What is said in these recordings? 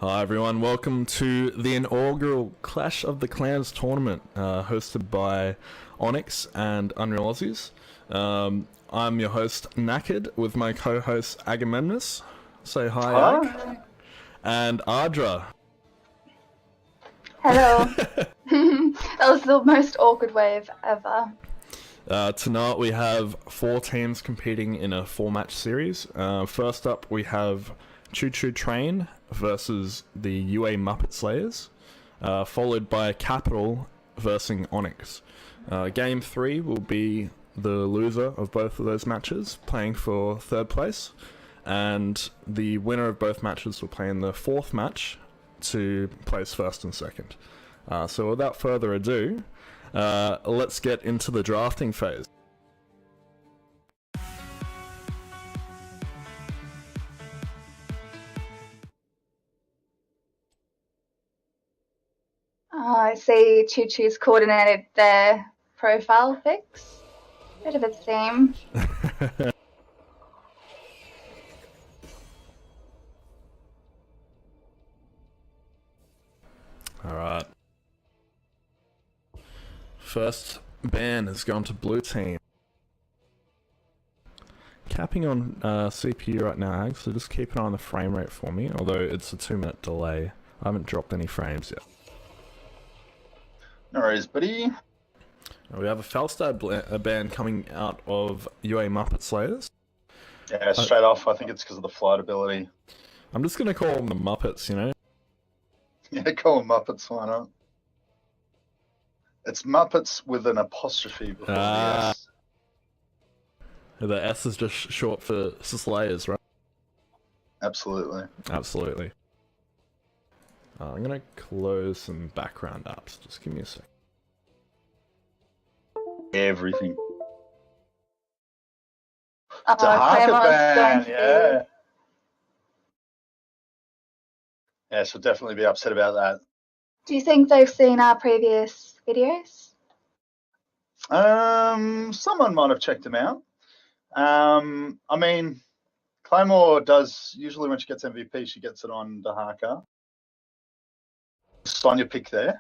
Hi everyone, welcome to the inaugural Clash of the Clans tournament, hosted by Onyx and Unreal Aussies. I'm your host, Naked, with my co-host Agamemnus. Say hi, Ag. And Ardra. Hello. That was the most awkward wave ever. Tonight we have 4 teams competing in a 4-match series. First up we have Choo Train versus the UA Muppet Slayers, followed by Capital versus Onyx. Game 3 will be the loser of both of those matches, playing for 3rd place, and the winner of both matches will play in the 4th match to place 1st and 2nd. So without further ado, let's get into the drafting phase. I see Choo-Choo's coordinated their profile pics. Bit of a theme. Alright. First ban has gone to blue team. Capping on CPU right now, Ag, so just keep an eye on the frame rate for me, although it's a 2-minute delay. I haven't dropped any frames yet. No worries, buddy. We have a Falstad ban coming out of UA Muppet Slayers. Yeah, straight off, I think it's because of the flight ability. I'm just going to call them the Muppets, you know? Yeah, call them Muppets, why not? It's Muppets with an apostrophe before the S. The S is just short for Slayers, right? Absolutely. Absolutely. I'm going to close some background apps. Just give me a sec. Everything. It's a Harker ban, yeah. Yeah, so definitely be upset about that. Do you think they've seen our previous videos? Someone might have checked them out. I mean, Claymore does, usually when she gets MVP, she gets it on Dahaka. Sign your pick there.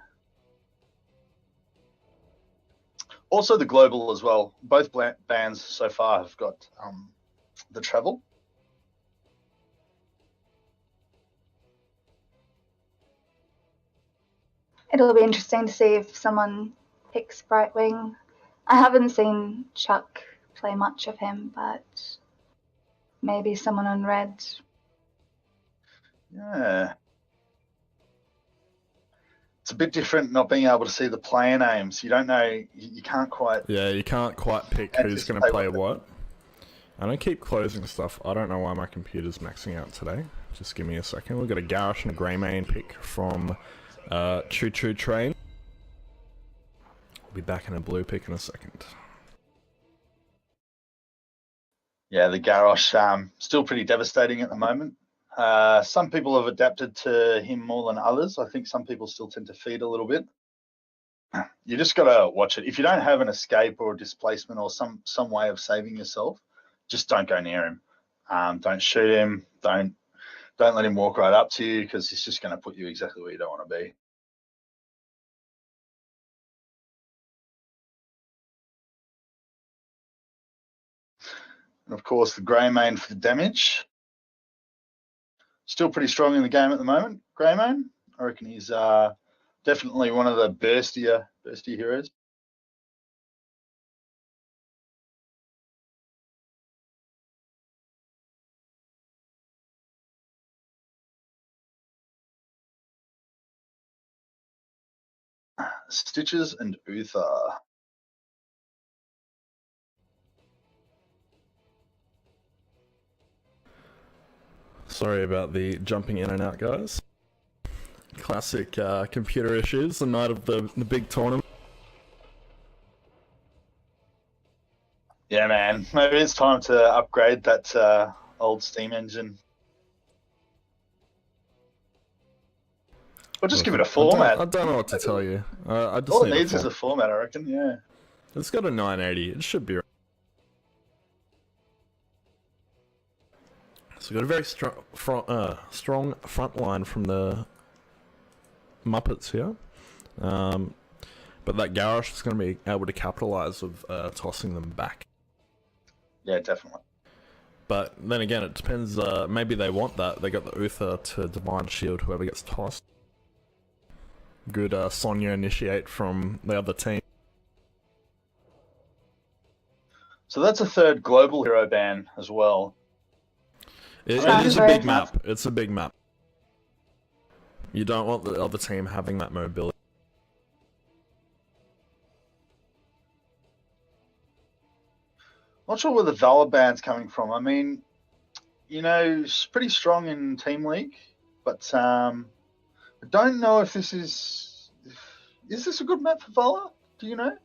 Also the global as well. Both bands so far have got the travel. It'll be interesting to see if someone picks Brightwing. I haven't seen Chuck play much of him, but maybe someone on red. Yeah. It's a bit different not being able to see the player names. You don't know, you can't quite... Yeah, you can't quite pick who's going to play what. I don't keep closing stuff. I don't know why my computer's maxing out today. Just give me a second. We've got a Garish and a Greymane pick from Choo Train. We'll be back in a blue pick in a second. Yeah, the Garrosh, still pretty devastating at the moment. Some people have adapted to him more than others. I think some people still tend to feed a little bit. You just got to watch it. If you don't have an escape or a displacement or some way of saving yourself, just don't go near him. Don't shoot him. Don't let him walk right up to you, because he's just going to put you exactly where you don't want to be. And of course, the Greymane for the damage. Still pretty strong in the game at the moment, Greymane. I reckon he's definitely one of the burstier heroes. Stitches and Uther. Sorry about the jumping in and out, guys. Classic computer issues the night of the big tournament. Yeah, man. Maybe it's time to upgrade that old steam engine. Or just give it a format. I don't know what to tell you. I just All it needs is a format, I reckon, yeah. It's got a 980. It should be right. So So we've got a very strong front line from the Muppets here. But that Garrosh is going to be able to capitalise with tossing them back. Yeah, definitely. But then again, it depends. Maybe they want that. They got the Uther to Divine Shield whoever gets tossed. Good Sonya initiate from the other team. So that's a third global hero ban as well. It is a big map. It's a big map. You don't want the other team having that mobility. Not sure where the Valor ban's coming from. I mean, you know, it's pretty strong in Team League, but I don't know if this is... Is this a good map for Valor? Do you know?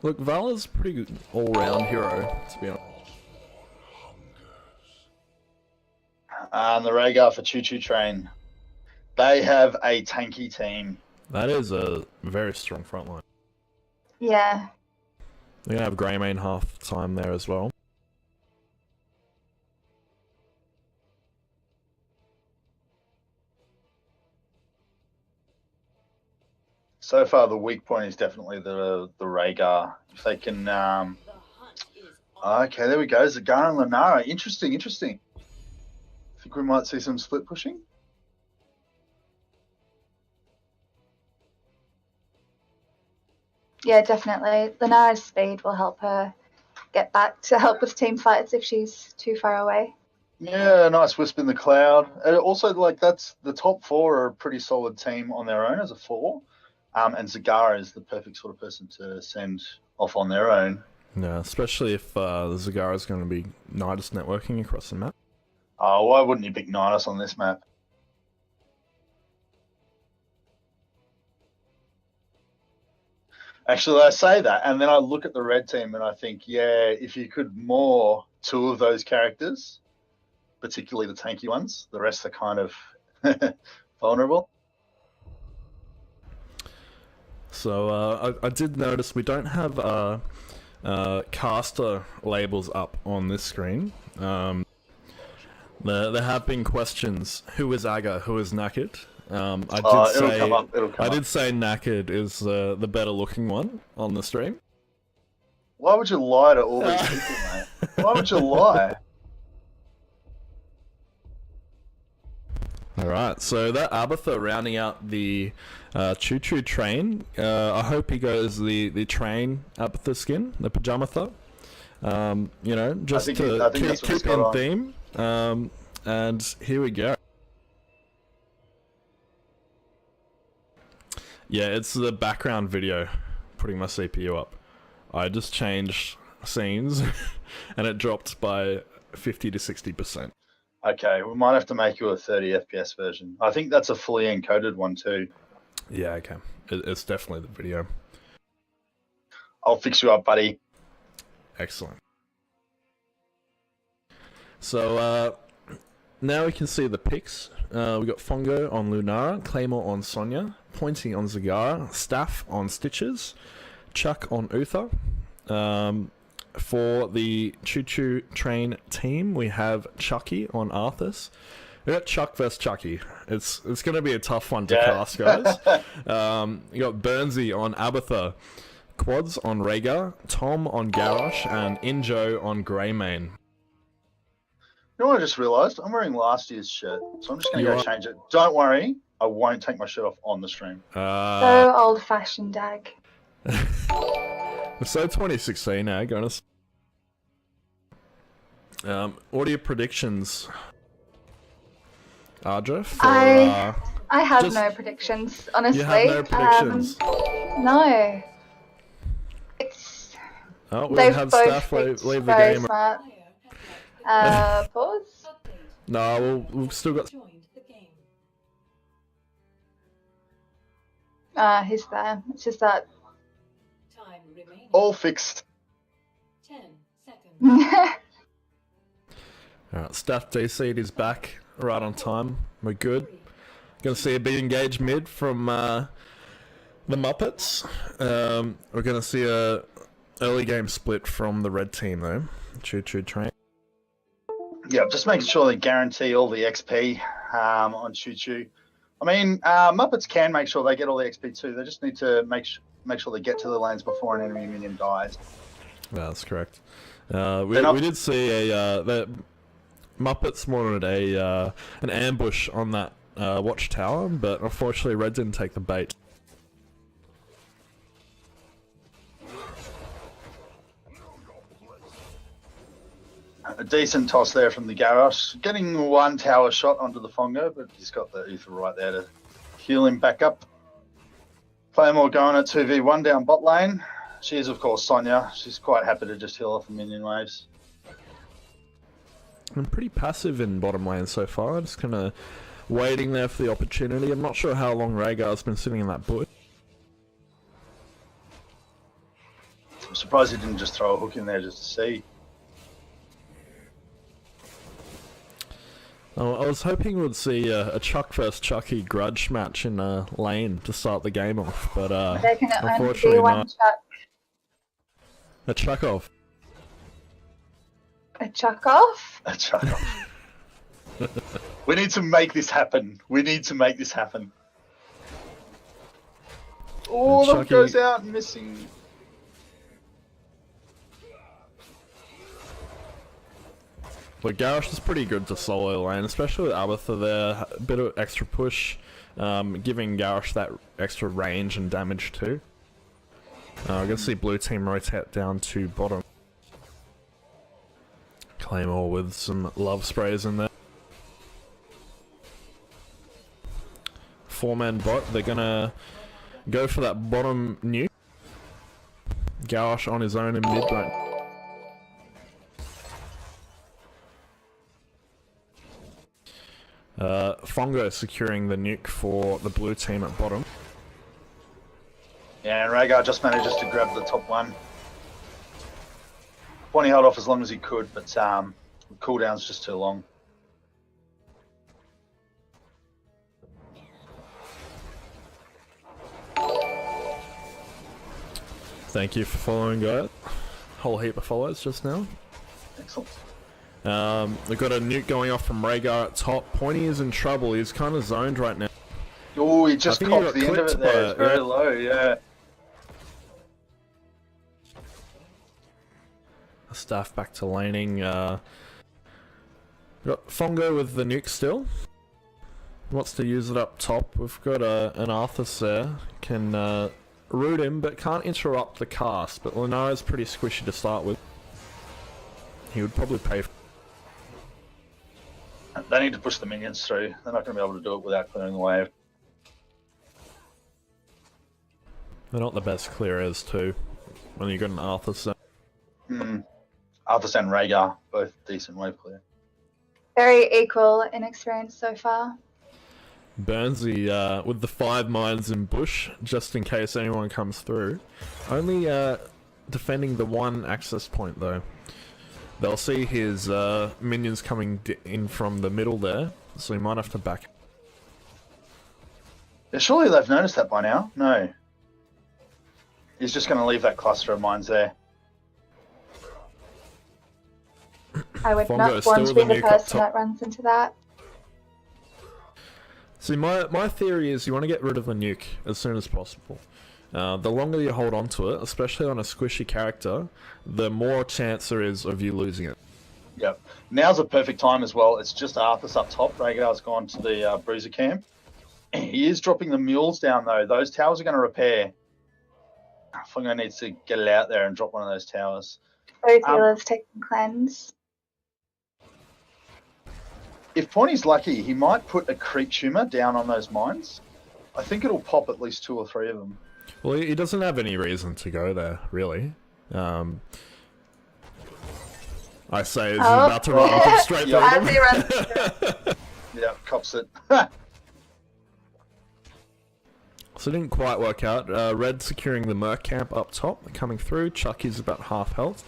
Look, Valor's a pretty good all-round hero, to be honest. And the Rhaegar for Choo Choo Train. They have a tanky team. That is a very strong front line. Yeah. They're going to have Greymane half time there as well. So far, the weak point is definitely the Rhaegar. If they can... Okay, there we go. Zagara and Lunara. Interesting. I think we might see some split pushing. Yeah, definitely. Lunara's speed will help her get back to help with team fights if she's too far away. Yeah, nice wisp in the cloud. And also, like, that's the top four are a pretty solid team on their own as a four. And Zagara is the perfect sort of person to send off on their own. Yeah, especially if Zagara is going to be Nidus networking across the map. Why wouldn't you pick Nidus on this map? Actually, I say that, and then I look at the red team and I think, yeah, if you could moor two of those characters, particularly the tanky ones, the rest are kind of vulnerable. So I did notice we don't have caster labels up on this screen. There have been questions. Who is Aga? Who is Naked? I did say Naked is the better looking one on the stream. Why would you lie to all these people, mate? Why would you lie? Alright, so that Abatha rounding out the Choo Choo Train. I hope he goes the train Abatha skin, the Pajamatha. You know, just to keep in theme. And here we go. Yeah, it's the background video putting my CPU up. I just changed scenes and it dropped by 50 to 60%. Okay, we might have to make you a 30 FPS version. I think that's a fully encoded one too. Yeah, okay. It's definitely the video. I'll fix you up, buddy. Excellent. So, now we can see the picks. We got Fongo on Lunara, Claymore on Sonya, Pointy on Zagara, Staff on Stitches, Chuck on Uther. For the Choo Choo Train team, we have Chucky on Arthas. We got Chuck versus Chucky. It's going to be a tough one to cast, guys. You got Burnsy on Abatha, Quads on Rhaegar, Tom on Garrosh, and Injo on Greymane. You know what I just realised? I'm wearing last year's shirt, so I'm just going to go change it. Don't worry, I won't take my shirt off on the stream. So old-fashioned, Dag. It's so 2016 now, goodness. What are your predictions, Ardra? I have no predictions, honestly. You have no predictions? No. Oh, we'll have Staff leave the game. Smart. Pause? No, we've still got... He's there. It's just that... All fixed. 10 seconds. Alright, Staff DC'd is back right on time. We're good. Gonna see a big engaged mid from the Muppets. We're gonna see a early game split from the red team though. Choo Choo Train. Yeah, just making sure they guarantee all the XP on Choo. I mean, Muppets can make sure they get all the XP too. They just need to make sure they get to the lanes before an enemy minion dies. That's correct. We did see the Muppets wanted an ambush on that watchtower, but unfortunately Red didn't take the bait. A decent toss there from the Garrosh. Getting one tower shot onto the Fongo, but he's got the Uther right there to heal him back up. Claymore going at 2v1 down bot lane. She is, of course, Sonya. She's quite happy to just heal off the minion waves. I'm pretty passive in bottom lane so far, just kind of waiting there for the opportunity. I'm not sure how long Rhaegar's been sitting in that bush. I'm surprised he didn't just throw a hook in there just to see. Oh, I was hoping we'd see a Chuck vs Chucky grudge match in lane to start the game off, but There can only be unfortunately one not. Chuck. A Chuck off. A Chuck off? A chuck off. We need to make this happen. We need to make this happen. Oh, that Chucky goes out missing. But Garrosh is pretty good to solo lane, especially with Abatha there. A bit of extra push, giving Garrosh that extra range and damage too. We're going to see blue team rotate down to bottom. Claymore with some love sprays in there. 4-man bot, they're going to go for that bottom nuke. Garrosh on his own in mid right. Fongo securing the nuke for the blue team at bottom. Yeah, and Rhaegar just manages to grab the top one. Bonnie held off as long as he could, but the cooldown's just too long. Thank you for following, guys. Whole heap of follows just now. Excellent. We've got a nuke going off from Rhaegar at top. Pointy is in trouble. He's kind of zoned right now. Oh, he just think he copped got the end of clipped it there. by It's it, very yeah. low, yeah. Staff back to laning. Got Fongo with the nuke still. Wants to use it up top. We've got an Arthas there. Can root him, but can't interrupt the cast. But Lunara's pretty squishy to start with. He would probably pay for. They need to push the minions through. They're not going to be able to do it without clearing the wave. They're not the best clearers too. When you got an Arthas. Arthas and Rhaegar, both decent wave clear. Very equal in experience so far. Burnsy with the 5 mines in bush, just in case anyone comes through. Only defending the one access point though. They'll see his minions coming in from the middle there, so he might have to back. Yeah, surely they've noticed that by now. No. He's just going to leave that cluster of mines there. I would Fongo not is want to still be the the nuke up person top. that runs into that. See, my theory is you want to get rid of the nuke as soon as possible. The longer you hold on to it, especially on a squishy character, the more chance there is of you losing it. Yep. Now's a perfect time as well. It's just Arthas up top. Rhaegar's gone to the bruiser camp. He is dropping the mules down though. Those towers are going to repair. Fungo needs to get it out there and drop one of those towers. Both healers taking cleanse. If Pointy's lucky, he might put a creep tumor down on those mines. I think it'll pop at least 2 or 3 of them. Well, he doesn't have any reason to go there, really. I say he's about to run up straight through As them. he runs through. Yeah, cops it. So it didn't quite work out. Red securing the Merc camp up top, coming through. Chucky's about half health.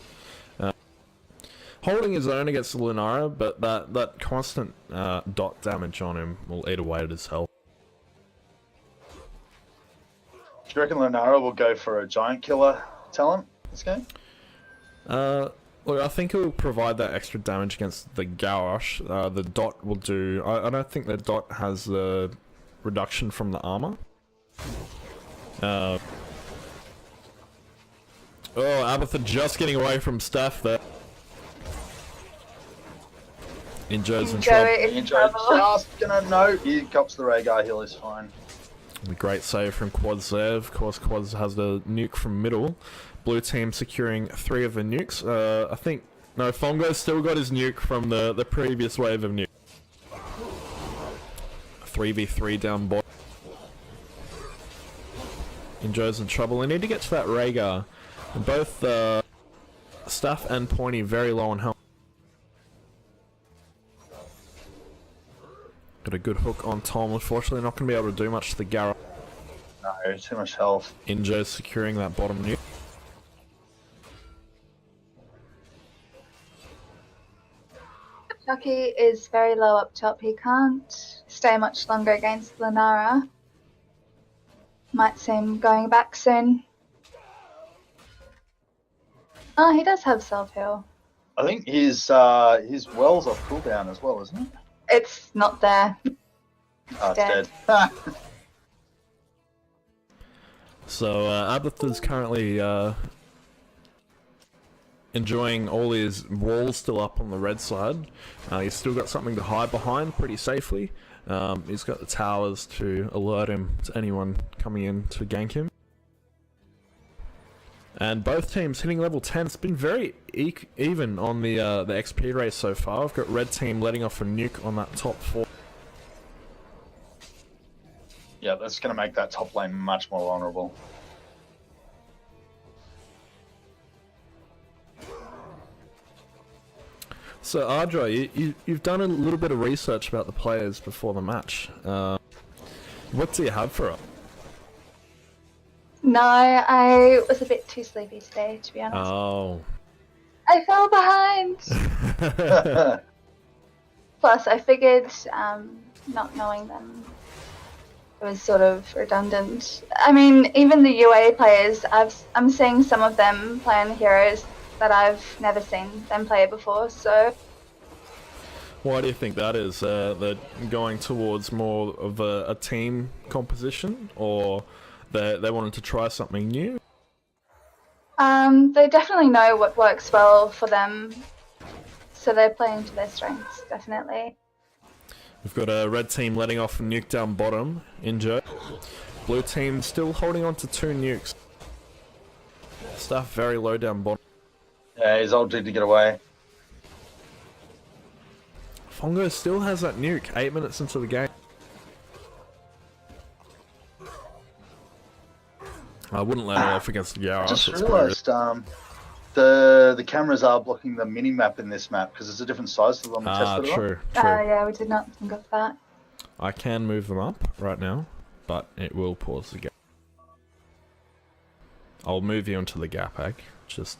Holding his own against the Lunara, but that constant dot damage on him will eat away at his health. Do you reckon Lunara will go for a giant killer talent this game? Well, Look, I think it will provide that extra damage against the Garrosh. The dot will do... I don't think the dot has the reduction from the armor. Oh, Abatha just getting away from Steph there. Injo's in trouble. Injo just gonna... No, he cops the Rhaegar heal, he's fine. The great save from Quads there. Of course, Quads has the nuke from middle. Blue team securing 3 of the nukes. I think... No, Fongo's still got his nuke from the previous wave of nuke. 3v3 down bottom. Injo's in trouble. They need to get to that Rhaegar. And both Staff and Pointy very low on health. Got a good hook on Tom. Unfortunately, not going to be able to do much to the Garrosh. No, too much health. Injo's securing that bottom nuke. Chucky is very low up top. He can't stay much longer against Lenara. Might see him going back soon. Oh, he does have self-heal. I think his well's off cooldown as well, isn't it? It's not there. Oh, it's dead. So, Abatha's currently enjoying all his walls still up on the red side. He's still got something to hide behind pretty safely. He's got the towers to alert him to anyone coming in to gank him. And both teams hitting level 10. It's been very even on the XP race so far. I've got red team letting off a nuke on that top 4. Yeah, that's going to make that top lane much more vulnerable. So Ardra, you've done a little bit of research about the players before the match. What do you have for us? No, I was a bit too sleepy today, to be honest. Oh. I fell behind! Plus, I figured not knowing them, it was sort of redundant. I mean, even the UA players, I'm seeing some of them play on heroes that I've never seen them play before, so... Why do you think that is? They're going towards more of a team composition, or they wanted to try something new? They definitely know what works well for them, so they're playing to their strengths, definitely. We've got a red team letting off a nuke down bottom, Injo. Blue team still holding on to 2 nukes. Stuff very low down bottom. Yeah, he's ulted to get away. Fongo still has that nuke 8 minutes into the game. I wouldn't let it off against the Garrosh. I just realised the cameras are blocking the mini map in this map because it's a different size to the one we tested it on. True. Yeah, we did not think of that. I can move them up right now, but it will pause the gap. I'll move you into the gap, Egg. Just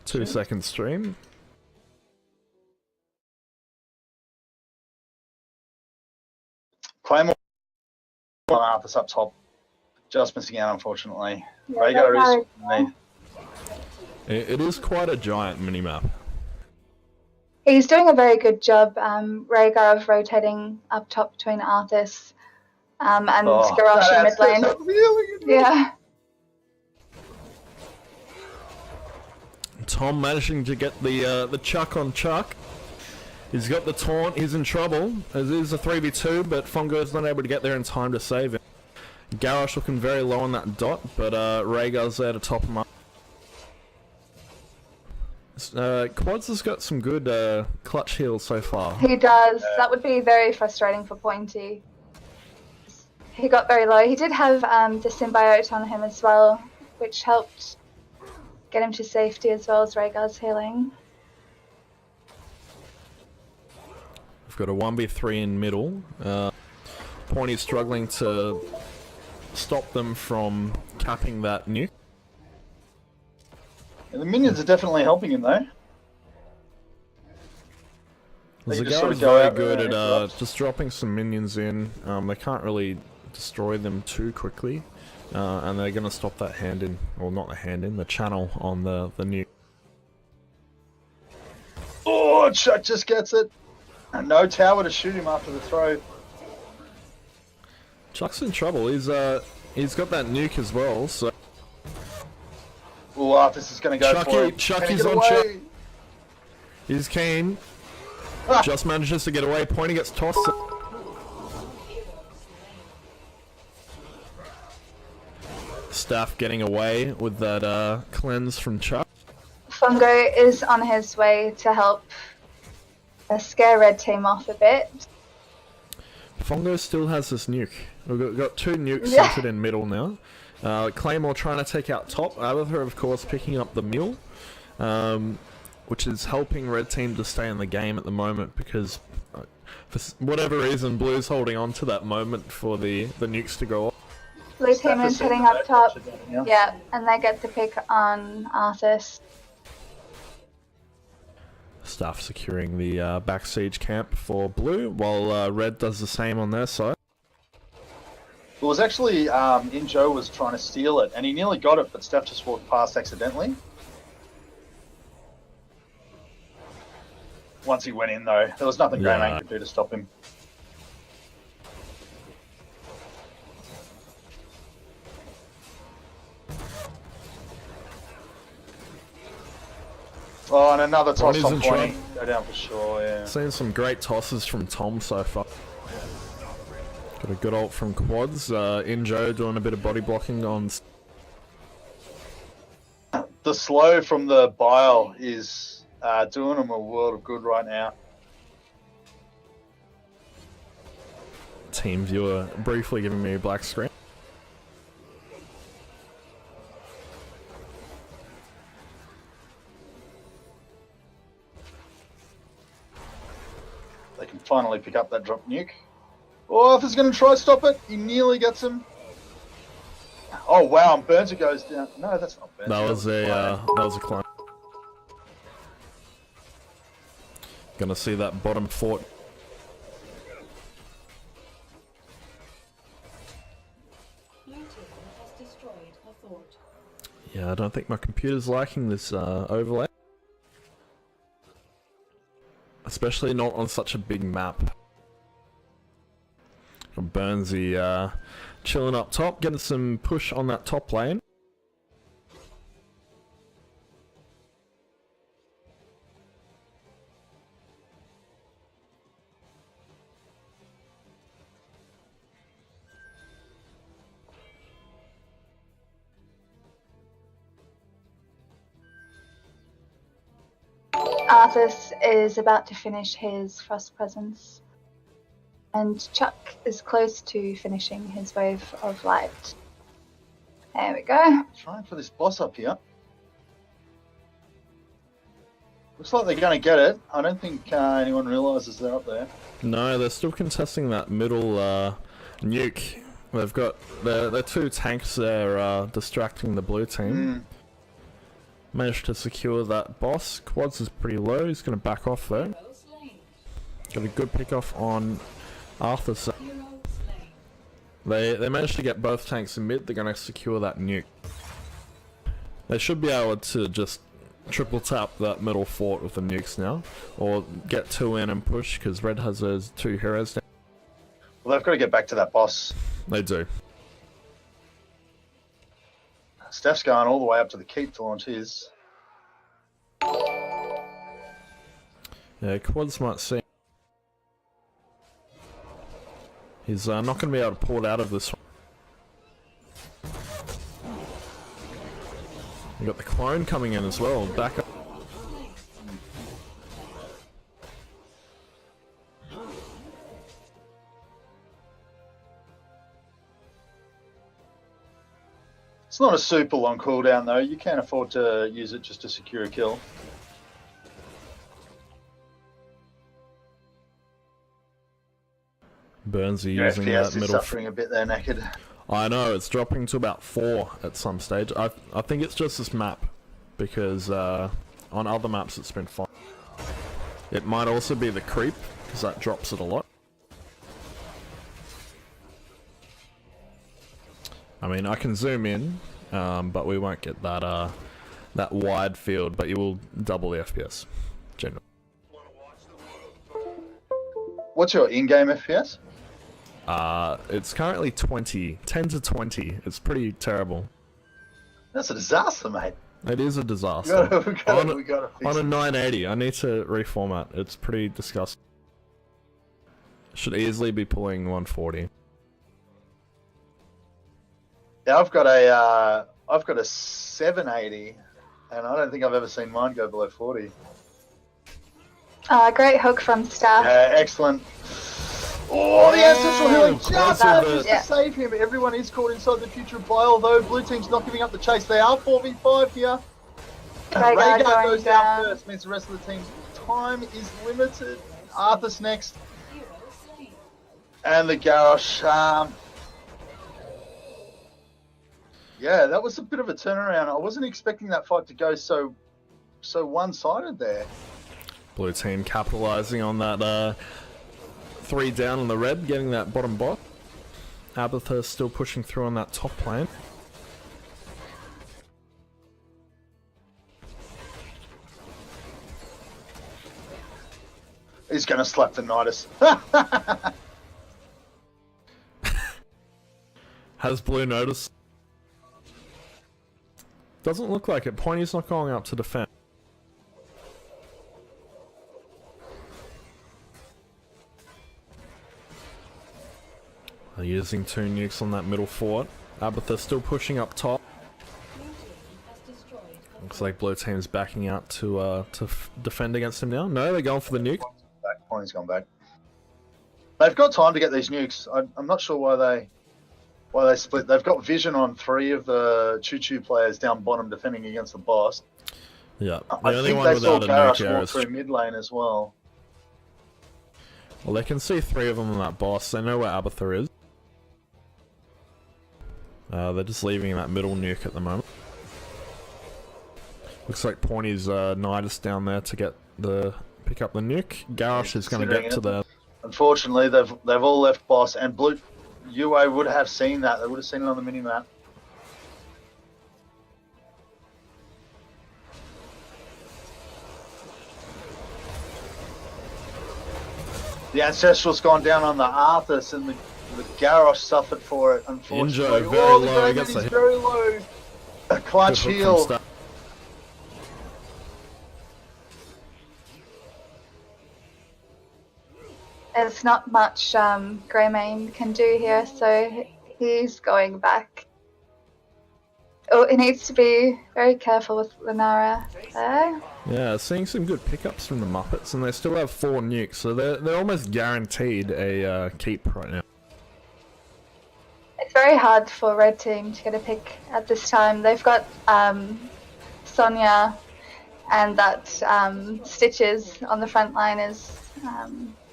2 second stream. Claymore on Arthur's up top. Just missing out, unfortunately. Yeah, Rhaegar is... It is quite a giant minimap. He's doing a very good job, Rhaegar, of rotating up top between Arthas and Garrosh in mid lane. Yeah. Tom managing to get the chuck on Chuck. He's got the taunt, he's in trouble. It is a 3v2, but Fongo's not able to get there in time to save him. Garrosh looking very low on that dot, but Rhaegar's there to top him up. Quads has got some good clutch heals so far. He does. That would be very frustrating for Pointy. He got very low. He did have the symbiote on him as well, which helped get him to safety as well as Rhaegar's healing. We've got a 1v3 in middle. Pointy's struggling to stop them from capping that nuke. Yeah, the minions are definitely helping him though. Zaga's very good at just dropping some minions in. They can't really destroy them too quickly. And they're going to stop that hand in, or not the hand in, the channel on the nuke. Oh, Chuck just gets it. And no tower to shoot him after the throw. Chuck's in trouble. He's got that nuke as well. So Oh, Arthas is going to go for it. Chucky's on Chuck. He's keen. Just manages to get away. Pointy gets tossed. Staff getting away with that cleanse from Chuck. Fungo is on his way to help scare red team off a bit. Fongo still has this nuke. We've got 2 nukes centered in middle now. Claymore trying to take out top. Abatha, of course, picking up the mule, which is helping red team to stay in the game at the moment because, for whatever reason, blue's holding on to that moment for the nukes to go off. Blue team is heading up top. Yeah, and they get the pick on Arthas. Staff securing the back siege camp for blue, while red does the same on their side. It was actually Injo was trying to steal it, and he nearly got it, but Steph just walked past accidentally. Once he went in, though, there was nothing Greymane could do to stop him. Oh, and another toss on Pointy. Go down for sure, yeah. Seen some great tosses from Tom so far. Got a good ult from Quads. Injo doing a bit of body blocking on... The slow from the Bile is doing him a world of good right now. Team viewer briefly giving me a black screen. They can finally pick up that drop nuke. Oh, if he's going to try to stop it, he nearly gets him. Oh wow, and Burns goes down. No, that's not Burns. That was a climb. Gonna see that bottom fort. Blue team has destroyed a fort. Yeah, I don't think my computer's liking this overlay. Especially not on such a big map. Burnsy chilling up top, getting some push on that top lane. Arthas is about to finish his Frost Presence. And Chuck is close to finishing his Wave of Light. There we go. Trying for this boss up here. Looks like they're going to get it. I don't think anyone realises they're up there. No, they're still contesting that middle nuke. They've got their 2 tanks there distracting the blue team. Managed to secure that boss. Quads is pretty low. He's going to back off though. Got a good pick off on Arthur. They managed to get both tanks in mid. They're going to secure that nuke. They should be able to just triple tap that middle fort with the nukes now, or get 2 in and push because red has those 2 heroes down. Well, they've got to get back to that boss. They do. Steph's going all the way up to the keep to launch his. Yeah, Quads might see. He's not going to be able to pull it out of this one. You got the clone coming in as well. Back up. It's not a super long cooldown though. You can't afford to use it just to secure a kill. Burnsy Your using FPS that is middle. suffering a bit there, Naked. I know, it's dropping to about 4 at some stage. I think it's just this map, because on other maps it's been fine. It might also be the creep, because that drops it a lot. I mean, I can zoom in, but we won't get that that wide field, but you will double the FPS, generally. What's your in-game FPS? It's currently 10 to 20. It's pretty terrible. That's a disaster, mate. It is a disaster. We gotta fix On a it. 980, I need to reformat. It's pretty disgusting. Should easily be pulling 140. Yeah, I've got a 780, and I don't think I've ever seen mine go below 40. Great hook from Staff. Excellent. Oh, the ancestral healing just close manages to- to save him. Everyone is caught inside the future pile, though. Blue team's not giving up the chase. They are 4v5 here. Rhaegar Rhaegar going goes down down. first, means the rest of the team's time is limited. Arthur's next. Hero slain. And the Garrosh. Yeah, that was a bit of a turnaround. I wasn't expecting that fight to go so one-sided there. Blue team capitalizing on that 3 down on the red, getting that bottom bot. Abathur still pushing through on that top lane. He's going to slap the Nidus. Has Blue noticed? Doesn't look like it. Pointy's not going up to defend. They're using 2 nukes on that middle fort. Abathur still pushing up top. Blue team has destroyed a Looks like Blue team's backing out to defend against him now. No, they're going for the nuke. Pointy's gone back. They've got time to get these nukes. I'm not sure why they split. They've got vision on 3 of the Choo players down bottom defending against the boss. Yeah, the I only think one they saw without a nuke Garrosh here walk is... through mid lane as well. Well, they can see 3 of them on that boss. They know where Abathur is. They're just leaving that middle nuke at the moment. Looks like Pointy's Nidus down there to get pick up the nuke. Garrosh is going to get to the... Unfortunately, they've all left boss, and Blue UA would have seen that. They would have seen it on the mini map. The Ancestral's gone down on the Arthas, and the Garrosh suffered for it, unfortunately. Injo, very the low, Greymane gets is the hit. very low. A clutch Good hook from heal. Sta- There's not much Greymane can do here, so he's going back. Oh, he needs to be very careful with Lunara there. Yeah, seeing some good pickups from the Muppets, and they still have 4 nukes, so they're almost guaranteed a keep right now. It's very hard for Red Team to get a pick at this time. They've got Sonya, and that Stitches on the front line is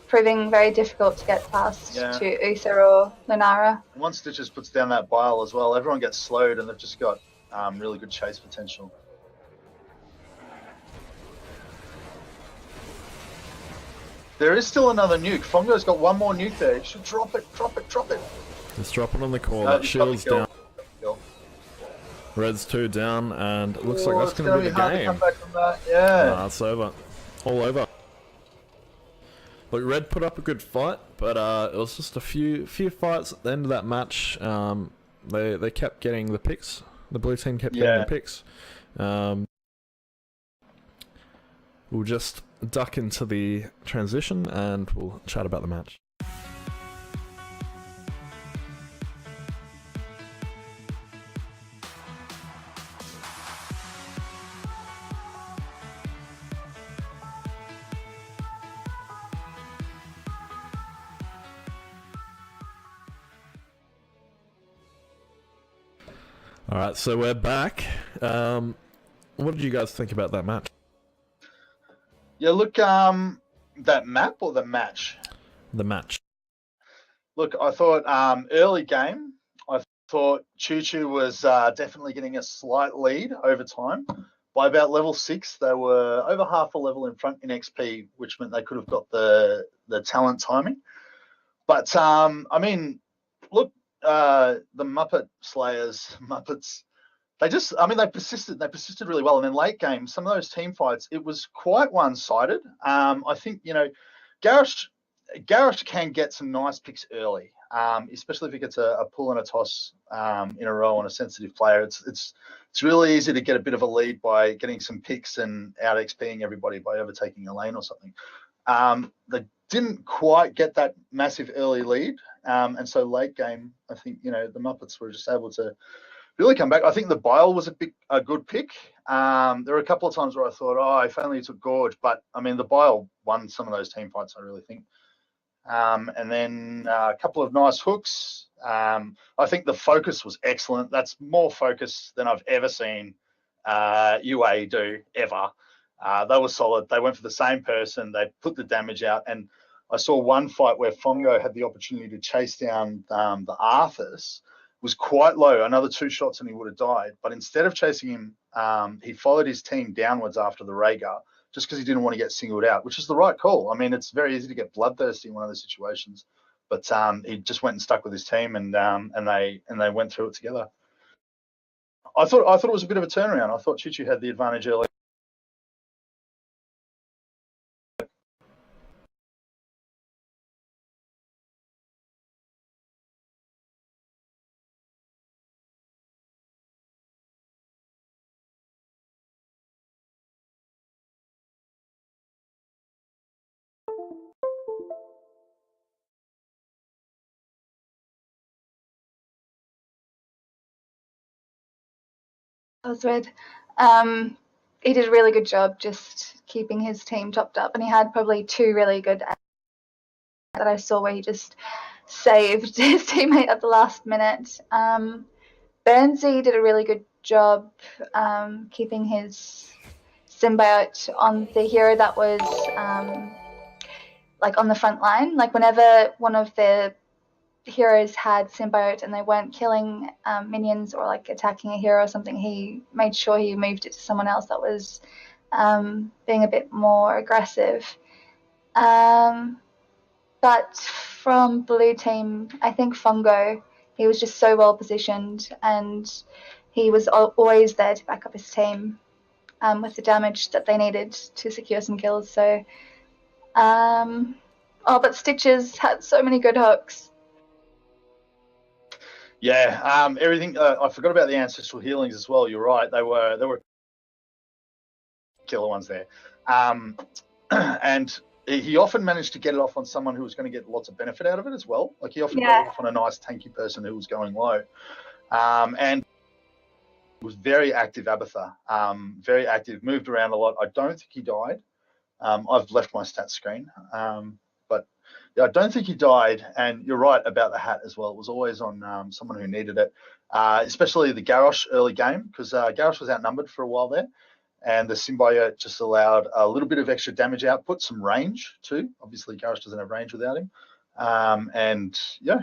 proving very difficult to get past to Uther or Lunara. Once Stitches puts down that bile as well, everyone gets slowed, and they've just got really good chase potential. There is still another nuke. Fongo's got 1 more nuke there. He should drop it, drop it, drop it. Just dropping on the core. No, That he's got the shield's kill. down. Kill. Red's 2 down, and it looks like Oh, that's it's going to be the hard to game. come back from that. Yeah. Nah, it's over. All over. Look, Red put up a good fight, but it was just a few fights at the end of that match. They kept getting the picks. The blue team kept getting the picks. We'll just duck into the transition and we'll chat about the match. Alright, so we're back. What did you guys think about that match? Yeah, look, that map or the match? The match. Look, I thought early game, I thought Choo was definitely getting a slight lead over time. By about level 6, they were over half a level in front in XP, which meant they could have got the talent timing. But, I mean, look, the Muppet Slayers, Muppets, they persisted really well. And then late game, some of those team fights, it was quite one-sided. I think, Garrosh, Garrosh can get some nice picks early, especially if he gets a pull and a toss in a row on a sensitive player. It's really easy to get a bit of a lead by getting some picks and out XPing everybody by overtaking a lane or something. They didn't quite get that massive early lead, and so late game, I think the Muppets were just able to really come back. I think the Bile was a good pick. There were a couple of times where I thought, oh, if only he took Gorge, but I mean the Bile won some of those team fights, I really think. And then a couple of nice hooks. I think the focus was excellent. That's more focus than I've ever seen UA do ever. They were solid. They went for the same person. They put the damage out. And I saw one fight where Fongo had the opportunity to chase down the Arthas. Was quite low, another 2 shots and he would have died. But instead of chasing him, he followed his team downwards after the Rhaegar, just because he didn't want to get singled out, which is the right call. I mean, it's very easy to get bloodthirsty in one of those situations, but he just went and stuck with his team, and they went through it together. I thought it was a bit of a turnaround. I thought Choo had the advantage early. That was weird. He did a really good job just keeping his team topped up, and he had probably 2 really good that I saw where he just saved his teammate at the last minute. Burnsy did a really good job keeping his symbiote on the hero that was like on the front line. Like whenever one of the heroes had symbiote and they weren't killing minions or like attacking a hero or something, he made sure he moved it to someone else that was being a bit more aggressive. But from blue team, I think Fongo, he was just so well positioned and he was always there to back up his team with the damage that they needed to secure some kills. So, but Stitches had so many good hooks. Yeah, everything. I forgot about the ancestral healings as well. You're right. They were killer ones there, and he often managed to get it off on someone who was going to get lots of benefit out of it as well. Like he often got it off on a nice tanky person who was going low, and was very active. Abatha, very active, moved around a lot. I don't think he died. I've left my stats screen, but yeah, I don't think he died. And you're right about the hat as well. It was always on someone who needed it, especially the Garrosh early game, because Garrosh was outnumbered for a while there. And the symbiote just allowed a little bit of extra damage output, some range too. Obviously, Garrosh doesn't have range without him. And yeah,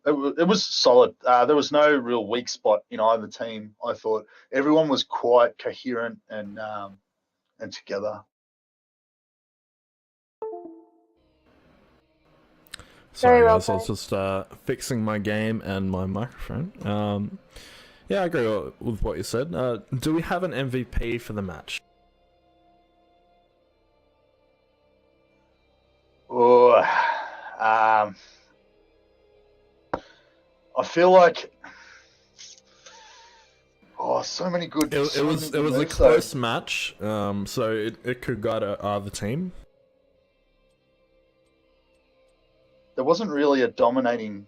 it was solid. There was no real weak spot in either team. I thought everyone was quite coherent and together. Sorry, Very well guys, I was just fixing my game and my microphone. Yeah, I agree with what you said. Do we have an MVP for the match? Oh, I feel like so many good. It was a close match, so it could go to either team. There wasn't really a dominating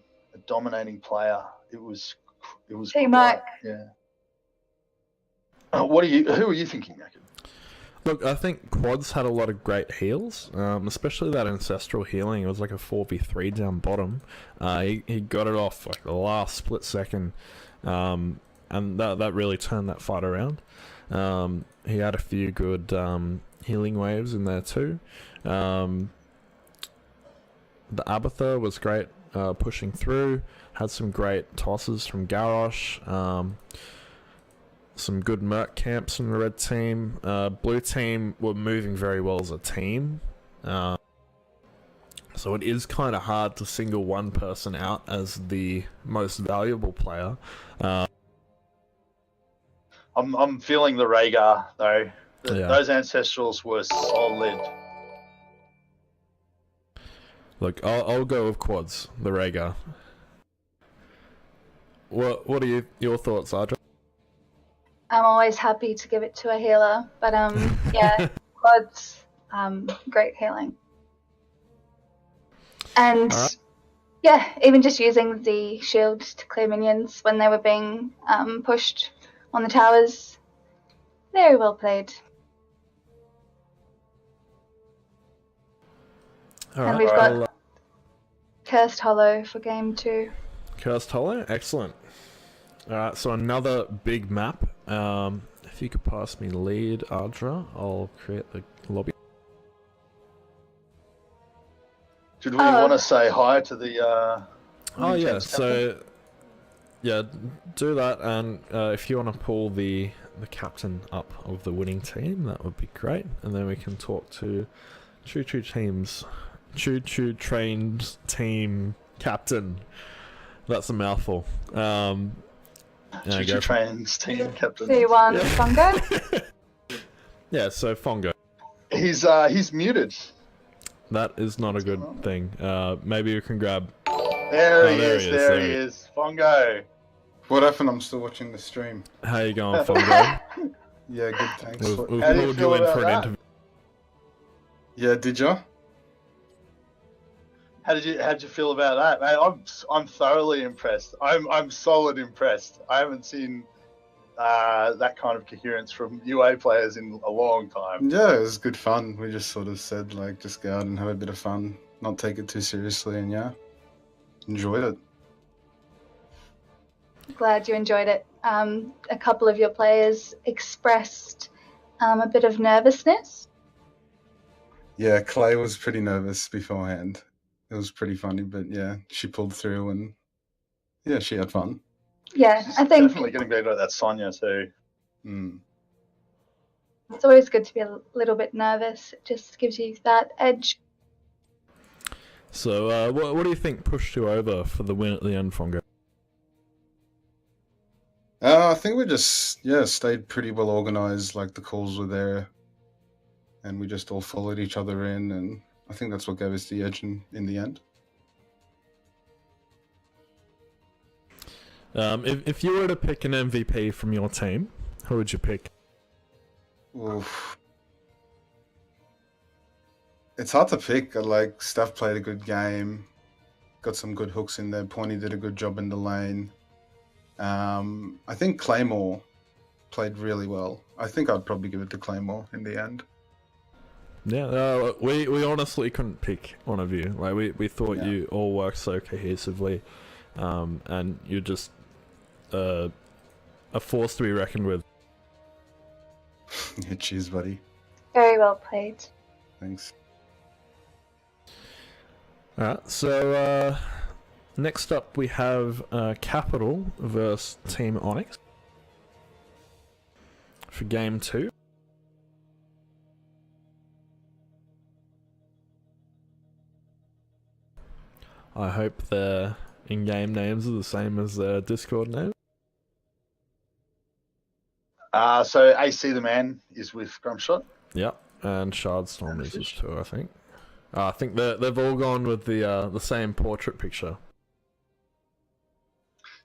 player. It was Teamwork. Yeah. Who are you thinking, Mackin? Look, I think Quads had a lot of great heals, especially that ancestral healing. It was like a 4v3 down bottom. He got it off like the last split second, and that really turned that fight around. He had a few good healing waves in there too. The Abatha was great, pushing through. Had some great tosses from Garrosh. Some good Merc camps in the red team. Blue team were moving very well as a team. So it is kind of hard to single one person out as the most valuable player. I'm feeling the Rhaegar though. Those ancestrals were solid. Look, I'll go with quads, the Rhaegar. What are your thoughts, Ardra? I'm always happy to give it to a healer, but yeah, quads, great healing. And Alright. yeah, even just using the shield to clear minions when they were being pushed on the towers, very well played. Alright, And we've I'll, got Cursed Hollow for game 2. Cursed Hollow, excellent. Alright, so another big map. If you could pass me lead, Ardra, I'll create the lobby. Did we want to say hi to the? Oh winning yeah, team's so captain? yeah, do that, and if you want to pull the captain up of the winning team, that would be great, and then we can talk to Choo trained team captain. That's a mouthful. Choo trains team captain. C1 Fungo. Yeah, so Fongo. He's muted. That is not a good thing. Maybe you can grab. There he there is. he is, There there he he is. Fongo. What happened? I'm still watching the stream. How you going, Fongo? Yeah, good, thanks. We've How do you pulled feel you in about for an that? interview. Yeah, did ya? How'd you feel about that, mate? I'm thoroughly impressed. I'm solid impressed. I haven't seen that kind of coherence from UA players in a long time. Yeah, it was good fun. We just sort of said, like, just go out and have a bit of fun, not take it too seriously, and yeah, enjoyed it. Glad you enjoyed it. A couple of your players expressed a bit of nervousness. Yeah, Clay was pretty nervous beforehand. It was pretty funny, but yeah, she pulled through and yeah, she had fun. Yeah, She's I think definitely getting better at that Sonya too. Mm. it's always good to be a little bit nervous. It just gives you that edge. So, what do you think pushed you over for the win at the end, Fongo? I think we just, stayed pretty well organized. Like, the calls were there and we just all followed each other in, and I think that's what gave us the edge in the end. If you were to pick an MVP from your team, who would you pick? Oof. It's hard to pick. Like, Steph played a good game, got some good hooks in there. Pointy did a good job in the lane. I think Claymore played really well. I think I'd probably give it to Claymore in the end. Yeah, we honestly couldn't pick one of you. Like, we thought you all worked so cohesively, and you're just a force to be reckoned with. Yeah, cheers, buddy. Very well played. Thanks. Alright, so next up we have Capital versus Team Onyx for game 2. I hope their in-game names are the same as their Discord names. So AC the man is with Grumshot. Yep, and Shardstorm is this too, I think. I think they've all gone with the same portrait picture.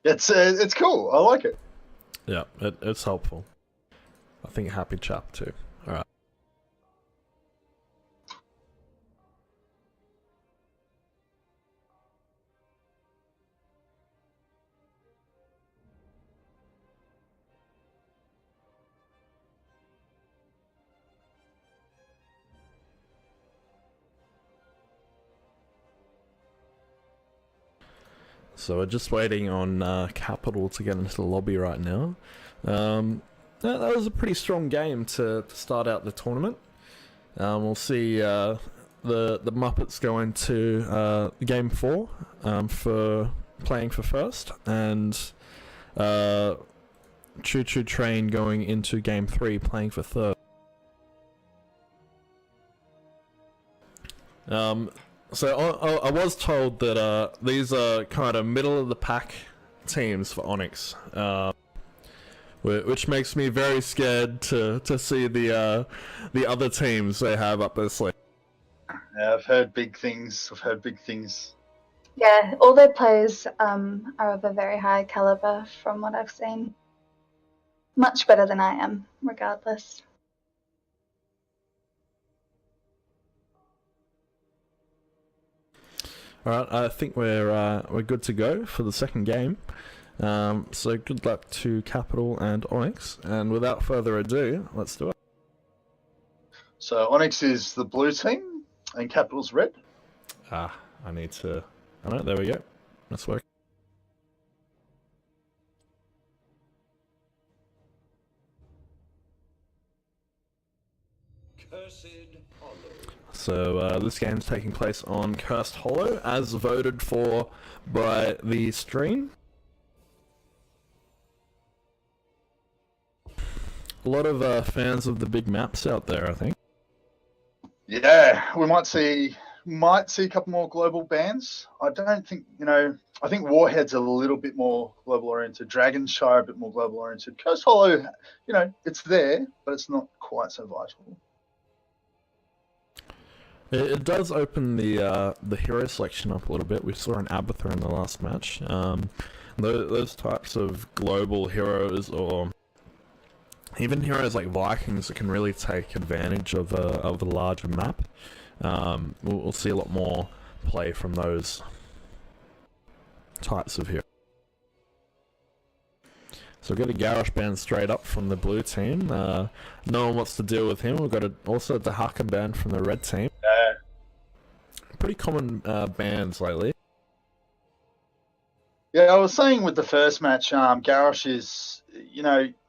It's cool. I like it. Yeah, it's helpful. I think happy chap too. Alright. So we're just waiting on Capital to get into the lobby right now. That was a pretty strong game to start out the tournament. We'll see the Muppets go into game 4 for playing for first, and Choo Train going into game 3 playing for third. So I was told that these are kind of middle of the pack teams for Onyx, which makes me very scared to see the other teams they have up their sleeve. Yeah, I've heard big things. Yeah, all their players are of a very high caliber from what I've seen. Much better than I am, regardless. All right, I think we're good to go for the second game. So good luck to Capital and Onyx. And without further ado, let's do it. So Onyx is the blue team, and Capital's red. I need to. All right, there we go. Let's work. So this game's taking place on Cursed Hollow, as voted for by the stream. A lot of fans of the big maps out there, I think. Yeah, we might see a couple more global bans. I don't think, I think Warhead's a little bit more global oriented. Dragonshire a bit more global oriented. Coast Hollow, it's there, but it's not quite so vital. It does open the hero selection up a little bit. We saw an Abathur in the last match. Those types of global heroes, or even heroes like Vikings, that can really take advantage of a larger map. We'll see a lot more play from those types of heroes. So we've got a Garrosh ban straight up from the blue team. No one wants to deal with him. We've got also the Hakan ban from the red team. Pretty common bans lately. Yeah, I was saying with the first match, Garrosh is,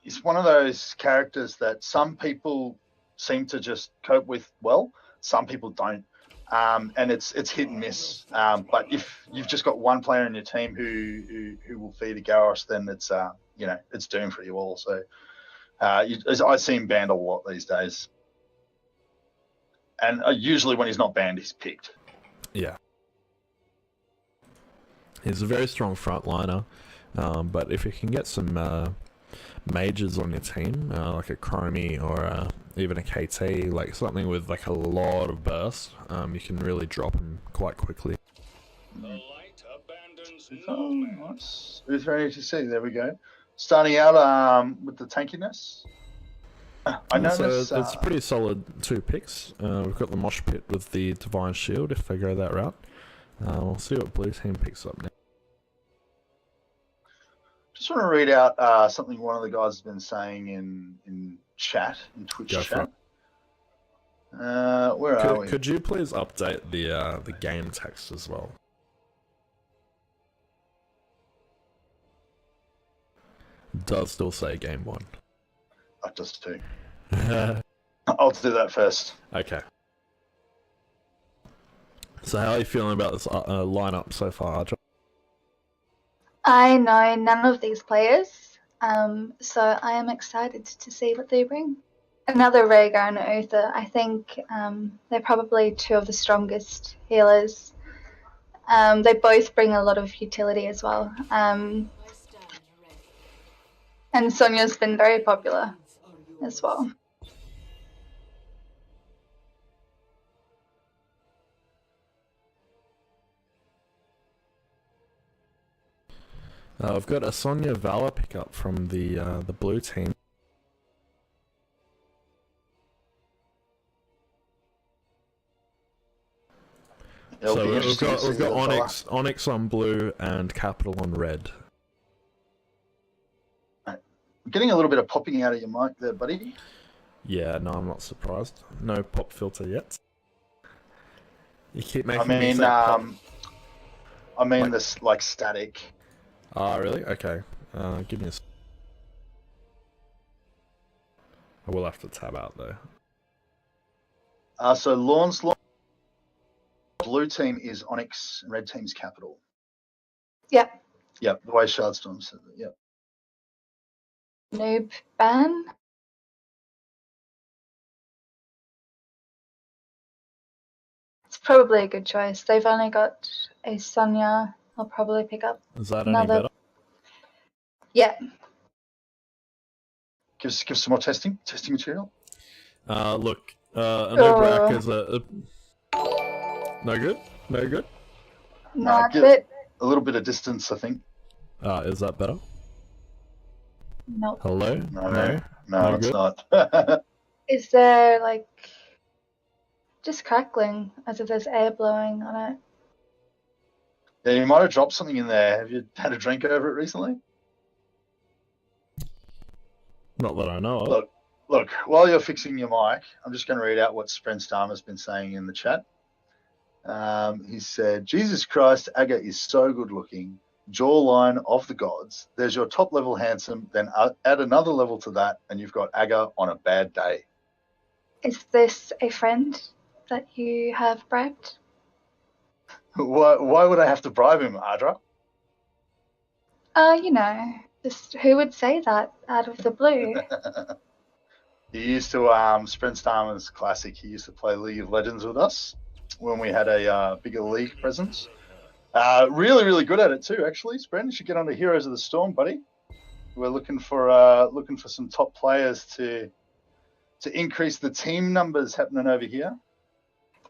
he's one of those characters that some people seem to just cope with well, some people don't. And it's hit and miss. But if you've just got one player in your team who will feed a Garrosh, then it's it's doomed for you all. So I see him banned a lot these days. And usually when he's not banned, he's picked. Yeah. He's a very strong frontliner, but if you can get some mages on your team, like a Chromie or even a KT, like something with like a lot of burst, you can really drop him quite quickly. The light abandons no man. Nice. Who's ready to see? There we go. Starting out with the tankiness. I noticed so it's pretty solid 2 picks. We've got the Mosh Pit with the Divine Shield if they go that route. We'll see what blue team picks up next. Just want to read out something one of the guys has been saying in chat, in Twitch chat. Where are we? Could you please update the game text as well? It does still say game 1. That does too. I'll do that first. Okay. So how are you feeling about this lineup so far, Archer? I know none of these players, so I am excited to see what they bring. Another Rhaegar and Uther. I think they're probably 2 of the strongest healers. They both bring a lot of utility as well. And Sonya's been very popular as well. I've got a Sonya Valor pickup from the blue team. So we've got Onyx on blue and Capital on red. I'm getting a little bit of popping out of your mic there, buddy. Yeah, no, I'm not surprised. No pop filter yet. You keep making me say pop. I mean this like static. Ah, really? Okay. Give me a... I will have to tab out though. So Lawn's blue team is Onyx and red team's Capital. Yep. Yep, the way Shardstorm said it, yep. Noob ban. It's probably a good choice. They've only got a Sonya. I'll probably pick up Is that another. any better? Yeah. Give some more testing material. Look, an Obrak is a No good? No good? No, it's a get bit. a little bit of distance, I think. Is that better? Nope. Hello? No, No? no, it's good? not. Is there like just crackling as if there's air blowing on it? Yeah, you might have dropped something in there. Have you had a drink over it recently? Not that I know of. Look, while you're fixing your mic, I'm just going to read out what Sprenstam has been saying in the chat. He said, Jesus Christ, Aga is so good looking. Jawline of the gods. There's your top level handsome, then add another level to that, and you've got Aga on a bad day. Is this a friend that you have bribed? Why would I have to bribe him, Adra? You know, just who would say that out of the blue? He used to, Sprenstam's classic, he used to play League of Legends with us when we had a bigger league presence. Really, really good at it too, actually. Spren, you should get onto Heroes of the Storm, buddy. We're looking for some top players to increase the team numbers happening over here.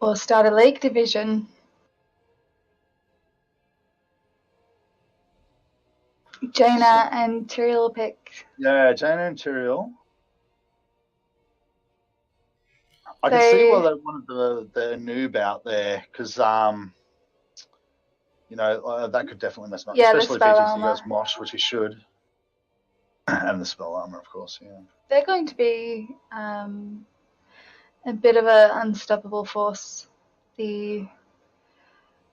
Or start a league division? Jaina and Tyrael pick. Yeah, Jaina and Tyrael. I can see why they wanted the noob out there, because that could definitely mess them up. Yeah, especially the if spell he armor. goes Mosh, which he should. And the spell armor, of course, yeah. They're going to be a bit of an unstoppable force. The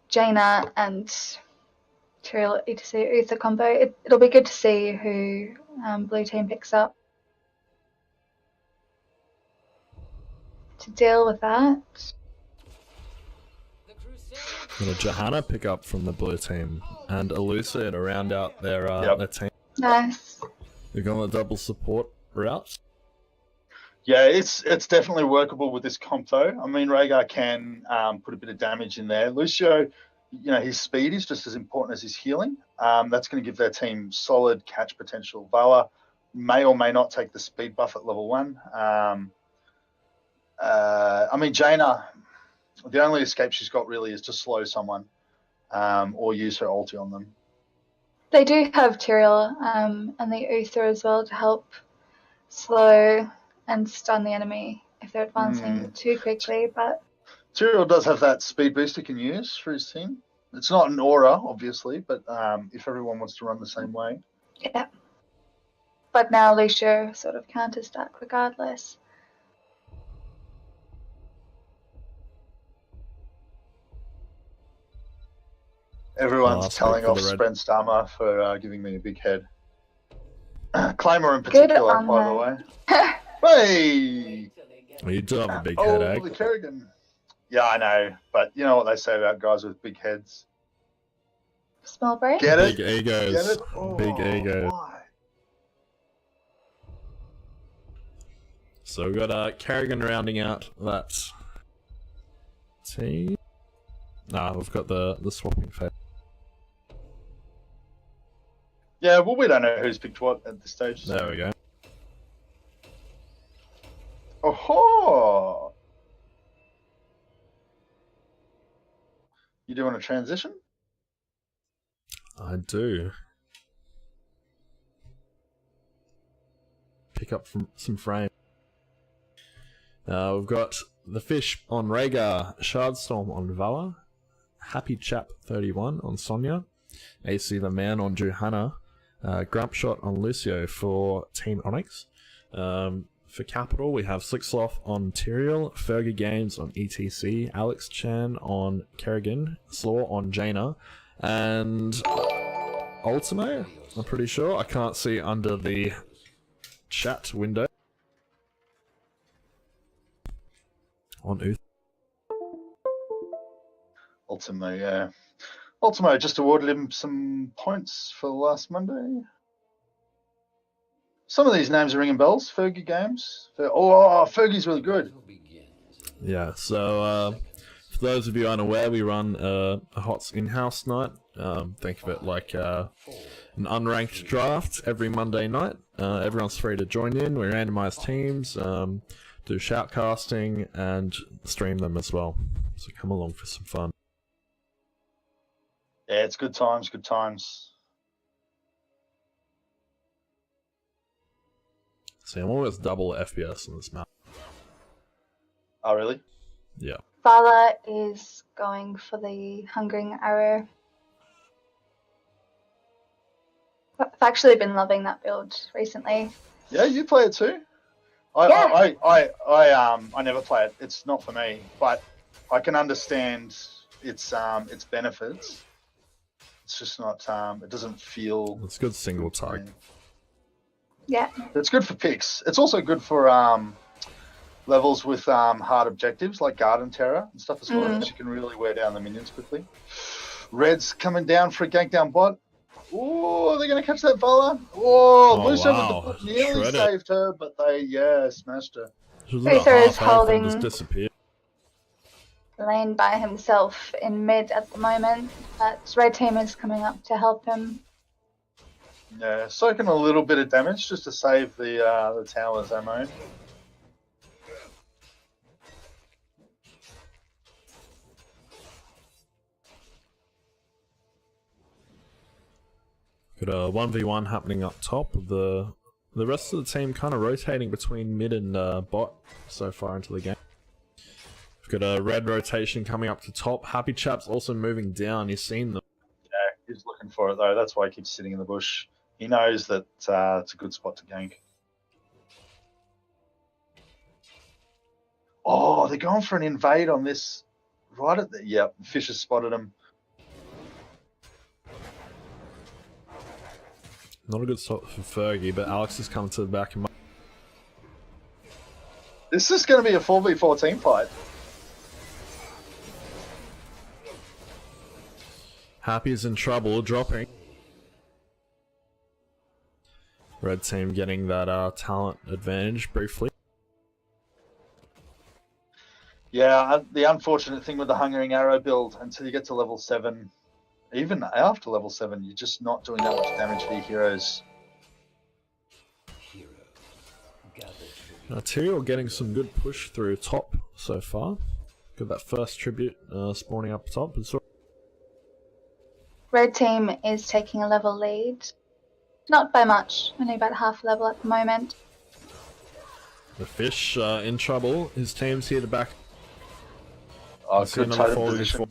Jaina and Tyrael etc. Uther combo. It'll be good to see who blue team picks up to deal with that. Got a Johanna pick up from the blue team and Elucia to round out their team. Nice. They're going the double support route. Yeah, it's definitely workable with this comp though. I mean, Rhaegar can put a bit of damage in there. Lucio, his speed is just as important as his healing. That's going to give their team solid catch potential. Vala may or may not take the speed buff at level 1. I mean, Jaina, the only escape she's got really is to slow someone or use her ulti on them. They do have Tyrael and the Uther as well to help slow and stun the enemy if they're advancing too quickly. But Tyrael does have that speed boost he can use for his team. It's not an aura, obviously, but if everyone wants to run the same way. yeah. But now Lucio sort of counters that regardless. Everyone's Last telling pick off for the Sprenstammer for giving me a big head. Claymore in Good particular, on by her. the way. Hey! Well, you do have a big head, Oh, the Kerrigan. Yeah, I know, but you know what they say about guys with big heads. Small break. Get it? Big egos. Get it? Oh, Big egos. why? So we've got Kerrigan rounding out that team. Nah, we've got the swapping phase. Yeah, well, we don't know who's picked what at this stage. So. There we go. Oh-ho! You doing a transition? I do. Pick up from some frame. We've got the fish on Rhaegar, Shardstorm on Vala, Happy Chap 31 on Sonya, AC the Man on Johanna, Grumpshot on Lucio for Team Onyx. For Capital, we have Slicksloth on Tyrael, Fergie Games on ETC, Alex Chan on Kerrigan, Slaw on Jaina, and Ultimo, I'm pretty sure. I can't see under the chat window. On Uther. Ultimo, yeah. Ultimo just awarded him some points for last Monday. Some of these names are ringing bells. Fergie Games. Oh, Fergie's really good. Yeah, so for those of you unaware, we run a HOTS in-house night. Think of it like an unranked draft every Monday night. Everyone's free to join in. We randomise teams. do shoutcasting and stream them as well. So come along for some fun. Yeah, it's good times, good times. See, I'm almost double FPS on this map. Oh, really? Yeah. Vala is going for the Hungering Arrow. I've actually been loving that build recently. Yeah, you play it too? Yeah. I never play it. It's not for me, but I can understand its benefits. It's just not. It doesn't feel. It's good single target. Yeah. It's good for picks. It's also good for levels with hard objectives like Garden Terror and stuff as well, because you can really wear down the minions quickly. Red's coming down for a gank down bot. Oh, they're going to catch that Vala. Oh, Lucio with the foot nearly saved her, but they, smashed her. Lucio is holding just disappeared. lane by himself in mid at the moment, but red team is coming up to help him. Yeah, soaking a little bit of damage just to save the tower's ammo. Got a 1v1 happening up top. The rest of the team kind of rotating between mid and bot so far into the game. We've got a red rotation coming up to top. Happy Chap's also moving down. You've seen them. Yeah, he's looking for it though. That's why he keeps sitting in the bush. He knows that it's a good spot to gank. Oh, they're going for an invade on this. Right at the... Yep, Fish has spotted him. Not a good stop for Fergie, but Alex has come to the back of my... This is going to be a 4v4 team fight. Happy's in trouble, dropping. Red team getting that talent advantage briefly. Yeah, the unfortunate thing with the Hungering Arrow build, until you get to level 7, even after level 7, you're just not doing that much damage for your heroes. Tyrael getting some good push through top so far. Got that first tribute spawning up top. Red team is taking a level lead. Not by much, only about half level at the moment. The Fish in trouble. His team's here to back. Oh, good totem position.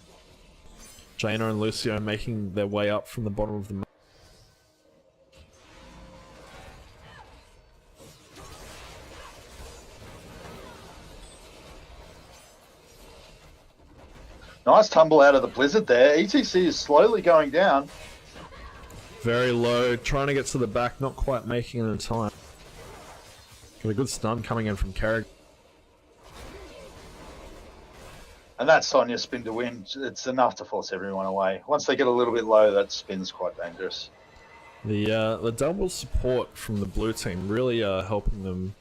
Jaina and Lucio making their way up from the bottom of the map. Nice tumble out of the blizzard there. ETC is slowly going down. Very low, trying to get to the back, not quite making it in time. Got a good stun coming in from Carrick. And that Sonya spin to win, it's enough to force everyone away. Once they get a little bit low, that spin's quite dangerous. The double support from the blue team really helping them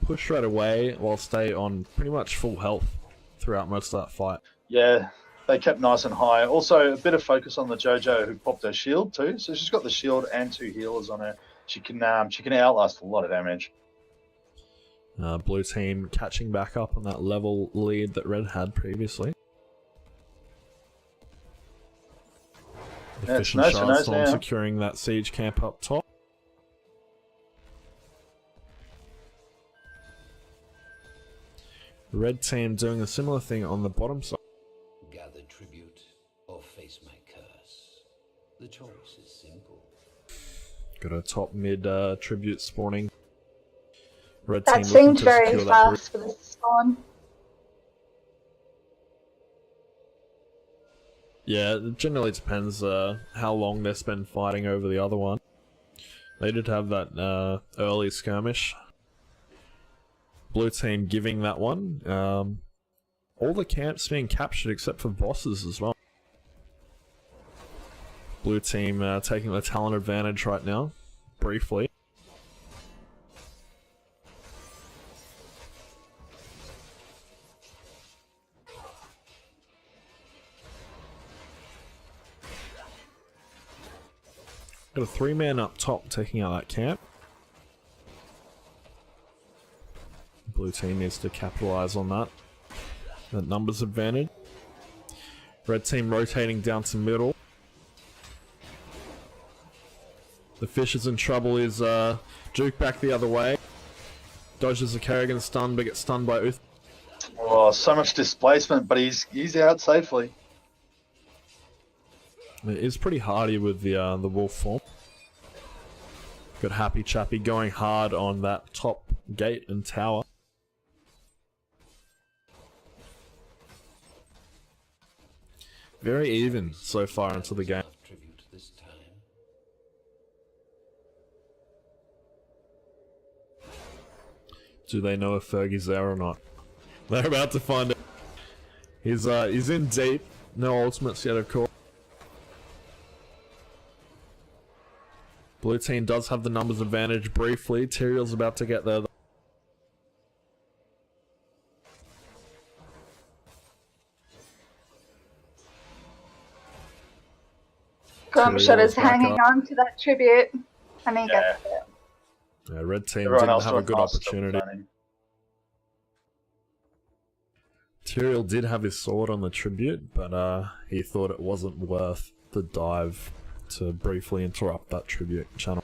push right away while stay on pretty much full health throughout most of that fight. Yeah, they kept nice and high. Also, a bit of focus on the JoJo who popped her shield too. So she's got the shield and 2 healers on her. She can outlast a lot of damage. Blue team catching back up on that level lead that Red had previously. The Fish and Shardstorm securing that siege camp up top. Red team doing a similar thing on the bottom side. Gather tribute or face my curse. The choice is simple. Got a top mid tribute spawning. Red that team seemed very fast for the spawn. Yeah, it generally depends how long they spend fighting over the other one. They did have that early skirmish. Blue team giving that one. All the camps being captured except for bosses as well. Blue team taking the talent advantage right now, briefly. Got a 3-man up top taking out that camp. Blue team needs to capitalize on that. That numbers advantage. Red team rotating down to middle. The fish is in trouble. Is Duke back the other way? Dodges the Kerrigan stun, but gets stunned by Uth. Oh, so much displacement, but he's out safely. It is pretty hardy with the wolf form. Got Happy Chappy going hard on that top gate and tower. Very even so far into the game. Tribute this time. Do they know if Fergie's there or not? They're about to find it. He's in deep. No ultimates yet, of course. Blue team does have the numbers advantage briefly. Tyrael's about to get there. Grumpshot is Tyrael's back hanging up. on to that tribute, and he gets it. Yeah, red team Everyone didn't else have a went good past it, opportunity. running. Tyrael did have his sword on the tribute, but he thought it wasn't worth the dive to briefly interrupt that tribute channel.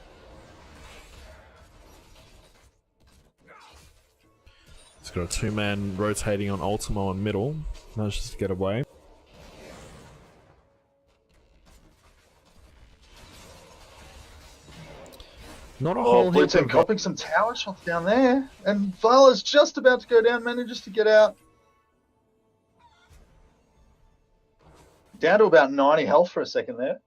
He's got a two-man rotating on Ultimo in middle. Manages to get away. Not a Oh, whole Blue heap team of... copping some tower shots down there, and Vala's just about to go down, manages to get out. Down to about 90 health for a second there.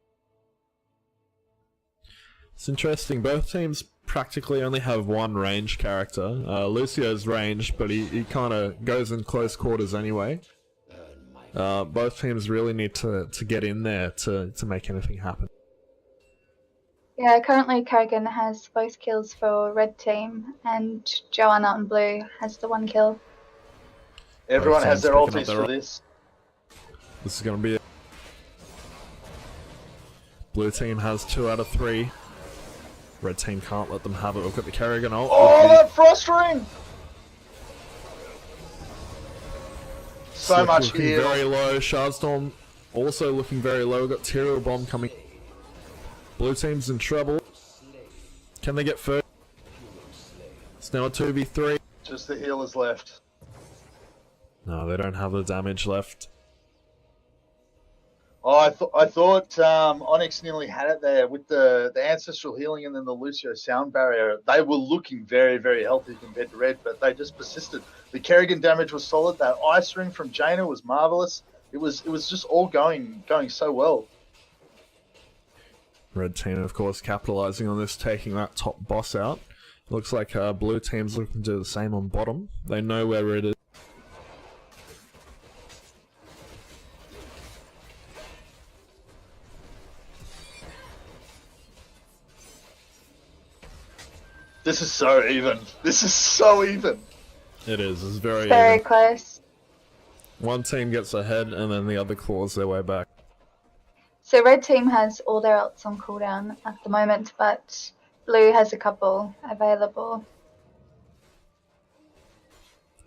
It's interesting, both teams practically only have one range character. Lucio's ranged, but he kind of goes in close quarters anyway. Both teams really need to get in there to make anything happen. Yeah, currently Kerrigan has both kills for red team, and Joanna on blue has the one kill. Everyone Both has their teams picking ultis up for their this. This is going to be it. Blue team has 2 out of 3. Red team can't let them have it. We've got the Kerrigan ult. Oh, that frost ring! So Slick much looking here. very low. Shardstorm also looking very low. We've got Tyrael bomb coming. Blue team's in trouble. Can they get first? It's now a 2v3. Just the healers left. No, they don't have the damage left. Oh, I thought Onyx nearly had it there with the ancestral healing and then the Lucio sound barrier. They were looking very, very healthy compared to red, but they just persisted. The Kerrigan damage was solid. That ice ring from Jaina was marvelous. It was just all going so well. Red team, of course, capitalizing on this, taking that top boss out. Looks like blue team's looking to do the same on bottom. They know where it is. This is so even. This is so even. It is. It's very Very even. close. One team gets ahead and then the other claws their way back. So red team has all their ults on cooldown at the moment, but blue has a couple available.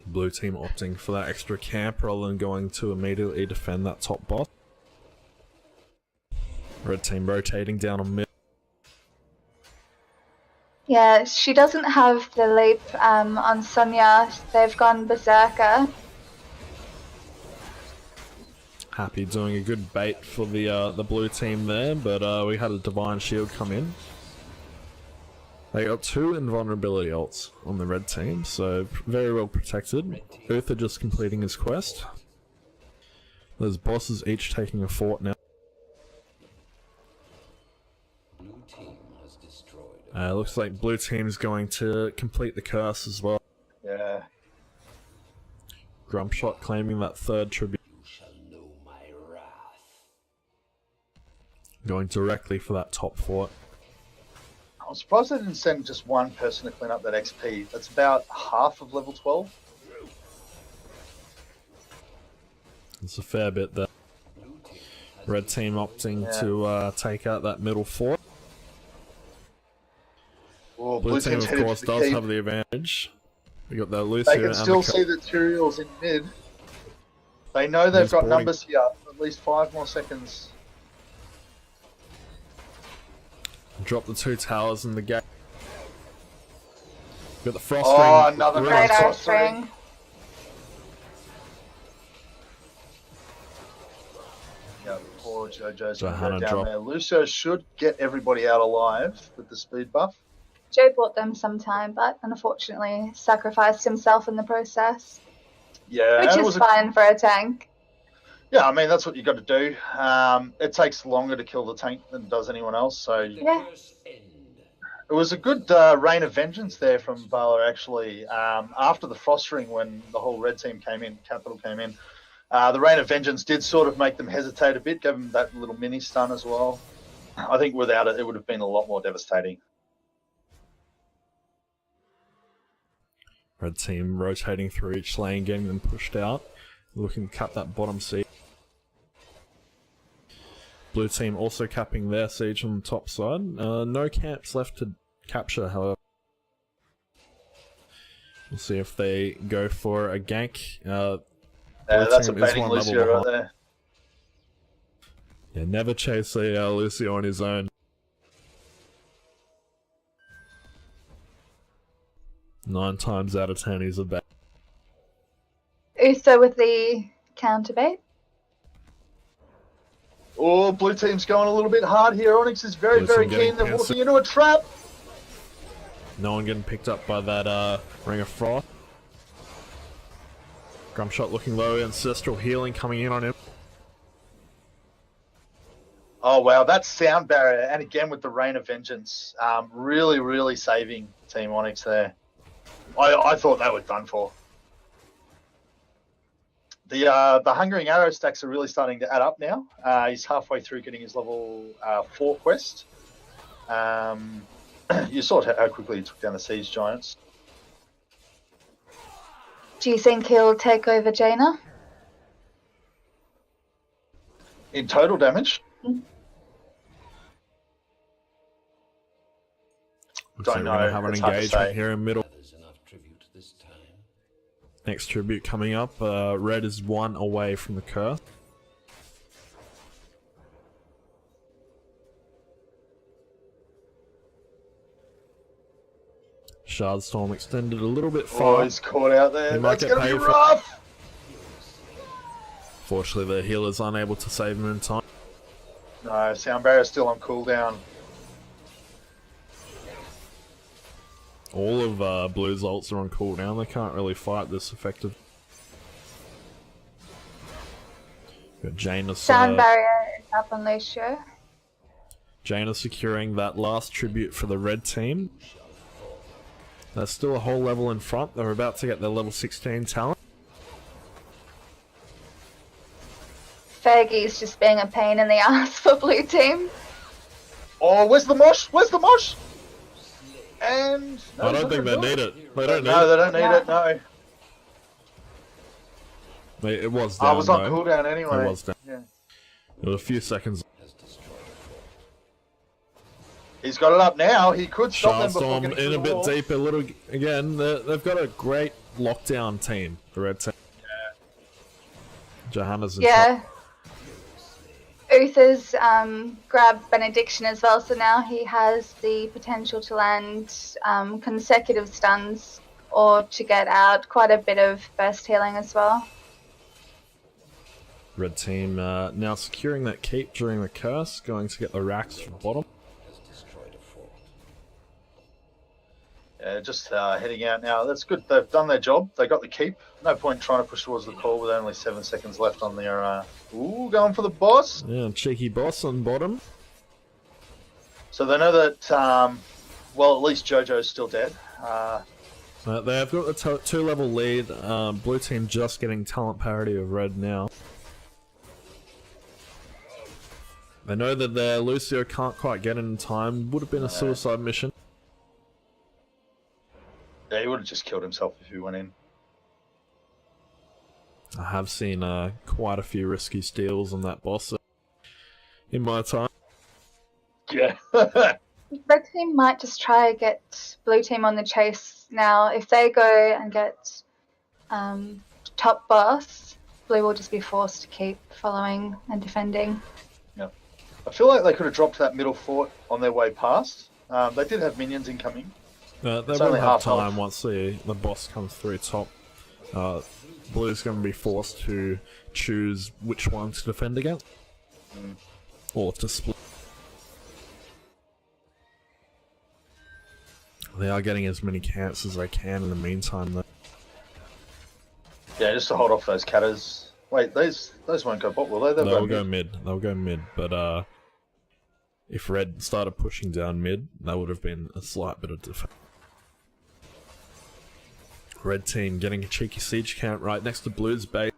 Blue team opting for that extra camp rather than going to immediately defend that top boss. Red team rotating down on mid. Yeah, she doesn't have the leap on Sonya. They've gone berserker. Happy doing a good bait for the blue team there, but we had a divine shield come in. They got 2 invulnerability ults on the red team, so very well protected. Uther just completing his quest. There's bosses each taking a fort now. Blue team has destroyed. Looks like blue team's going to complete the curse as well. Yeah. Grumpshot claiming that 3rd tribute. You shall know my wrath. Going directly for that top fort. I'm surprised they didn't send just one person to clean up that XP. That's about half of level 12. It's a fair bit there. Red team opting to take out that middle fort. Oh, Blue team, team's of headed course, for the does keep. have the advantage. We got the Lucio They can and still the see the Tyraels in mid. They know they've He's got boarding. numbers here. At least 5 more seconds. drop the 2 towers in the gate. Got the frost Oh, ring. another right great on Great top. ice ring. Yeah, poor JoJo's going to Johanna go down drop. there. Lucio should get everybody out alive with the speed buff. Joe bought them some time, but unfortunately sacrificed himself in the process, Yeah, which and it is was fine for a tank. yeah, I mean, that's what you got to do. It takes longer to kill the tank than it does anyone else. So The Yeah. curse end. it was a good Reign of Vengeance there from Valor, actually. After the Frost Ring, when the whole red team came in, Capital came in, the Reign of Vengeance did sort of make them hesitate a bit, gave them that little mini stun as well. I think without it, it would have been a lot more devastating. Red team rotating through each lane, getting them pushed out. Looking to cut that bottom seed. Blue team also capping their siege on the top side. No camps left to capture, however. We'll see if they go for a gank. Blue That's a team is baiting one level Lucio right behind. there. Yeah, never chase a Lucio on his own. 9 times out of 10 he's a bait. Uso with the counter bait. Oh, blue team's going a little bit hard here. Onyx is very, Blue very team getting keen. They're cancelled. walking into a trap. No one getting picked up by that Ring of Frost. Grumshot looking low, Ancestral Healing coming in on him. Oh, wow, that's sound barrier. And again with the Reign of Vengeance. Really, really saving Team Onyx there. I thought they were done for. The Hungering Arrow stacks are really starting to add up now. He's halfway through getting his level 4 quest. You saw how quickly he took down the Siege Giants. Do you think he'll take over Jaina? In total damage, Looks Don't like we're gonna know. have an It's hard to engagement say. here in middle. There's enough tribute this time. Next tribute coming up. Red is 1 away from the curse. Shardstorm extended a little bit oh, far. he's caught out there. He might That's get going to be paid for it. rough. Fortunately, the healer's unable to save him in time. No, sound barrier's still on cooldown. All of Blue's ults are on cooldown. They can't really fight this effective. Got Jaina, Sound barrier is up on Lucio. Jaina securing that last tribute for the red team. They're still a whole level in front. They're about to get their level 16 talent. Fergie's just being a pain in the ass for blue team. Oh, where's the mosh? Where's the mosh? And no, I don't think they need it. They don't need No, it. they don't need Yeah. it. No, It was down. I was on though. cooldown anyway. It was down. Yeah. It was a few seconds. Has destroyed a fort. He's got it up now. He could stop them before Sharstorm getting in to a the bit wall. deep. A little again. They've got a great lockdown team. The red team. Johanna's in top. Yeah. Uther's grabbed Benediction as well, so now he has the potential to land consecutive stuns or to get out quite a bit of burst healing as well. Red team now securing that keep during the curse, going to get the racks from bottom. Has destroyed a fort. Yeah, just heading out now. That's good. They've done their job. They got the keep. No point trying to push towards the call with only 7 seconds left on their. Ooh, going for the boss. Yeah, cheeky boss on bottom. So they know that. Well, at least JoJo's still dead. They've got the 2-level lead. Blue team just getting talent parity of red now. They know that their Lucio can't quite get in time. Would have been a suicide mission. Yeah, he would have just killed himself if he went in. I have seen quite a few risky steals on that boss in my time. Yeah. Red team might just try to get blue team on the chase now. If they go and get top boss, blue will just be forced to keep following and defending. I feel like they could have dropped that middle fort on their way past. They did have minions incoming. They It's will only have half time health. once the boss comes through top. Blue's going to be forced to choose which one to defend against. Or to split. They are getting as many camps as they can in the meantime, though. Yeah, just to hold off those catters. Wait, those won't go bot, will they? They'll go mid. They'll go mid, but if red started pushing down mid, that would have been a slight bit of defense. Red team getting a cheeky siege camp right next to blue's base.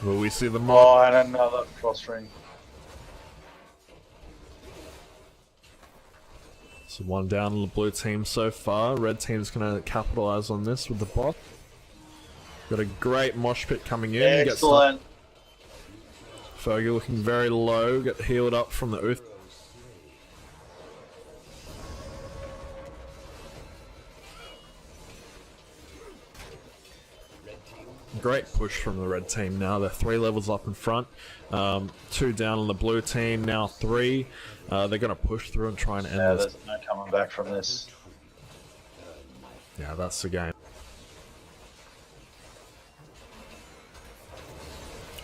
Will we see the mob? Oh, and another cross ring. So one down on the blue team so far. Red team's going to capitalize on this with the bot. Got a great mosh pit coming in. Excellent. Fergie looking very low. Get healed up from the oof. Great push from the red team now. They're 3 levels up in front. 2 down on the blue team, now 3. They're going to push through and try and end this. There's no coming back from this. Yeah, that's the game.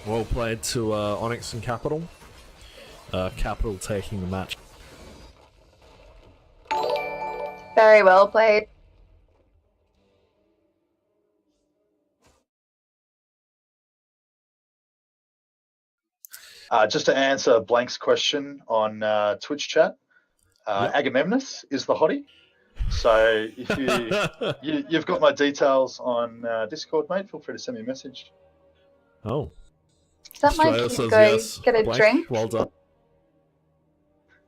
Well played to Onyx and Capital. Capital taking the match. Very well played. Just to answer Blank's question on Twitch chat, Yep. Agamemnus is the hottie. So if you've got my details on Discord, mate, feel free to send me a message. Oh. Is that my Australia cue says to go yes. get a Blank, drink? well done.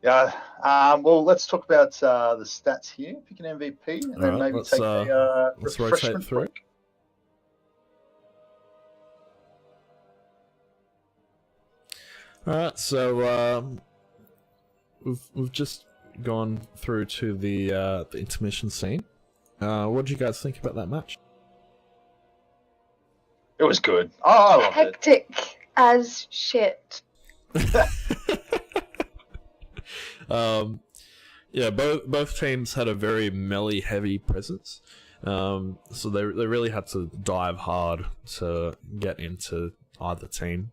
Yeah. Well, let's talk about the stats here. Pick an MVP and then Alright, maybe let's, take a let's refreshment rotate through. break. Alright, so we've just gone through to the intermission scene. What did you guys think about that match? It was good. Oh, I loved it. Hectic as shit. Yeah, both teams had a very melee heavy presence, so they really had to dive hard to get into either team.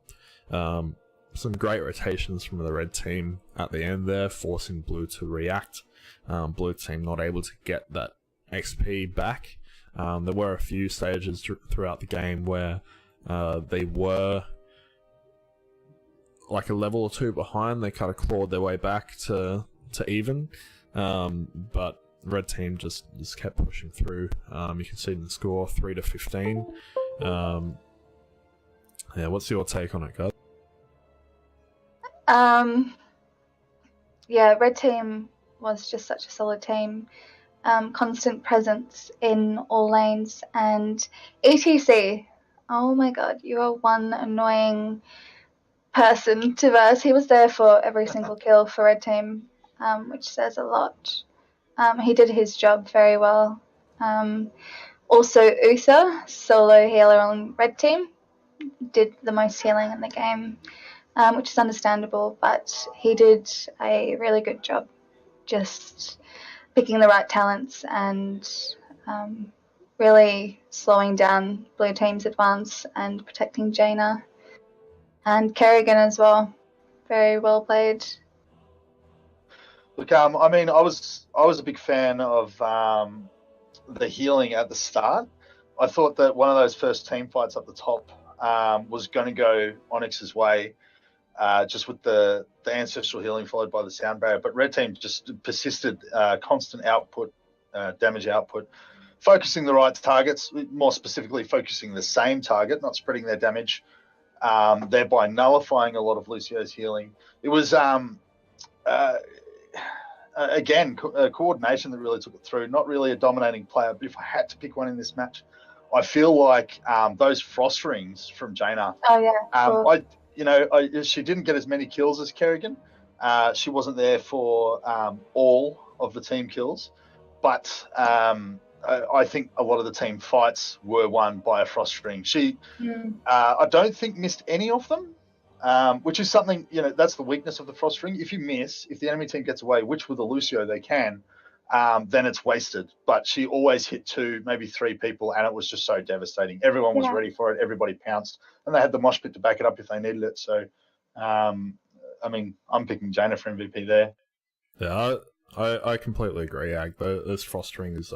Some great rotations from the red team at the end there, forcing blue to react. Blue team not able to get that XP back. There were a few stages throughout the game where they were like a level or 2 behind. They kind of clawed their way back to even, but red team just kept pushing through. You can see the score 3-15. Yeah, what's your take on it, guys? Yeah, red team was just such a solid team. Constant presence in all lanes, and ETC. Oh my god, you are one annoying person to verse. He was there for every single kill for red team, which says a lot. He did his job very well. Also, Uther, solo healer on red team, did the most healing in the game, which is understandable, but he did a really good job just picking the right talents and really slowing down blue team's advance and protecting Jaina. And Kerrigan as well. Very well played. Look, I mean, I was a big fan of the healing at the start. I thought that one of those first team fights up the top was going to go Onyx's way, just with the ancestral healing followed by the sound barrier. But red team just persisted, constant output, damage output, focusing the right targets, more specifically focusing the same target, not spreading their damage, thereby nullifying a lot of Lucio's healing. It was again, coordination that really took it through. Not really a dominating player, but if I had to pick one in this match, I feel like those frost rings from Jaina. Oh yeah, sure. she didn't get as many kills as Kerrigan. She wasn't there for all of the team kills, but I think a lot of the team fights were won by a Frost String. She, I don't think, missed any of them, which is something, that's the weakness of the Frost String. If you miss, if the enemy team gets away, which with a Lucio they can, then it's wasted. But she always hit 2, maybe 3 people, and it was just so devastating. Everyone was ready for it. Everybody pounced, and they had the mosh pit to back it up if they needed it. So, I'm picking Jaina for MVP there. Yeah, I completely agree, Ag. Those Frost Rings,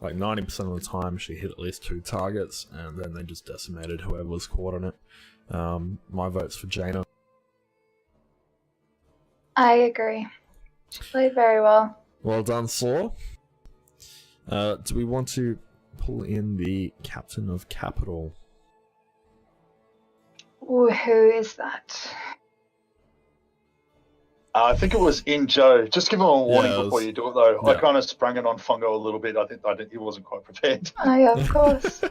like 90% of the time, she hit at least 2 targets, and then they just decimated whoever was caught on it. My vote's for Jaina. I agree. She played very well. Well done, Slaw. Do we want to pull in the Captain of Capital? Ooh, who is that? I think it was in Joe. Just give him a warning before you do it, though. Yeah. I kind of sprung it on Fungo a little bit. I think he wasn't quite prepared. Oh, yeah, of course.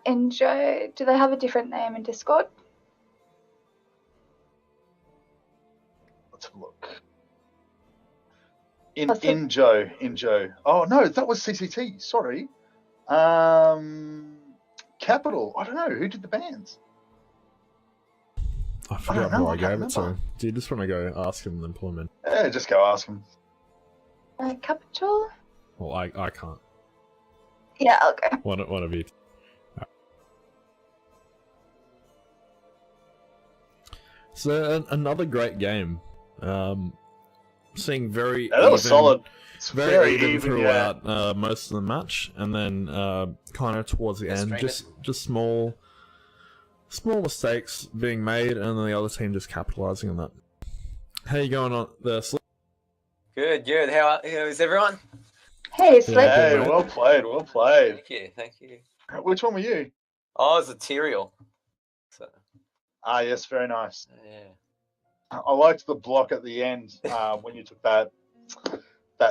In Joe, do they have a different name in Discord? Let's have a look. In Joe. Oh no, that was CCT. Sorry. Capital. I don't know who did the bands. I forgot who I gave it to. remember. Do you just want to go ask him and then pull him in? Yeah, just go ask him. Capital? Well, I can't. Yeah, I'll go. One of you. So another great game. Seeing very Yeah, that was solid. It's very even throughout most of the match, and then kind of towards the end, just small mistakes being made, and then the other team just capitalizing on that. How you going on there, Slick? Good. How is everyone? Hey, Slick. Hey, well played. Thank you. Which one were you? Oh, it's a Tyrael. So, Ah, yes, very nice. yeah. I liked the block at the end when you took that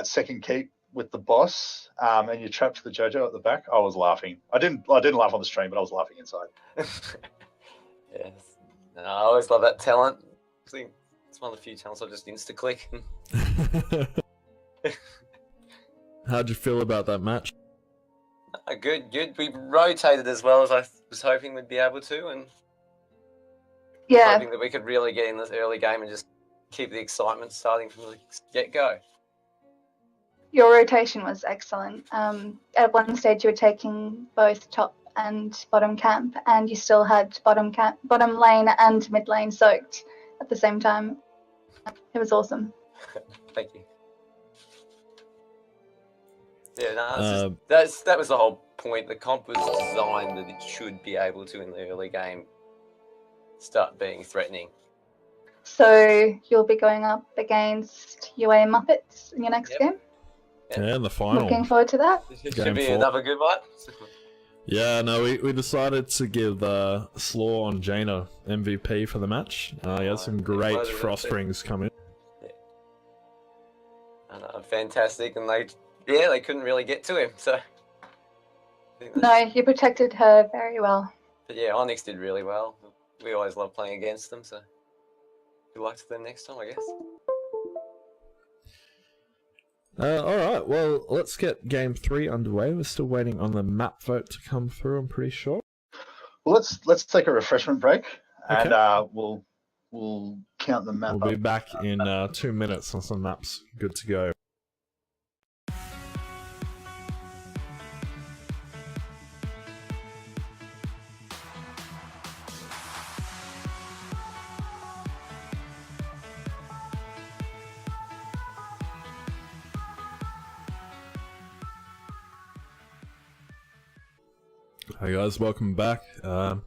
second keep with the boss, and you trapped the JoJo at the back. I was laughing. I didn't laugh on the stream, but I was laughing inside. Yes. No, I always love that talent. I think it's one of the few talents I just insta-click. How'd you feel about that match? Good. We rotated as well as I was hoping we'd be able to, and Yeah, hoping that we could really get in this early game and just keep the excitement starting from the get-go. your rotation was excellent. At one stage, you were taking both top and bottom camp, and you still had bottom lane and mid lane soaked at the same time. It was awesome. Thank you. Yeah, no, that was the whole point. The comp was designed that it should be able to, in the early game, start being threatening. So you'll be going up against UA Muppets in your next game? Yeah, in the final. Looking forward to that. It Game should be 4. another good one. Yeah, no, we decided to give Slaw on Jaina MVP for the match. He had some great was Frost really Rings come in. Fantastic, and they couldn't really get to him. So, No, you protected her very well. but yeah, Onyx did really well. We always love playing against them, so good luck to them next time, I guess. Alright, well, let's get game 3 underway. We're still waiting on the map vote to come through, I'm pretty sure. Well, let's take a refreshment break, Okay. and we'll count the map. We'll be up. back in 2 minutes once the map's good to go. Hey guys, welcome back. We're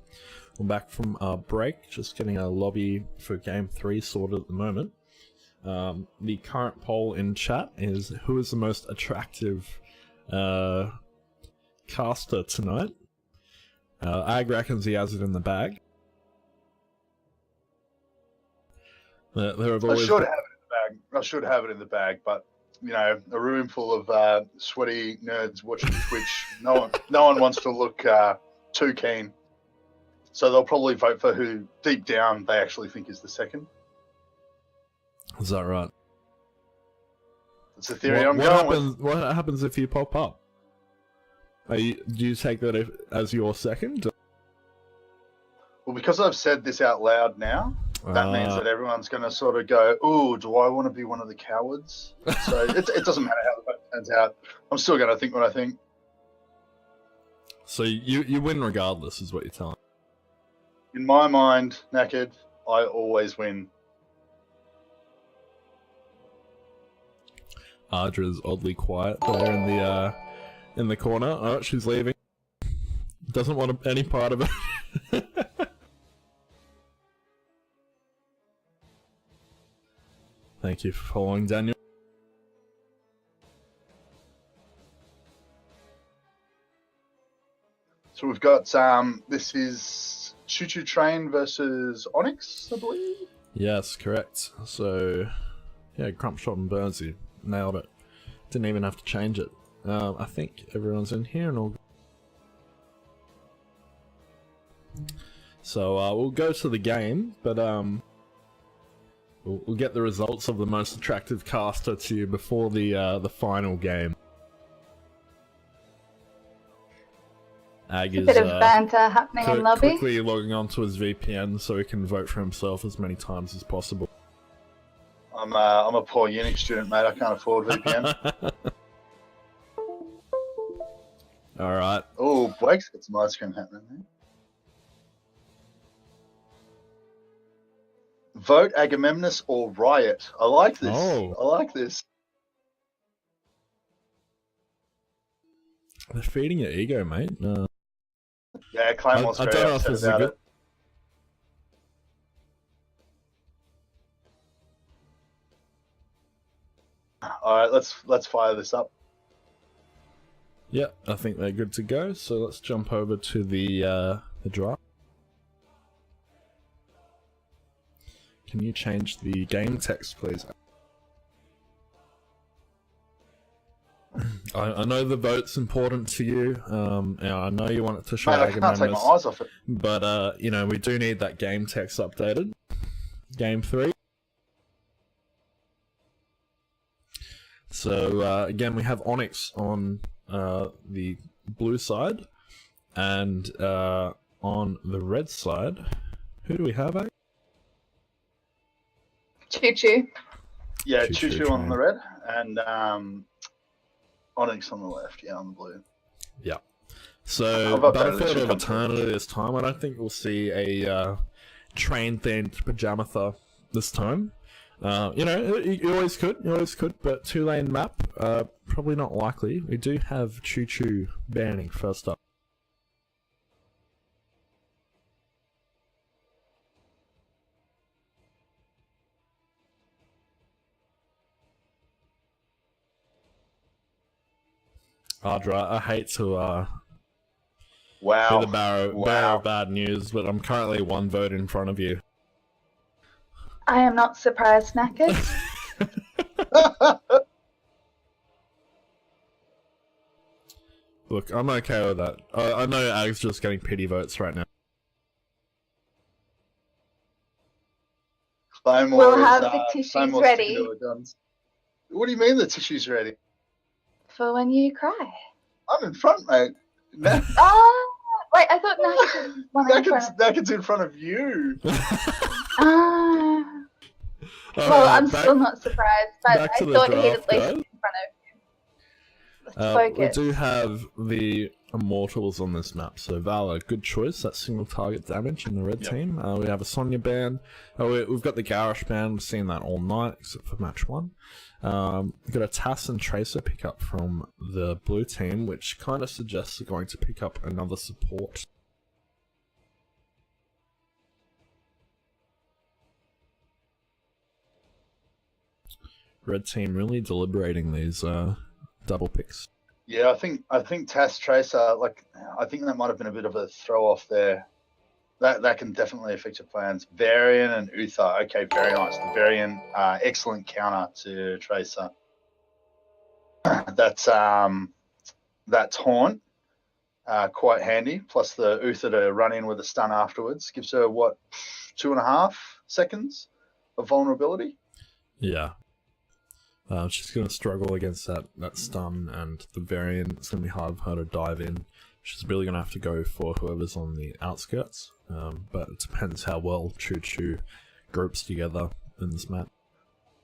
back from our break, just getting our lobby for game 3 sorted at the moment. The current poll in chat is who is the most attractive caster tonight? Ag reckons he has it in the bag. There have I always should have it in the bag. I should have it in the bag, but a room full of sweaty nerds watching Twitch. No one wants to look too keen. So they'll probably vote for who deep down they actually think is the second. Is that right? It's the theory I'm going with. What happens if you pop up? Do you take that as your second? Well, because I've said this out loud now, that means that everyone's going to sort of go, "Ooh, do I want to be one of the cowards?" So it doesn't matter how the vote turns out. I'm still going to think what I think. So you win regardless, is what you're telling. In my mind, Knackered, I always win. Ardra's oddly quiet there in the corner. Oh, she's leaving. Doesn't want any part of it. Thank you for following, Daniel. So we've got this is Choo Choo Train versus Onyx, I believe. Yes, correct. So yeah, Crump Shot and Burnsy nailed it. Didn't even have to change it. I think everyone's in here and all. So we'll go to the game, but we'll get the results of the most attractive caster to you before the final game. Ag A is bit of banter happening in lobby. quickly logging onto his VPN so he can vote for himself as many times as possible. I'm a poor Unix student, mate. I can't afford VPN. All right. Oh, Blake's got some ice cream happening there. Vote Agamemnus or Riot. I like this. Oh. I like this. They're feeding your ego, mate. Yeah, Claymore's I very don't know if upset this is about good. it. All right, let's fire this up. Yeah, I think they're good to go. So let's jump over to the draft. Can you change the game text, please? I know the vote's important to you. I know you want it to show Mate, I can't take my Agamemnus, eyes off it. but you know, we do need that game text updated. Game 3. So again, we have Onyx on the blue side, and on the red side, who do we have? Choo Choo. Yeah, Choo Choo Choo Choo on Train. the red and Onyx on the left. Yeah, on the blue. Yeah. So I've updated Battlefield the of two Eternity this time. I don't think we'll see a train-themed pajamatha this time. You know, you always could, but 2-lane map, probably not likely. We do have Choo Choo banning first up. Ardra, I hate to Wow. be the bearer of bad news, but I'm currently 1 vote in front of you. I am not surprised, Knackered. Look, I'm okay with that. I know Ag's just getting pity votes right now. Claymore We'll is, have the tissues Claymore's ready. sticking to her guns. What do you mean the tissue's ready? For when you cry. I'm in front, mate. Oh, wait, I thought Knackered was one in front of Knackered's in front of you. Ah. Well, I'm still not surprised, but back I to the thought he'd draft, at least guys. be in front of you. Let's We focus. do have the Immortals on this map, so Valor, good choice. That's single target damage in the red team. We have a Sonya ban. We've got the Garrosh ban. We've seen that all night, except for match 1. We've got a Tass and Tracer pick up from the blue team, which kind of suggests they're going to pick up another support. Red team really deliberating these double picks. Yeah, I think Tass Tracer, like, I think that might have been a bit of a throw off there. That can definitely affect your plans. Varian and Uther. Okay, very nice. The Varian, excellent counter to Tracer. That's that taunt. quite handy. Plus the Uther to run in with a stun afterwards gives her, what, 2.5 seconds of vulnerability? Yeah. She's going to struggle against that stun, and the variant, it's going to be hard for her to dive in. She's really going to have to go for whoever's on the outskirts, but it depends how well Choo groups together in this map.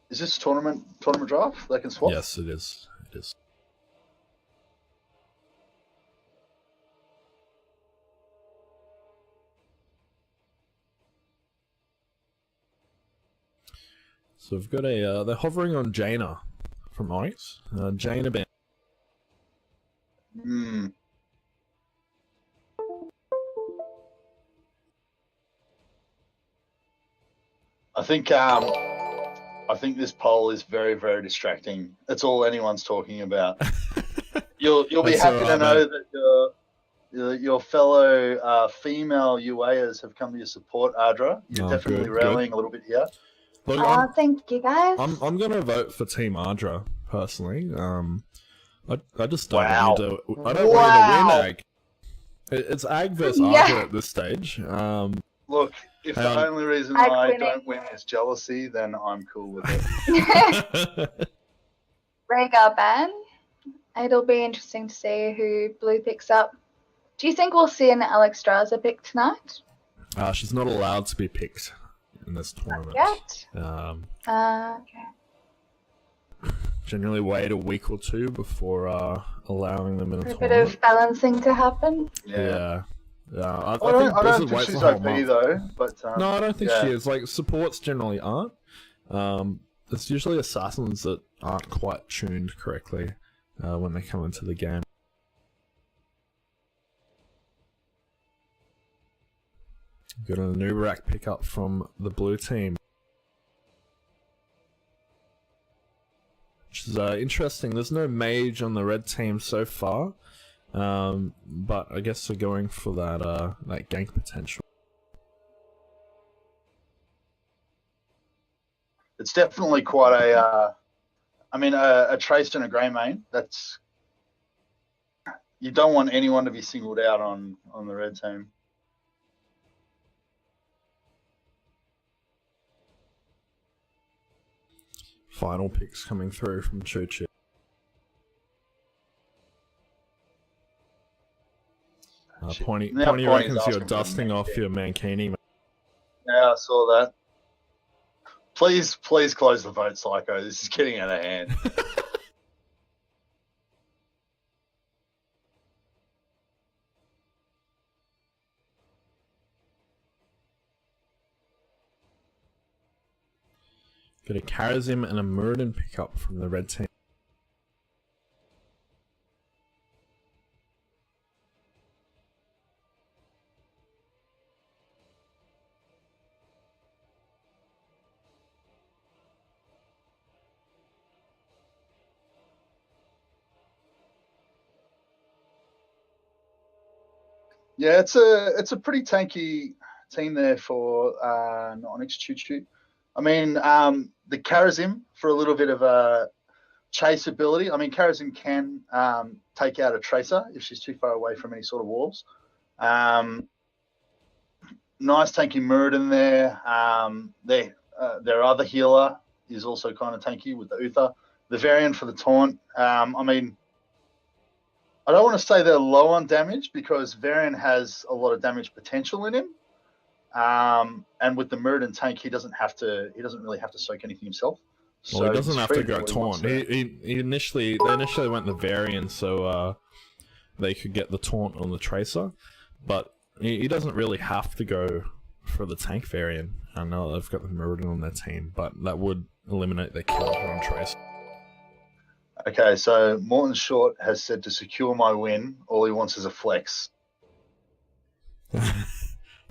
Is this tournament draft? They can swap? Yes, it is. It is. So we've got they're hovering on Jaina from Onyx. Jaina been. I think this poll is very, very distracting. That's all anyone's talking about. You'll be happy to know that your fellow female UAers have come to your support, Ardra. You're definitely rallying a little bit here. Look, thank you guys. I'm gonna vote for Team Ardra personally. I just don't want you to. I don't want you to win Ag. It's Ag versus Ardra at this stage. Look, if the only reason I don't win is jealousy, then I'm cool with it. Rhaegar ban. It'll be interesting to see who Blue picks up. Do you think we'll see an Alexstrasza pick tonight? She's not allowed to be picked in this tournament. Not yet? Okay. Generally wait a week or two before allowing them in a For a tournament. bit of balancing to happen. Yeah. I don't think she's OP though. But, no, I don't think she is. Like, supports generally aren't. It's usually assassins that aren't quite tuned correctly when they come into the game. Got an Nubarak pickup from the blue team. Which is interesting. There's no mage on the red team so far. But I guess they're going for that gank potential. It's definitely quite a Traced and a Grey main. That's, you don't want anyone to be singled out on the red team. Final picks coming through from Choo. Pointy reckons you're dusting off your Mankini. Yeah, I saw that. Please close the vote, Psycho. This is getting out of hand. Got a Karazim and a Muradin pickup from the red team. Yeah, it's a pretty tanky team there for Onyx Choo. I mean, the Karazim for a little bit of a chase ability. I mean, Karazim can take out a Tracer if she's too far away from any sort of walls. Nice tanky Muradin there. Their other healer is also kind of tanky with the Uther. The variant for the taunt. I mean, I don't want to say they're low on damage because Varian has a lot of damage potential in him. And with the Muradin tank, he doesn't really have to soak anything himself. Well, he doesn't have to go taunt. They initially went the Varian so they could get the taunt on the Tracer, but he doesn't really have to go for the tank Varian. I know they've got the Muradin on their team, but that would eliminate their counter on Tracer. Okay, so Morton Short has said to secure my win, all he wants is a flex.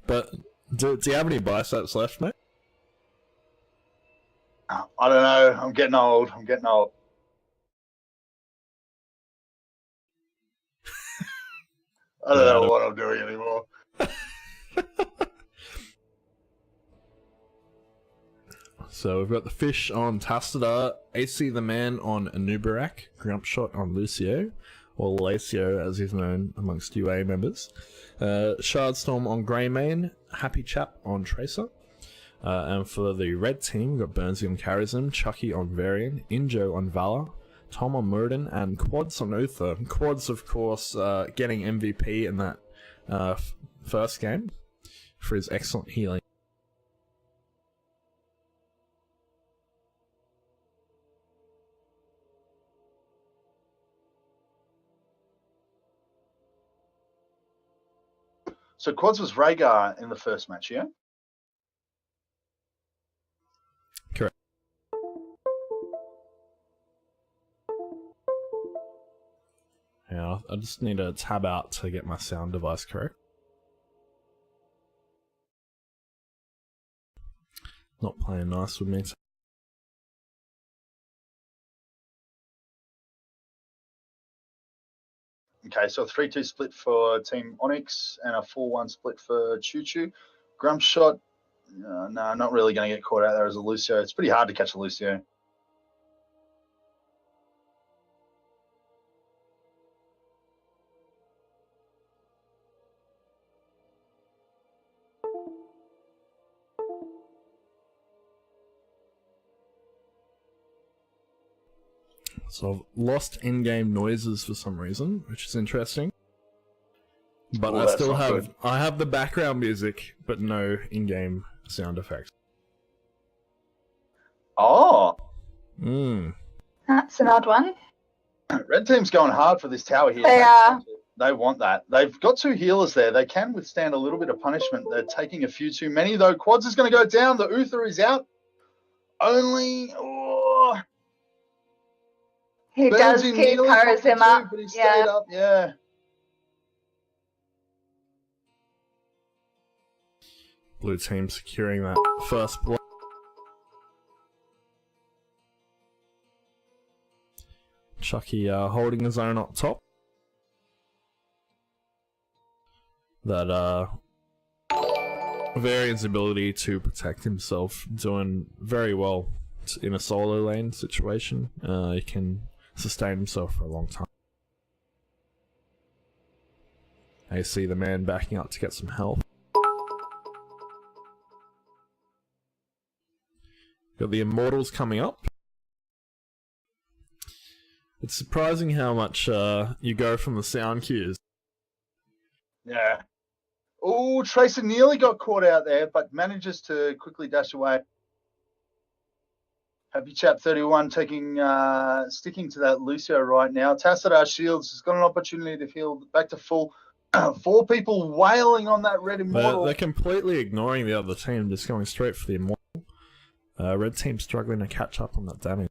But do you have any biceps left, mate? I don't know. I'm getting old. I don't know what I'm doing anymore. So we've got the Fish on Tastadar, AC the Man on Anubarak, Grump Shot on Lucio, or Lacio as he's known amongst UA members. Shardstorm on Greymane, Happy Chap on Tracer. And for the red team, we've got Burnsy on Charism, Chucky on Varian, Injo on Valor, Tom on Murden, and Quads on Uther. Quads, of course, getting MVP in that first game for his excellent healing. So Quads was Rhaegar in the first match, yeah? Correct. Yeah, I just need to tab out to get my sound device correct. Not playing nice with me. Okay, so a 3-2 split for Team Onyx and a 4-1 split for Choo. Grump shot, no, not really going to get caught out there as a Lucio. It's pretty hard to catch a Lucio. So I've lost in-game noises for some reason, which is interesting. But I still have the background music, but no in-game sound effects. Oh, That's an odd one. red team's going hard for this tower here. They are. They want that. They've got 2 healers there. They can withstand a little bit of punishment. They're taking a few too many, though. Quads is going to go down. The Uther is out. Only... Oh, He does Burnsy keep nearly popped the Charism two, up. but he stayed Yeah. up, yeah. Blue team securing that first block. Chucky holding his own up top. That Varian's ability to protect himself doing very well in a solo lane situation. He can sustain himself for a long time. I see the man backing up to get some help. Got the Immortals coming up. It's surprising how much you go from the sound cues. Yeah. Oh, Tracer nearly got caught out there, but manages to quickly dash away. Happy Chap 31 taking, sticking to that Lucio right now. Tassadar Shields has got an opportunity to heal back to full. 4 people wailing on that red Immortal. They're completely ignoring the other team, just going straight for the Immortal. Red team struggling to catch up on that damage.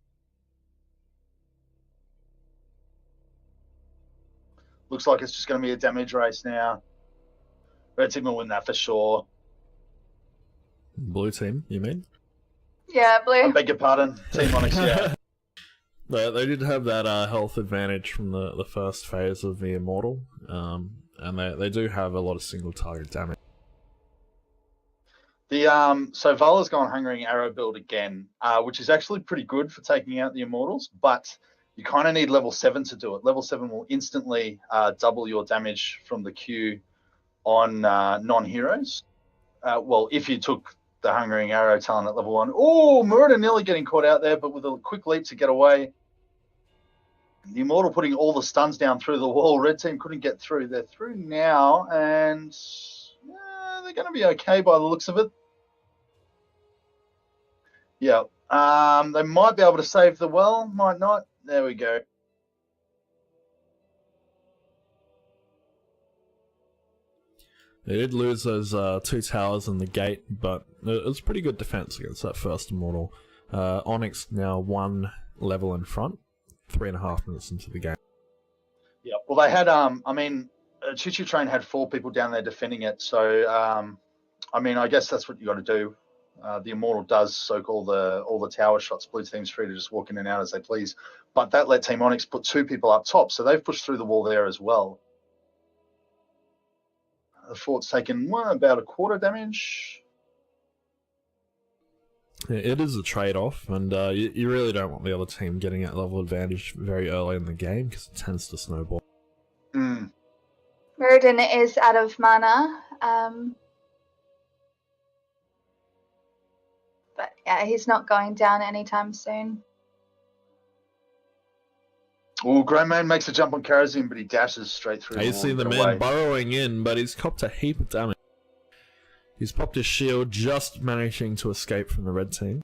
Looks like it's just going to be a damage race now. Red team will win that for sure. Blue team, you mean? Yeah, I blue. beg your pardon, Team Onyx, yeah. They did have that health advantage from the first phase of the Immortal, and they do have a lot of single target damage. So Vala's gone Hungering Arrow build again, which is actually pretty good for taking out the Immortals, but you kind of need level 7 to do it. Level 7 will instantly double your damage from the Q on non-heroes. Well, if you took the Hungering Arrow talent at level 1. Oh, Murder nearly getting caught out there, but with a quick leap to get away. The Immortal putting all the stuns down through the wall. Red team couldn't get through. They're through now, and they're going to be okay by the looks of it. Yeah. They might be able to save the well, might not. There we go. They did lose those 2 towers in the gate, but it was pretty good defense against that first Immortal. Onyx now 1 level in front, 3.5 minutes into the game. Yeah, well, they had, Choo Train had 4 people down there defending it, so, I guess that's what you got to do. The Immortal does soak all the tower shots. Blue team's free to just walk in and out as they please. But that let Team Onyx put 2 people up top, so they've pushed through the wall there as well. The fort's taken about a quarter damage. Yeah, it is a trade-off, and you really don't want the other team getting that level advantage very early in the game because it tends to snowball. Muradin is out of mana. But yeah, he's not going down anytime soon. Oh, Greymane makes a jump on Karazim, but he dashes straight through. You see the man burrowing in, but he's copped a heap of damage. He's popped his shield, just managing to escape from the red team.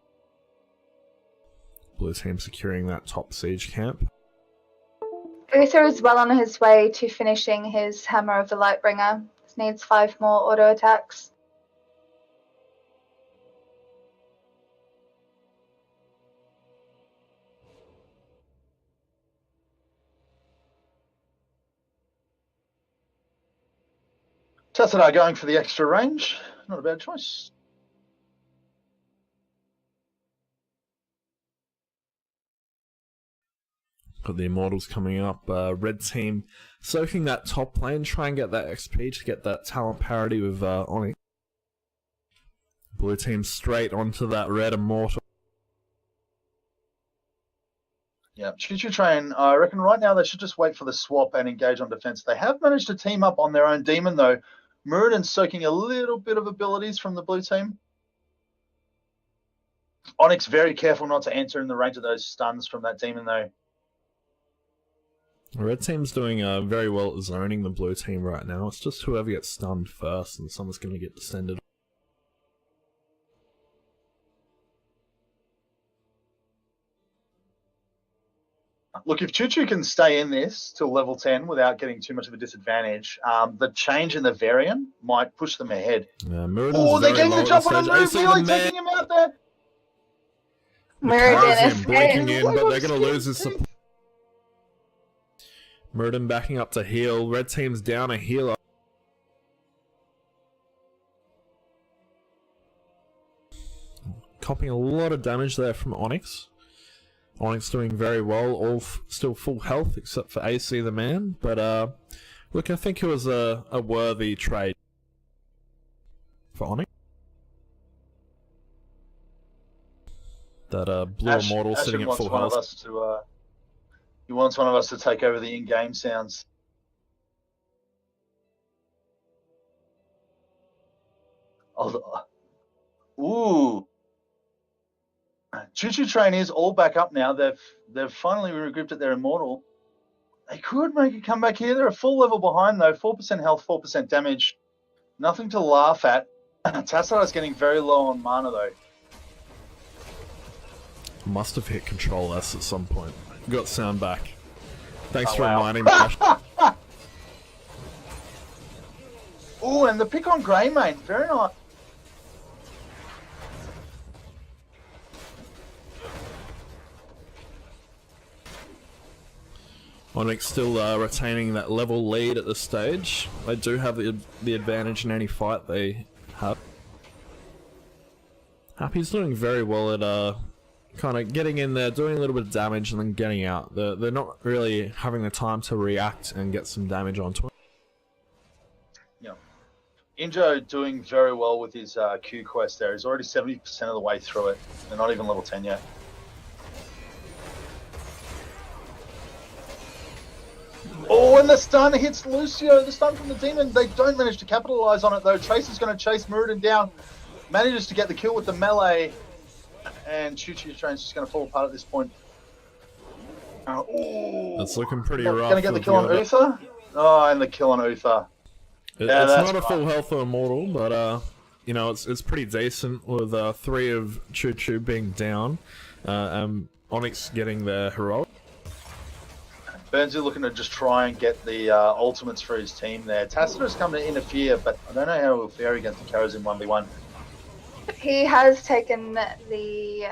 Blue team securing that top siege camp. Uther is well on his way to finishing his Hammer of the Lightbringer. He needs 5 more auto attacks. Tassadar going for the extra range. Not a bad choice. Got the Immortals coming up. Red team soaking that top lane, try and get that XP to get that talent parity with Onyx. Blue team straight onto that red Immortal. Yeah, Choo Choo Train, I reckon right now they should just wait for the swap and engage on defense. They have managed to team up on their own demon, though. Muradin's soaking a little bit of abilities from the blue team. Onyx very careful not to enter in the range of those stuns from that demon, though. The red team's doing very well at zoning the blue team right now. It's just whoever gets stunned first and someone's going to get descended. Look, if Choo Choo can stay in this till level 10 without getting too much of a disadvantage, the change in the variant might push them ahead. Oh, they're getting the jump on him, really taking him out there. Muradin is breaking in, but they're going to lose his support. Muradin backing up to heal. Red team's down a healer. Copying a lot of damage there from Onyx. Onyx doing very well, all still full health except for AC the man. But look, I think it was a worthy trade for Onyx. That blue Immortal sitting at full health. He wants one of us to take over the in-game sounds. Oh, ooh. Choo Choo Train is all back up now. They've finally regrouped at their Immortal. They could make a comeback here. They're a full level behind though. 4% health, 4% damage. Nothing to laugh at. Tassadar's getting very low on mana though. Must have hit Control S at some point. Got sound back. Thanks for wow. reminding me. Oh, and the pick on Greymane. Very nice. Onyx still retaining that level lead at this stage. They do have the advantage in any fight they have. Happy's doing very well at kind of getting in there, doing a little bit of damage and then getting out. They're not really having the time to react and get some damage onto it. Yeah. Injo doing very well with his Q quest there. He's already 70% of the way through it. They're not even level 10 yet. Oh, and the stun hits Lucio. The stun from the demon. They don't manage to capitalize on it though. Trace is going to chase Muradin down. Manages to get the kill with the melee. And Choo Choo Train's just going to fall apart at this point. That's looking pretty rough. Going to get the kill on Uther. Oh, and the kill on Uther. It's not a full health of Immortal, but you know, it's pretty decent with 3 of Choo Choo being down. Onyx getting their heroic. Burnsy looking to just try and get the ultimates for his team there. Tassadar's come to interfere, but I don't know how he'll fare against the Karazim 1v1. He has taken the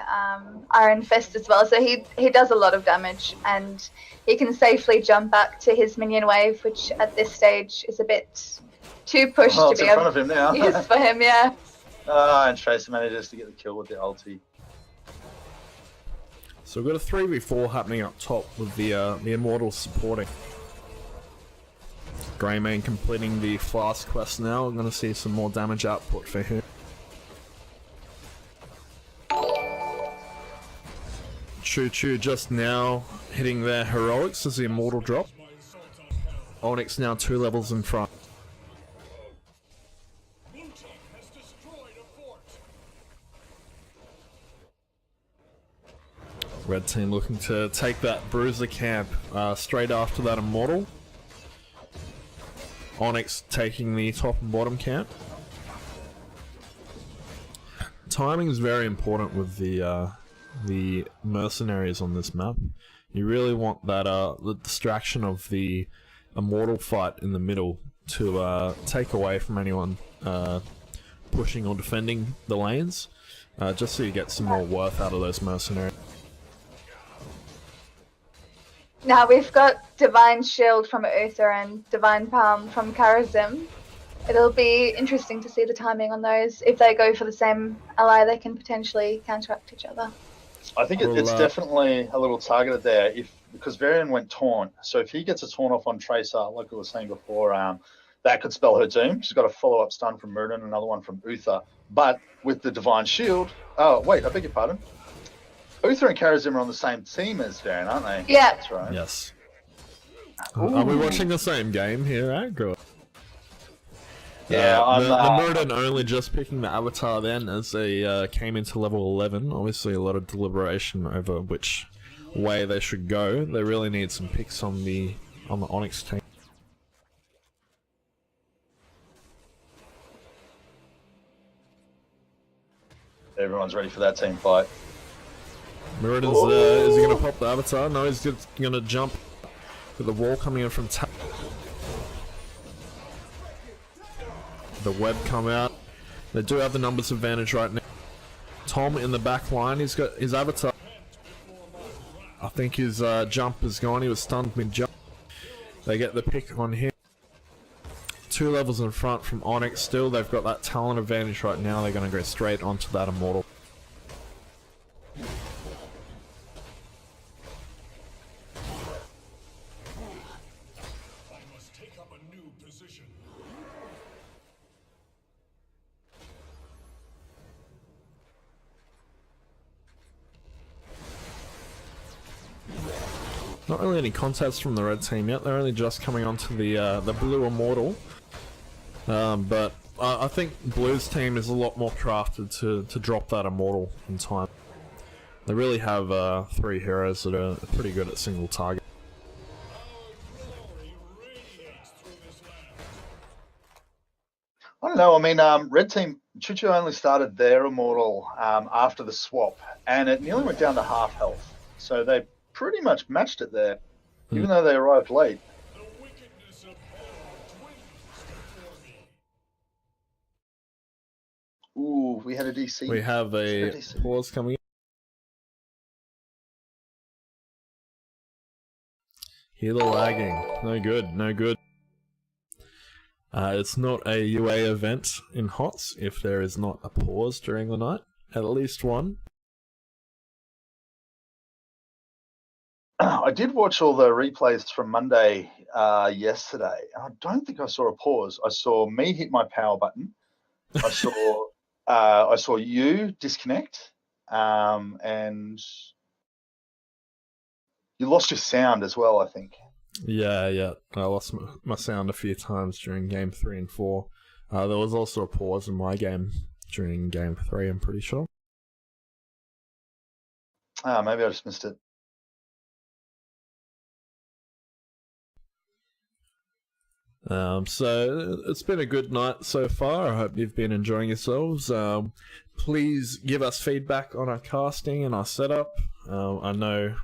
Iron Fist as well, so he does a lot of damage, and he can safely jump back to his minion wave, which at this stage is a bit too pushed to be able to him now. use for him, yeah. And Tracer manages to get the kill with the ulti. So we've got a 3v4 happening up top with the Immortals supporting. Greymane completing the Flask quest now. We're going to see some more damage output for him. Choo Choo just now hitting their heroics as the Immortal drop. Onyx now 2 levels in front. Red team looking to take that Bruiser camp straight after that Immortal. Onyx taking the top and bottom camp. Timing is very important with the mercenaries on this map. You really want that the distraction of the Immortal fight in the middle to take away from anyone pushing or defending the lanes, just so you get some more worth out of those mercenaries. Now we've got Divine Shield from Uther and Divine Palm from Karazim. It'll be interesting to see the timing on those. If they go for the same ally, they can potentially counteract each other. I think it's definitely a little targeted there, because Varian went Taunt. So if he gets a Taunt off on Tracer, like we were saying before, that could spell her doom. She's got a follow-up stun from Muradin, another one from Uther. But with the Divine Shield... Oh, wait, I beg your pardon. Uther and Karazim are on the same team as Varian, aren't they? Yeah. That's right. Yes. Are we watching the same game here, Agro? Yeah, the Muradin only just picking the avatar then as they came into level 11. Obviously a lot of deliberation over which way they should go. They really need some picks on the Onyx team. Everyone's ready for that team fight. Muradin's is he going to pop the avatar? No, he's just going to jump with the wall coming in from top. The web come out. They do have the numbers advantage right now. Tom in the back line, he's got his avatar. I think his jump is gone. He was stunned mid-jump. They get the pick on him. 2 levels in front from Onyx still. They've got that talent advantage right now. They're going to go straight onto that Immortal. Not really any contests from the red team yet. They're only just coming onto the blue Immortal. But I think Blue's team is a lot more crafted to drop that Immortal in time. They really have 3 heroes that are pretty good at single target. I don't know. I mean, red team, Choo only started their Immortal after the swap, and it nearly went down to half health. So they pretty much matched it there, even though they arrived late. Ooh, we had a DC. We have a pause coming in. Healer lagging. No good, no good. It's not a UA event in HOTS if there is not a pause during the night. At least one. I did watch all the replays from Monday yesterday, and I don't think I saw a pause. I saw me hit my power button. I saw you disconnect, and you lost your sound as well, I think. Yeah. I lost my sound a few times during game 3 and 4. There was also a pause in my game during game 3, I'm pretty sure. Maybe I just missed it. So it's been a good night so far. I hope you've been enjoying yourselves. Please give us feedback on our casting and our setup. I know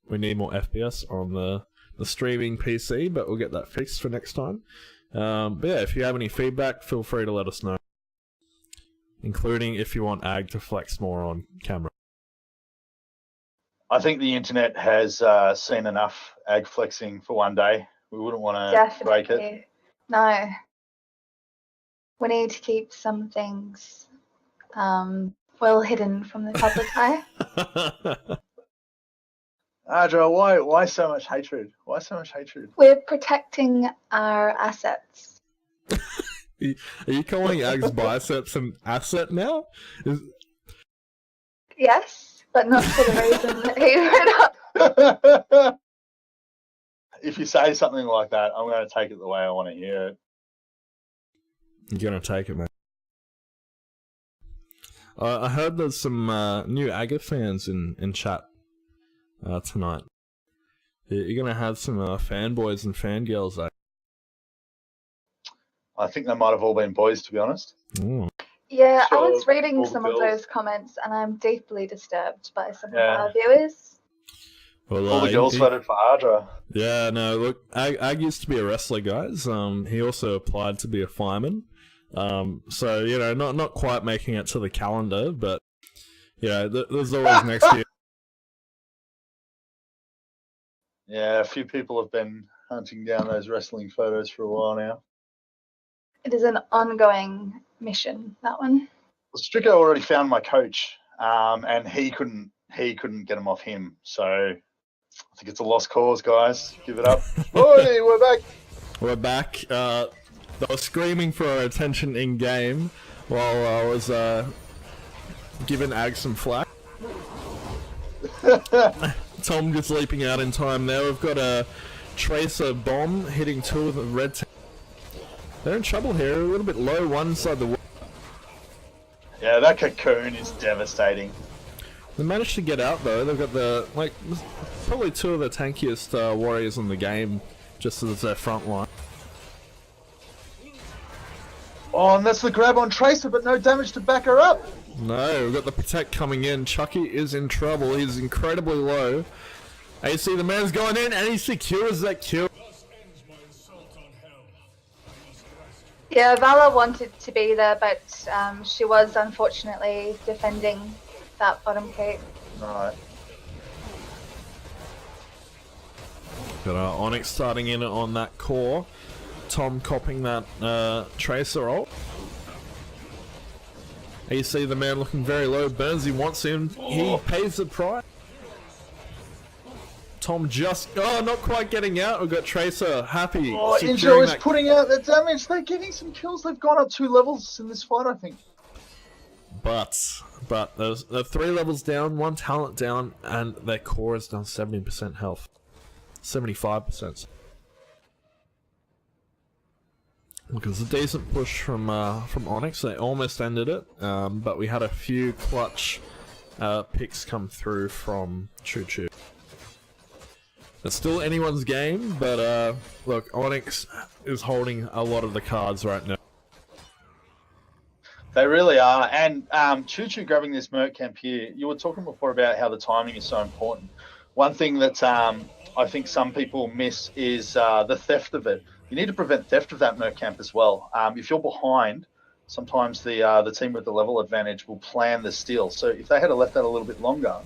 we need more FPS on the streaming PC, but we'll get that fixed for next time. But yeah, if you have any feedback, feel free to let us know, including if you want Ag to flex more on camera. I think the internet has seen enough Ag flexing for one day. We wouldn't want to break it. No. We need to keep some things well hidden from the public eye. Adra, why so much hatred? Why so much hatred? We're protecting our assets. Are you calling Ag's biceps an asset now? Yes, but not for the reason that he wrote up. If you say something like that, I'm going to take it the way I want to hear it. You're going to take it, man. I heard there's some new Aga fans in chat tonight. You're gonna have some fanboys and fangirls. I think they might have all been boys, to be honest. Ooh. Yeah, I Sure, was reading all the some of girls. those comments, and I'm deeply disturbed by some of our viewers. Well, All the girls voted for Ardra. Yeah, no, look, Ag used to be a wrestler, guys. He also applied to be a fireman. So, you know, not quite making it to the calendar, but, you know, there's always next year. Yeah, a few people have been hunting down those wrestling photos for a while now. It is an ongoing mission, that one. Well, Stricker already found my coach, and he couldn't get him off him. So I think it's a lost cause, guys. Give it up. Oi, we're back. We're back. They were screaming for our attention in game while I was giving Ag some flack. Tom just leaping out in time there. We've got a Tracer bomb hitting 2 of the red team. They're in trouble here, a little bit low one side the. Yeah, that cocoon is devastating. They managed to get out though. They've got the probably 2 of the tankiest warriors in the game, just as their front line. Oh, and that's the grab on Tracer, but no damage to back her up. No, we've got the protect coming in. Chucky is in trouble. He's incredibly low. AC, the man's going in, and he secures that kill. Yeah, Vala wanted to be there, but she was unfortunately defending that bottom gate. Right. Got Onyx starting in on that core. Tom copping that Tracer ult. AC, the man looking very low. Burnsy wants him. He pays the price. Tom just... not quite getting out. We've got Tracer happy. Oh, Angel is putting out the damage. They're getting some kills. They've gone up 2 levels in this fight, I think. But they're 3 levels down, 1 talent down, and their core is down 70% health. 75%. Look, it was a decent push from Onyx. They almost ended it, but we had a few clutch picks come through from Choo. It's still anyone's game, but look, Onyx is holding a lot of the cards right now. They really are. And Choo grabbing this Merc camp here, you were talking before about how the timing is so important. One thing that I think some people miss is the theft of it. You need to prevent theft of that Merc camp as well. If you're behind, sometimes the team with the level advantage will plan the steal. So if they had left that a little bit longer,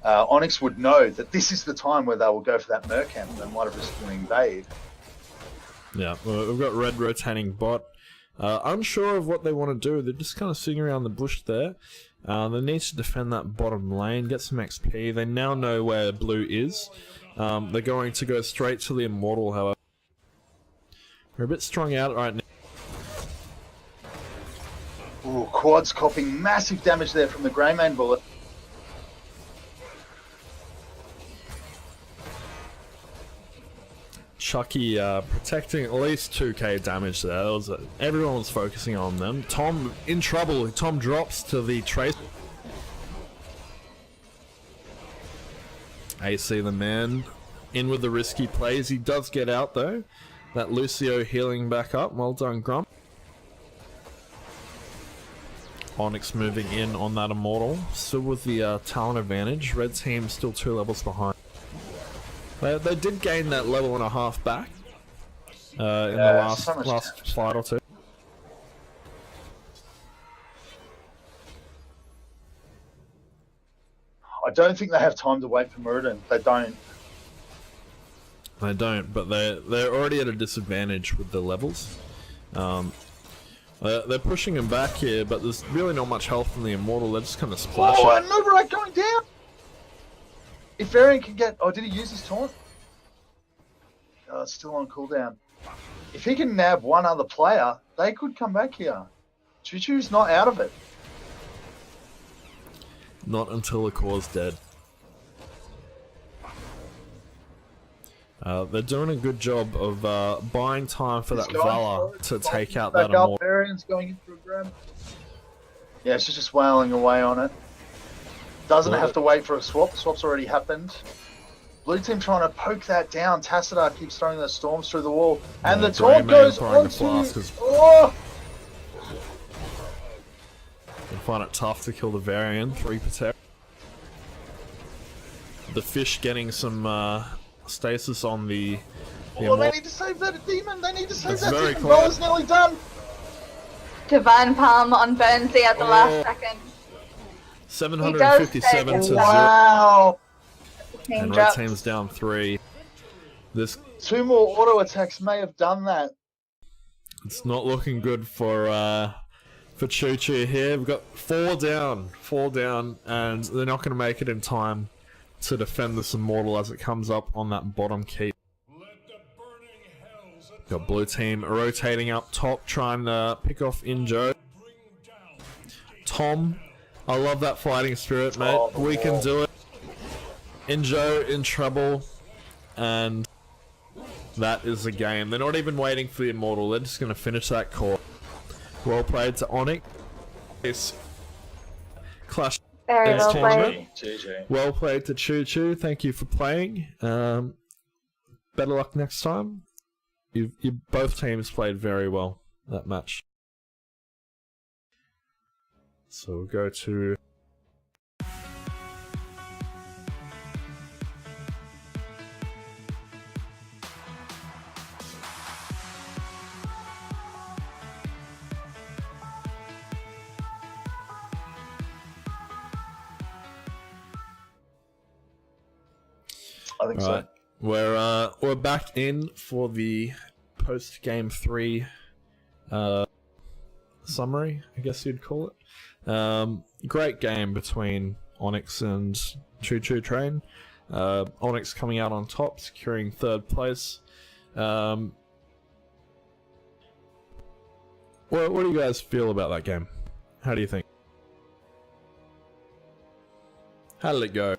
Onyx would know that this is the time where they will go for that Merc camp and they might have risked an invade. Yeah, well, we've got red rotating bot. Unsure of what they want to do. They're just kind of sitting around the bush there. They need to defend that bottom lane, get some XP. They now know where blue is. They're going to go straight to the Immortal, however. We're a bit strung out right now. Ooh, Quad's copping massive damage there from the Greymane bullet. Chucky protecting at least 2k damage there. Everyone was focusing on them. Tom in trouble. Tom drops to the Tracer. AC, the man, in with the risky plays. He does get out though. That Lucio healing back up. Well done, Grump. Onyx moving in on that Immortal. Still with the talent advantage. Red team still 2 levels behind. They did gain that level and a half back in the last fight or 2. I don't think they have time to wait for Muradin. They don't. They don't, but they're already at a disadvantage with the levels. They're pushing him back here, but there's really not much health in the Immortal. They're just kind of splashing. Oh, and Mubarak going down! If Varian can get... Oh, did he use his taunt? Oh, it's still on cooldown. If he can nab one other player, they could come back here. Choo-Choo's not out of it. Not until the core's dead. They're doing a good job of buying time for that Valor to take out that Immortal. Varian's going in for a grab. Yeah, she's just wailing away on it. Doesn't Well, have to wait for a swap. The swap's already happened. Blue team trying to poke that down. Tassadar keeps throwing those storms through the wall. And Yeah, the taunt Greyman goes throwing the onto... flask is- Oh! I find it tough to kill the Varian. 3 protect. The fish getting some stasis on the Oh, they need to save that demon. They need to save It's that very demon. close. Roller's nearly done. Divine Palm on Burnsy at the last second. 757 to 0. Wow. Team And red drops. team's down 3. This 2 more auto attacks may have done that. it's not looking good for Choo Choo here. We've got 4 down, and they're not going to make it in time to defend this Immortal as it comes up on that bottom keep. Got blue team rotating up top, trying to pick off Injo. Tom, I love that fighting spirit, mate. Oh, We can do it. Injo in trouble, and that is the game. They're not even waiting for the Immortal. They're just going to finish that core. Well played to Onyx. This clash. Very well Exchange, played. GG. Well played to Choo Choo. Thank you for playing. Better luck next time. You both teams played very well that match. So we'll go to I think so. Right. We're back in for the post game 3 summary, I guess you'd call it. Great game between Onyx and Choo Choo Train. Onyx coming out on top, securing 3rd place. What do you guys feel about that game? How do you think? How did it go?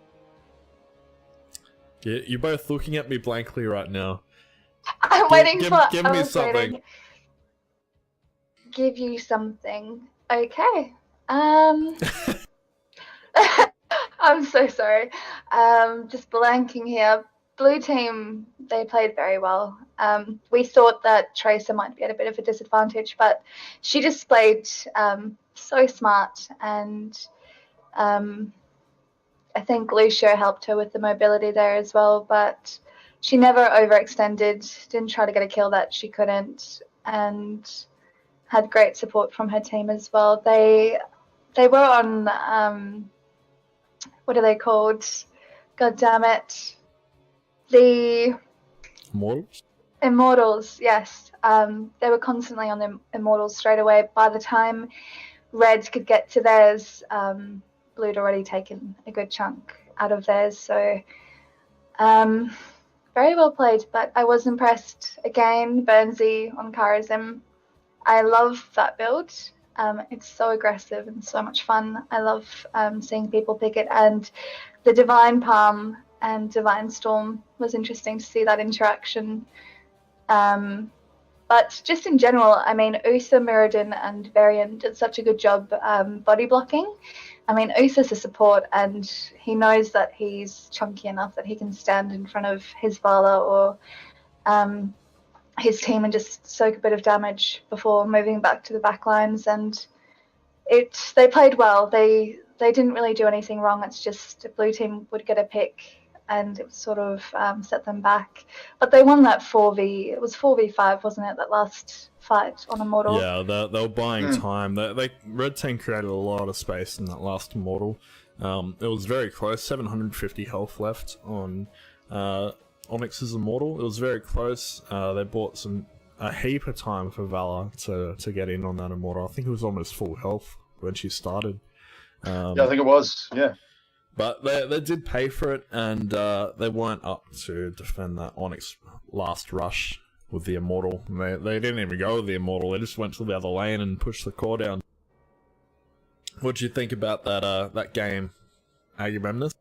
You're both looking at me blankly right now. I'm waiting give for. me I was something. waiting. Give you something. Okay. I'm so sorry. Just blanking here. Blue team, they played very well. We thought that Tracer might be at a bit of a disadvantage, but she just played so smart, and I think Lucio helped her with the mobility there as well, but she never overextended, didn't try to get a kill that she couldn't, and had great support from her team as well. They were on, what are they called? God damn it. The Immortals? Immortals, yes. They were constantly on the Immortals straight away. By the time Red could get to theirs, Blue'd already taken a good chunk out of theirs. So very well played, but I was impressed. Again, Burnsy on Charism. I love that build. It's so aggressive and so much fun. I love seeing people pick it. And the Divine Palm and Divine Storm was interesting to see that interaction. But just in general, I mean, Usa, Mirrodin, and Varian did such a good job body blocking. I mean, Usa's a support, and he knows that he's chunky enough that he can stand in front of his Vala or his team and just soak a bit of damage before moving back to the back lines. And they played well. They didn't really do anything wrong. It's just the blue team would get a pick, and it sort of set them back. But they won that 4v. It was 4v5, wasn't it? That last fight on Immortal. Yeah, they were buying time. Red Team created a lot of space in that last Immortal. It was very close. 750 health left on Onyx's Immortal. It was very close. They bought a heap of time for Valor to get in on that Immortal. I think it was almost full health when she started. Yeah, I think it was. Yeah. But they did pay for it, and they weren't up to defend that Onyx last rush with the Immortal. They didn't even go with the Immortal. They just went to the other lane and pushed the core down. What do you think about that game, Agamemnus?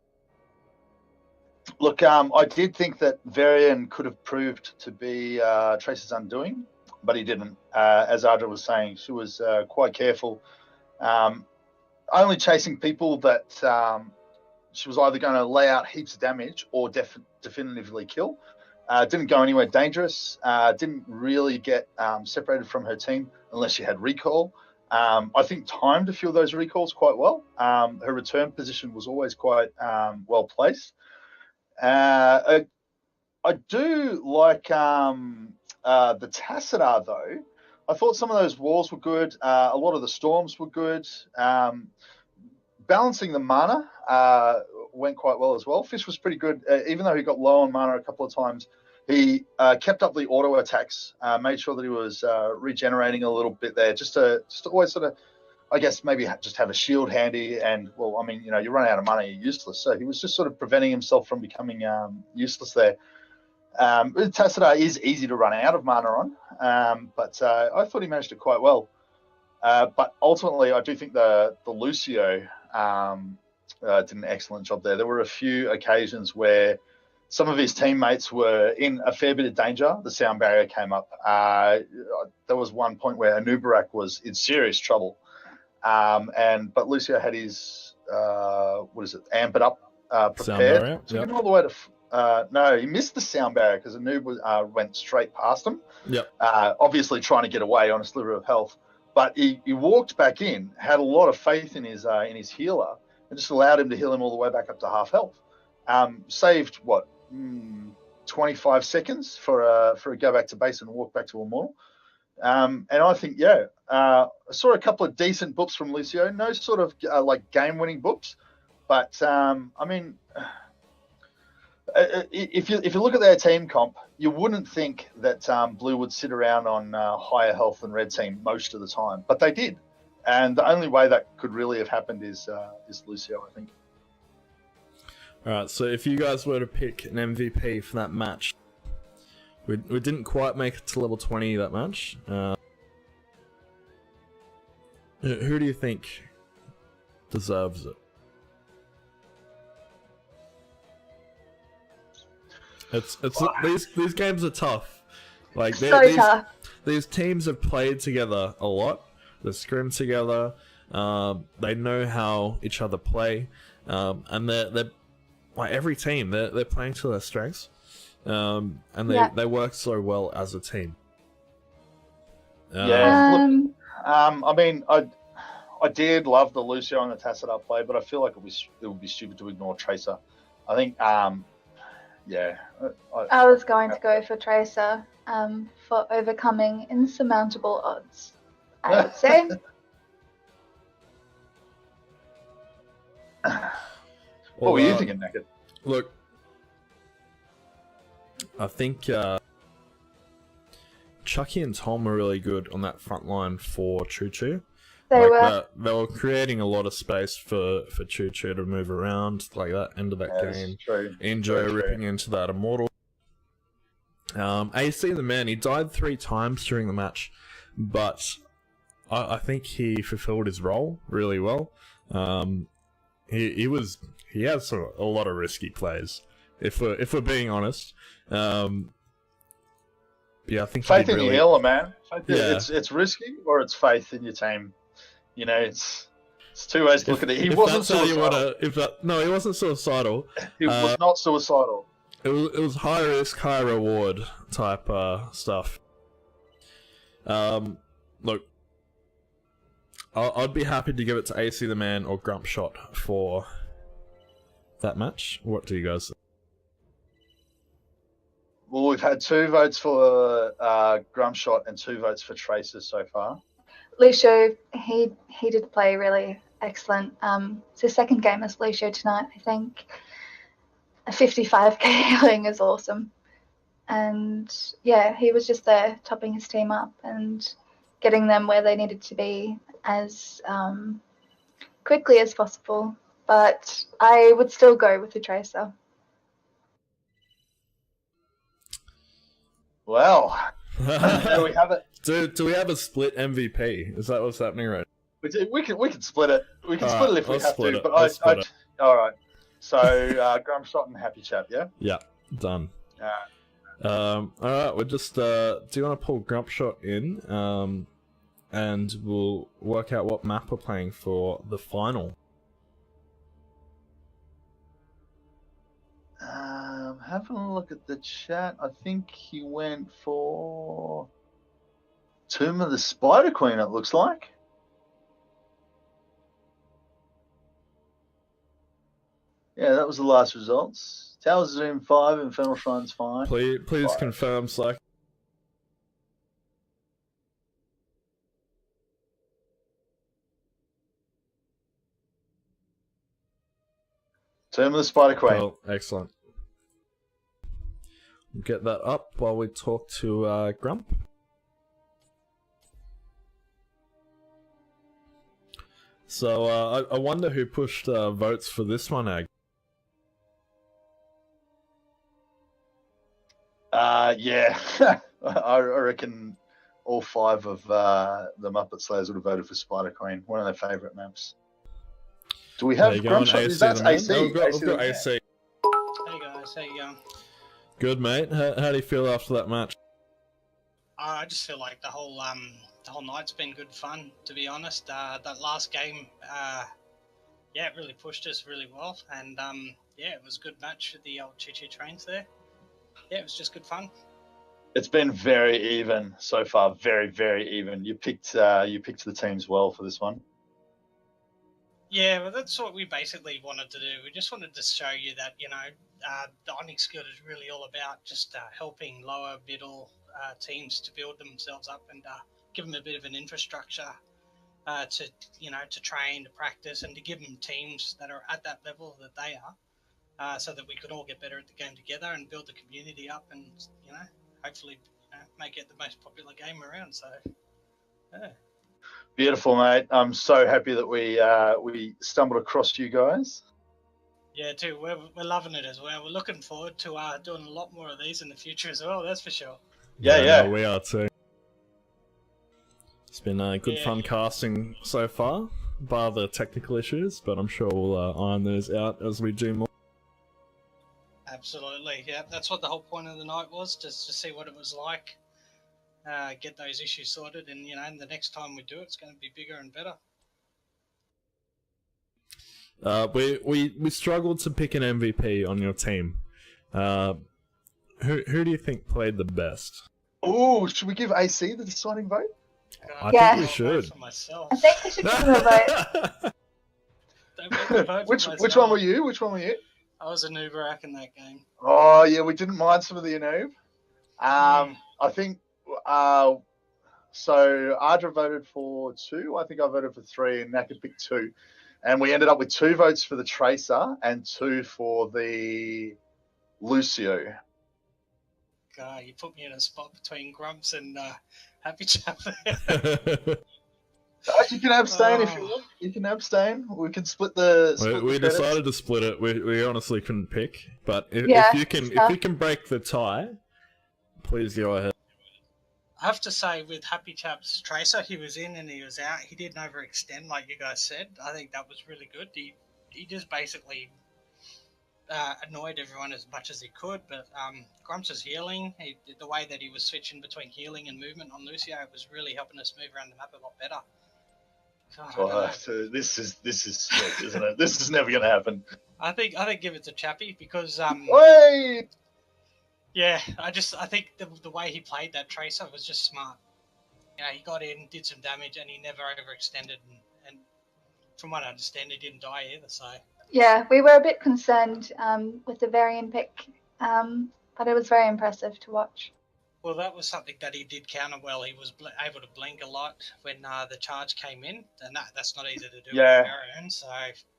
Look, I did think that Varian could have proved to be Tracer's undoing, but he didn't. As Ardra was saying, she was quite careful. Only chasing people that she was either going to lay out heaps of damage or definitively kill. Didn't go anywhere dangerous. Didn't really get separated from her team unless she had recall. I think timed a few of those recalls quite well. Her return position was always quite well placed. I do like the Tassadar, though. I thought some of those walls were good. A lot of the storms were good. Balancing the mana went quite well as well. Fish was pretty good. Even though he got low on mana a couple of times, he kept up the auto attacks, made sure that he was regenerating a little bit there, just to always sort of, I guess, maybe just have a shield handy. And, well, I mean, you run out of mana, you're useless. So he was just sort of preventing himself from becoming useless there. Tassadar is easy to run out of mana on, but I thought he managed it quite well. But ultimately, I do think the Lucio did an excellent job there. There were a few occasions where some of his teammates were in a fair bit of danger. The sound barrier came up. There was one point where Anubarak was in serious trouble, but Lucio had his amp it up prepared. Took him all the way to. No, he missed the sound barrier because Anub went straight past him. Yep. Obviously trying to get away on a sliver of health. But he walked back in, had a lot of faith in his healer, and just allowed him to heal him all the way back up to half health. Saved 25 seconds for a go back to base and walk back to Immortal. And I think, I saw a couple of decent books from Lucio. No sort of like game-winning books, but I mean, if you look at their team comp, you wouldn't think that Blue would sit around on higher health than Red Team most of the time, but they did. And the only way that could really have happened is Lucio, I think. All right, so if you guys were to pick an MVP for that match, we didn't quite make it to level 20 that match. Who do you think deserves it? These games are tough. Like tough. These teams have played together a lot. They scrim together. They know how each other play, and they're like every team. They're playing to their strengths, and they work so well as a team. I mean, I did love the Lucio and the Tassadar play, but I feel like it would be stupid to ignore Tracer. I think. I was going to go for Tracer for overcoming insurmountable odds, I would say. What were you thinking, Naked? Look, I think Chucky and Tom were really good on that front line for Choo. They were creating a lot of space for Choo to move around like that end of that game. Enjoy ripping into that Immortal. AC the man, he died 3 times during the match, but I think he fulfilled his role really well. He had a lot of risky plays, if we're being honest. I think faith in your healer, man. It's risky or it's faith in your team. It's 2 ways to look at it. He wasn't suicidal. He wasn't suicidal. He was not suicidal. It was high risk, high reward type stuff. Look, I'd be happy to give it to AC the man or Grump Shot for that match. What do you guys think? Well, we've had 2 votes for Grump Shot and 2 votes for Tracer so far. Lucio, he did play really excellent. It's his second game as Lucio tonight, I think. A 55k healing is awesome. And he was just there topping his team up and getting them where they needed to be as quickly as possible. But I would still go with the Tracer. Well, there we have it. Do we have a split MVP? Is that what's happening right? We can split it. We can split it if we have to. But all right. So Grump Shot and Happy Chap, yeah. Yeah, done. All right. We're just. Do you want to pull Grump Shot in? And we'll work out what map we're playing for the final. having a look at the chat. I think he went for Tomb of the Spider Queen, it looks like. Yeah, that was the last results. Towers Zoom 5, Infernal Shrine's 5. Please confirm, Slack. Tomb of the Spider Queen. Cool. Excellent. Get that up while we talk to Grump. So I wonder who pushed votes for this one, Ag. Yeah, I reckon all 5 of the Muppet Slayers would have voted for Spider Queen, one of their favourite maps. Do we have Grump Shot? That's AC. We've got AC. Hey guys, how you going? Good, mate. How do you feel after that match? I just feel like the whole night's been good fun, to be honest. That last game, yeah, it really pushed us really well, and yeah, it was a good match with the old Choo trains there. Yeah, it was just good fun. It's been very even so far, very, very even. You picked the teams well for this one. Yeah, well, that's what we basically wanted to do. We just wanted to show you that, you know, the Onyx Guild is really all about just helping lower, middle teams to build themselves up and give them a bit of an infrastructure to, you know, to train, to practice, and to give them teams that are at that level that they are, so that we could all get better at the game together and build the community up and, you know, hopefully, you know, make it the most popular game around. So, yeah. Beautiful, mate. I'm so happy that we stumbled across you guys. Yeah, too. We're loving it as well. We're looking forward to doing a lot more of these in the future as well. That's for sure. Yeah. No, we are too. It's been good fun casting so far, bar the technical issues, but I'm sure we'll iron those out as we do more. Absolutely, yeah. That's what the whole point of the night was, just to see what it was like, get those issues sorted, and, you know, and the next time we do it, it's going to be bigger and better. We struggled to pick an MVP on your team. Who do you think played the best? Oh, should we give AC the deciding vote? I Yeah. think we should. For myself. I think we should give him a vote. Don't make me vote for myself. Which one were you? Which one were you? I was a Nubarak in that game. Oh yeah, we didn't mind some of the Anub. I think so. Ardra voted for 2. I think I voted for 3, and Naka picked 2. And we ended up with 2 votes for the Tracer and 2 for the Lucio. God, you put me in a spot between Grumps and Happy Chap. You can abstain if you want. You can abstain. We can split the. We decided to split it. We honestly couldn't pick, but if you can break the tie, please go ahead. I have to say, with Happy Chap's Tracer, he was in and he was out. He didn't overextend, like you guys said. I think that was really good. He just basically annoyed everyone as much as he could. But Grumps' healing, the way that he was switching between healing and movement on Lucio, it was really helping us move around the map a lot better. So this is sweet, isn't it? This is never going to happen. I think give it to Chappie because Wait! yeah, I think the way he played that Tracer was just smart. You know, he got in, did some damage, and he never overextended. And from what I understand, he didn't die either. So Yeah, we were a bit concerned with the variant pick, but it was very impressive to watch. well, that was something that he did counter well. He was able to blink a lot when the charge came in, and that's not easy to do with Arian. So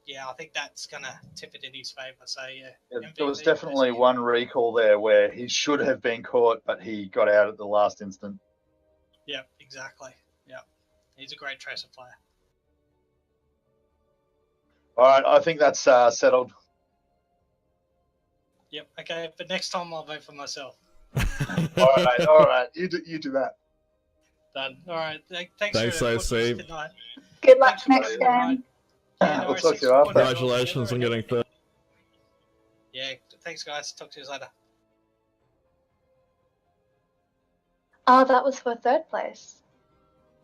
yeah, I think that's gonna tip it in his favour. So yeah, There was definitely one recall there where he should have been caught, but he got out at the last instant. Yeah, exactly. Yeah, he's a great Tracer player. All right, I think that's settled. Yep. Okay, but next time I'll vote for myself. All right. You do that. Done. All right. Thanks Thanks, for AC. tonight. Good luck Thanks next for game. Yeah, no We'll worries. talk to you after. Congratulations on getting third. Yeah, thanks guys. Talk to you later. Oh, that was for third place.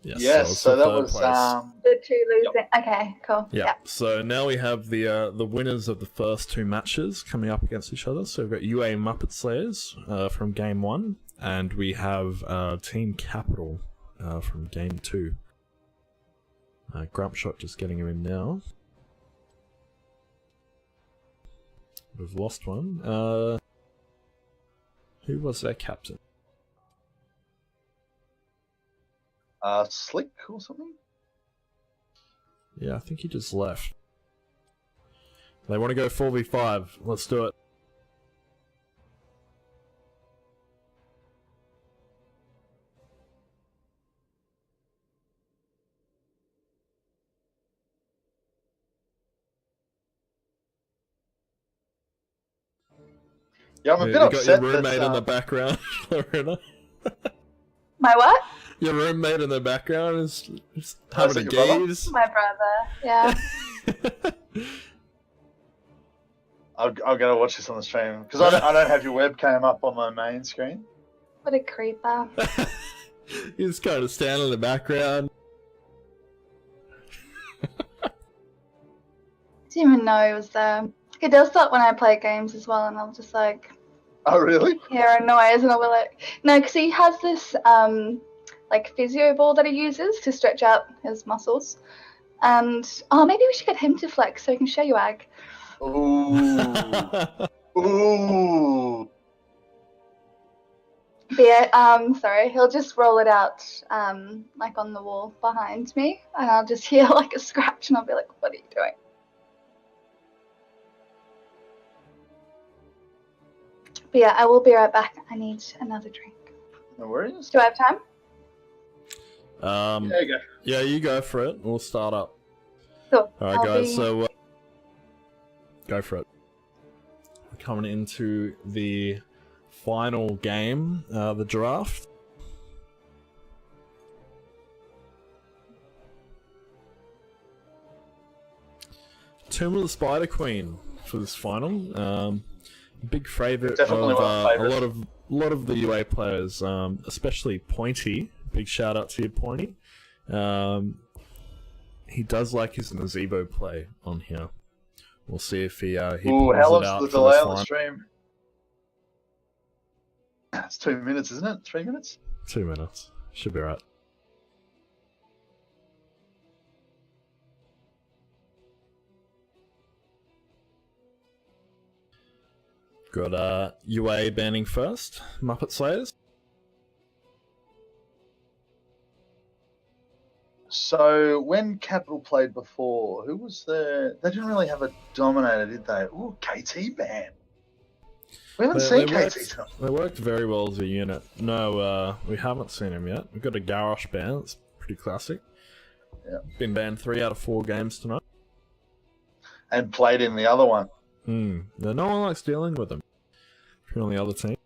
Yes, it's so the that third was place. The two losing. Okay, cool. Yeah. Yeah. So now we have the winners of the first two matches coming up against each other. So we've got UA Muppet Slayers from game 1, and we have Team Capital from game 2. Grumpshot just getting him in now. We've lost one. Who was their captain? Slick or something. Yeah, I think he just left. They want to go 4v5. Let's do it. Yeah, I'm a You bit got your upset roommate in the that background, Lorena. My what? Your roommate in the background is Oh, is having a that your brother? gaze. My brother. Yeah. I'll go watch this on the stream because I don't have your webcam up on my main screen. What a creeper. He's kind of standing in the background. Didn't even know he was there. He does that when I play games as well, and I'll just like Oh, really? hear a noise, and I'll be like, no, because he has this like physio ball that he uses to stretch out his muscles, and maybe we should get him to flex so he can show you ag. Ooh. Ooh. But yeah, sorry, he'll just roll it out like on the wall behind me, and I'll just hear like a scratch, and I'll be like, what are you doing? But yeah, I will be right back. I need another drink. No worries. Do I have time? There you go. Yeah, you go for it. We'll start up. Cool. Alright, guys, so go for it. We're coming into the final game, the draft. Tomb of the Spider Queen for this final. Big favourite of Definitely one of my favourites. a lot of the UA players, especially Pointy. Big shout out to you, Pointy. He does like his Nazebo play on here. We'll see if he Ooh, pulls how it long's out the for delay this on the final. stream? It's 2 minutes, isn't it? 3 minutes? 2 minutes. Should be right. Got UA banning first. Muppet Slayers. So when Capital played before, who was there? They didn't really have a dominator, did they? Ooh, KT ban. We haven't seen KT tonight. They worked very well as a unit. No, we haven't seen him yet. We've got a Garrosh ban. It's pretty classic. Yeah. Been banned 3 out of 4 games tonight. And played in the other one. No one likes dealing with him. If you're on the other team.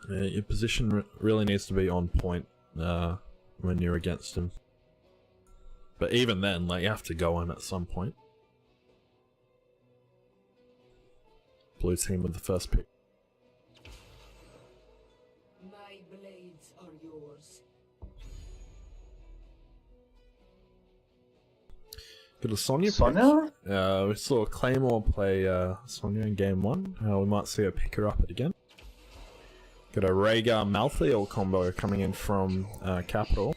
Your position really needs to be on point when you're against him. But even then, like, you have to go in at some point. Blue team with the first pick. My blades are yours. Got a Sonya pick. Sonya? We saw Claymore play Sonya in game 1. We might see her pick her up again. Got a Rhaegar Malthael combo coming in from Capital.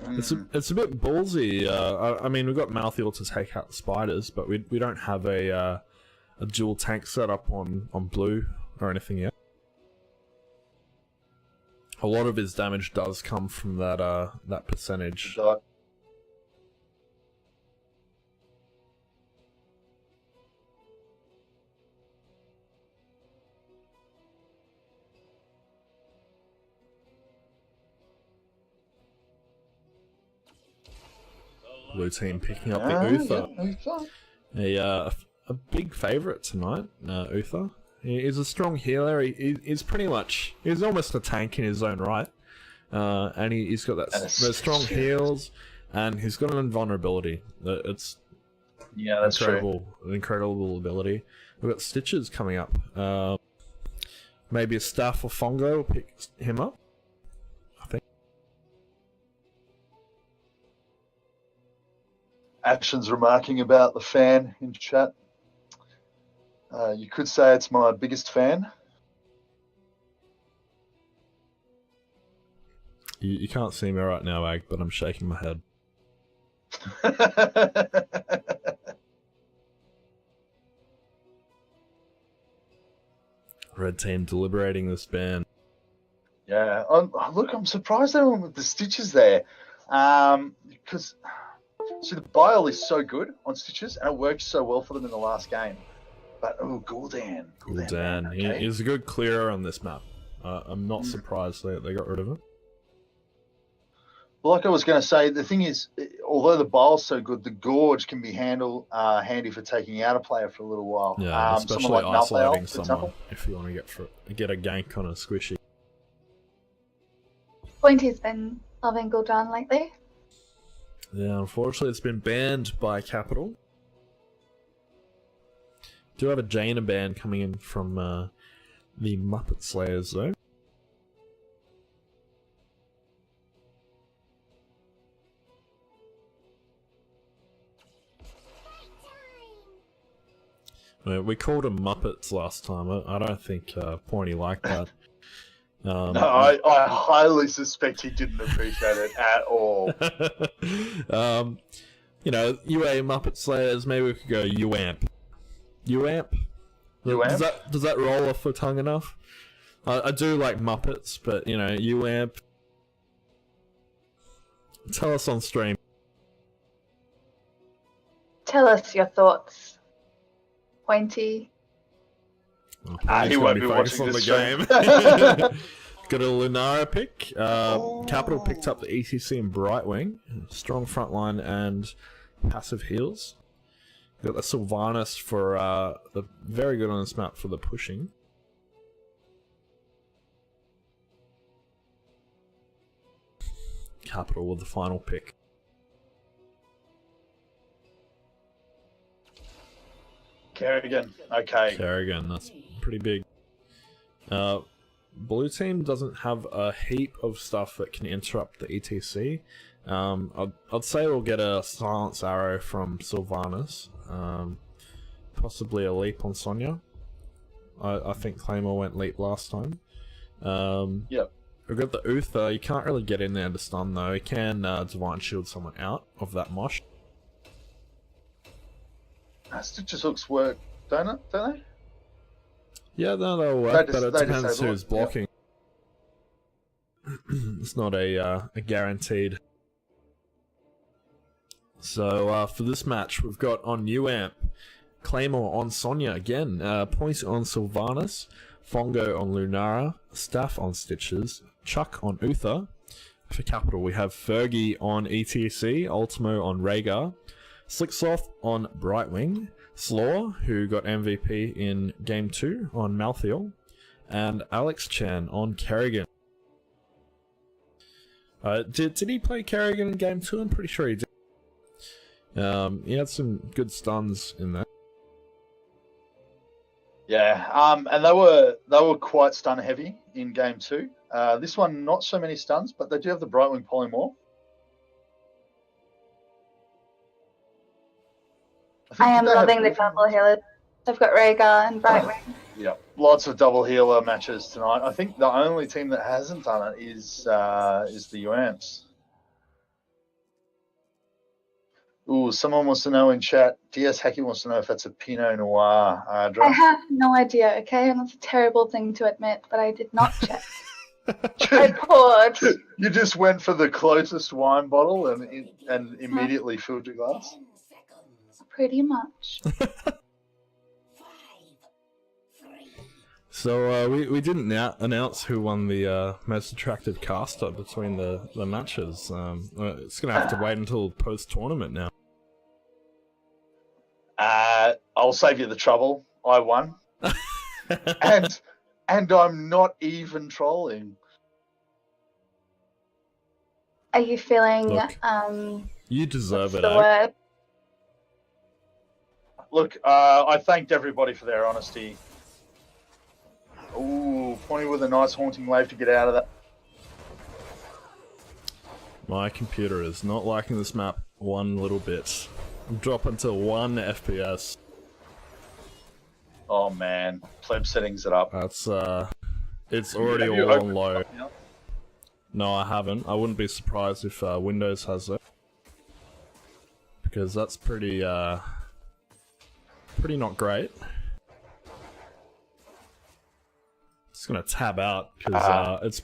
It's a bit ballsy. I mean, we've got Malthael to take out the spiders, but we don't have a dual tank setup on blue or anything yet. A lot of his damage does come from that percentage. Blue team picking up the Uther. A big favourite tonight, Uther. He's a strong healer. He's pretty much... He's almost a tank in his own right. And he's got those strong heals, and he's got an invulnerability. It's that's incredible, an incredible ability. We've got Stitches coming up. maybe a staff or Fongo will pick him up. I think. Actions remarking about the fan in chat. You could say it's my biggest fan. You can't see me right now, Ag, but I'm shaking my head. Red team deliberating this ban. Yeah, look, I'm surprised they went with the Stitches there. Because the bile is so good on Stitches, and it worked so well for them in the last game. But, Gul'dan. Gul'dan. Okay. He's a good clearer on this map. I'm not surprised they got rid of him. Well, like I was going to say, the thing is, although the bile's so good, the Gorge can be handy for taking out a player for a little while. Yeah, especially someone like isolating Malthael, for someone example. if you want to get a gank on a squishy. Pointy's been loving Gul'dan lately. Yeah, unfortunately it's been banned by Capital. Do have a Jaina ban coming in from the Muppet Slayers though. We called them Muppets last time. I don't think Pointy liked that. No, I highly suspect he didn't appreciate it at all. UA Muppet Slayers, maybe we could go UAMP. UAMP? UAMP? Does that roll off the tongue enough? I do like Muppets, but, UAMP. Tell us on stream. Tell us your thoughts, Pointy. He won't be focused watching on this the game. Got a Lunara pick. Capital picked up the ETC and Brightwing. Strong frontline and passive heals. Got the Sylvanas for very good on this map for the pushing. Capital with the final pick. Kerrigan. Okay. Kerrigan, that's pretty big. Blue team doesn't have a heap of stuff that can interrupt the ETC. I'd say we'll get a silence arrow from Sylvanas. Possibly a leap on Sonya. I think Claymore went leap last time. Yep. We've got the Uther. You can't really get in there to stun though. You can Divine Shield someone out of that mosh. Stitches hooks work, don't they? Yeah, they'll work, but it depends disable who's it, blocking. It's not a guaranteed. So for this match, we've got on UAMP, Claymore on Sonya again, points on Sylvanas, Fongo on Lunara, Staff on Stitches, Chuck on Uther. For Capital, we have Fergie on ETC, Ultimo on Rhaegar, Slicksoft on Brightwing, Slaw, who got MVP in Game 2 on Malthael, and Alex Chan on Kerrigan. Did he play Kerrigan in Game 2? I'm pretty sure he did. He had some good stuns in there. Yeah, and they were quite stun heavy in Game 2. This one, not so many stuns, but they do have the Brightwing Polymorph. I am loving the double healers. I've got Rhaegar and Brightwing. Yeah, lots of double healer matches tonight. I think the only team that hasn't done it is the UAMPs. Ooh, someone wants to know in chat. DS Hacky wants to know if that's a Pinot Noir I draft. have no idea, okay? And that's a terrible thing to admit, but I did not check. I poured. You just went for the closest wine bottle and immediately filled your glass? Pretty much. So we didn't announce who won the most attractive caster between the matches. It's going to have to wait until post-tournament now. I'll save you the trouble. I won. and I'm not even trolling. Are you feeling, Look, you deserve it, the eh? word? Look, I thanked everybody for their honesty. Ooh, Ooh, Pointy with a nice haunting wave to get out of that. My computer is not liking this map one little bit. I'm dropping to 1 FPS. Oh man, Pleb settings it up. That's it's already Have you all on opened low. something else? No, I haven't. I wouldn't be surprised if Windows has it. Because that's pretty not great. Just gonna tab out because it's.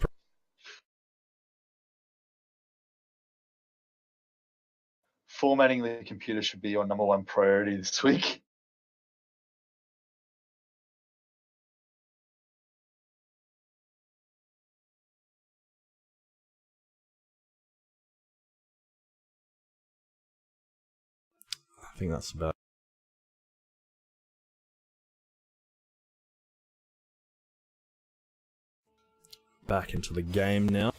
Formatting the computer should be your #1 priority this week. I think that's about. Back into the game now.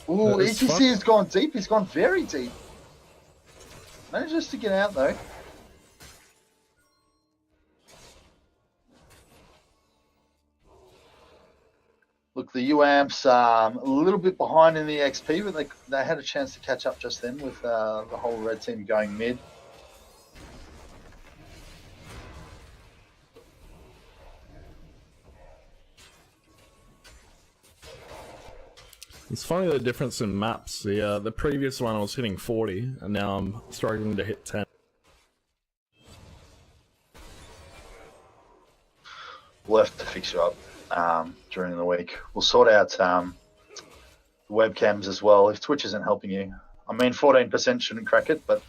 Ooh, It's ETC fun. has gone deep. He's gone very deep. Manages to get out though. Look, the UAMP's a little bit behind in the XP, but they had a chance to catch up just then with the whole red team going mid. It's funny the difference in maps. The previous one I was hitting 40, and now I'm struggling to hit 10. We'll have to fix you up during the week. We'll sort out the webcams as well if Twitch isn't helping you. I mean, 14% shouldn't crack it, but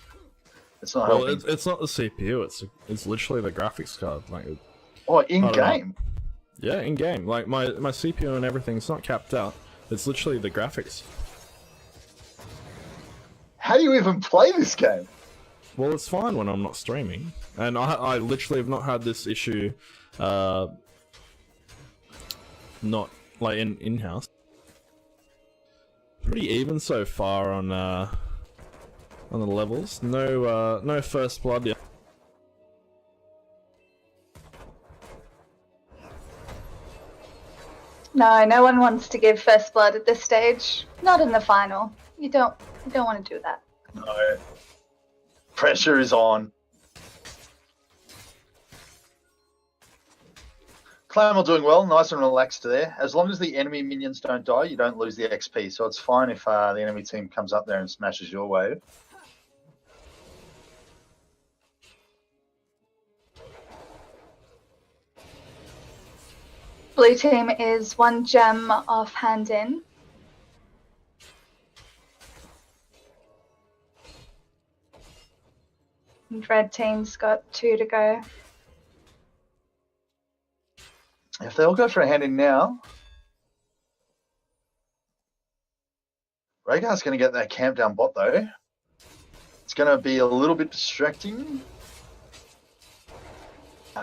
it's not Well, helping. it's not the CPU. It's literally the graphics card. Like, Oh, in I don't know. game. yeah, in game. Like my CPU and everything's not capped out. It's literally the graphics. How do you even play this game? Well, it's fine when I'm not streaming, and I literally have not had this issue. Not like in-house. Pretty even so far on the levels. No first blood yet. No, no one wants to give first blood at this stage. Not in the final. You don't want to do that. No. Pressure is on. Claymore doing well, nice and relaxed there. As long as the enemy minions don't die, you don't lose the XP, so it's fine if the enemy team comes up there and smashes your wave. Blue team is 1 gem off hand in. And red team's got 2 to go. If they all go for a hand in now, Rhaegar's going to get that camp down bot though. It's going to be a little bit distracting.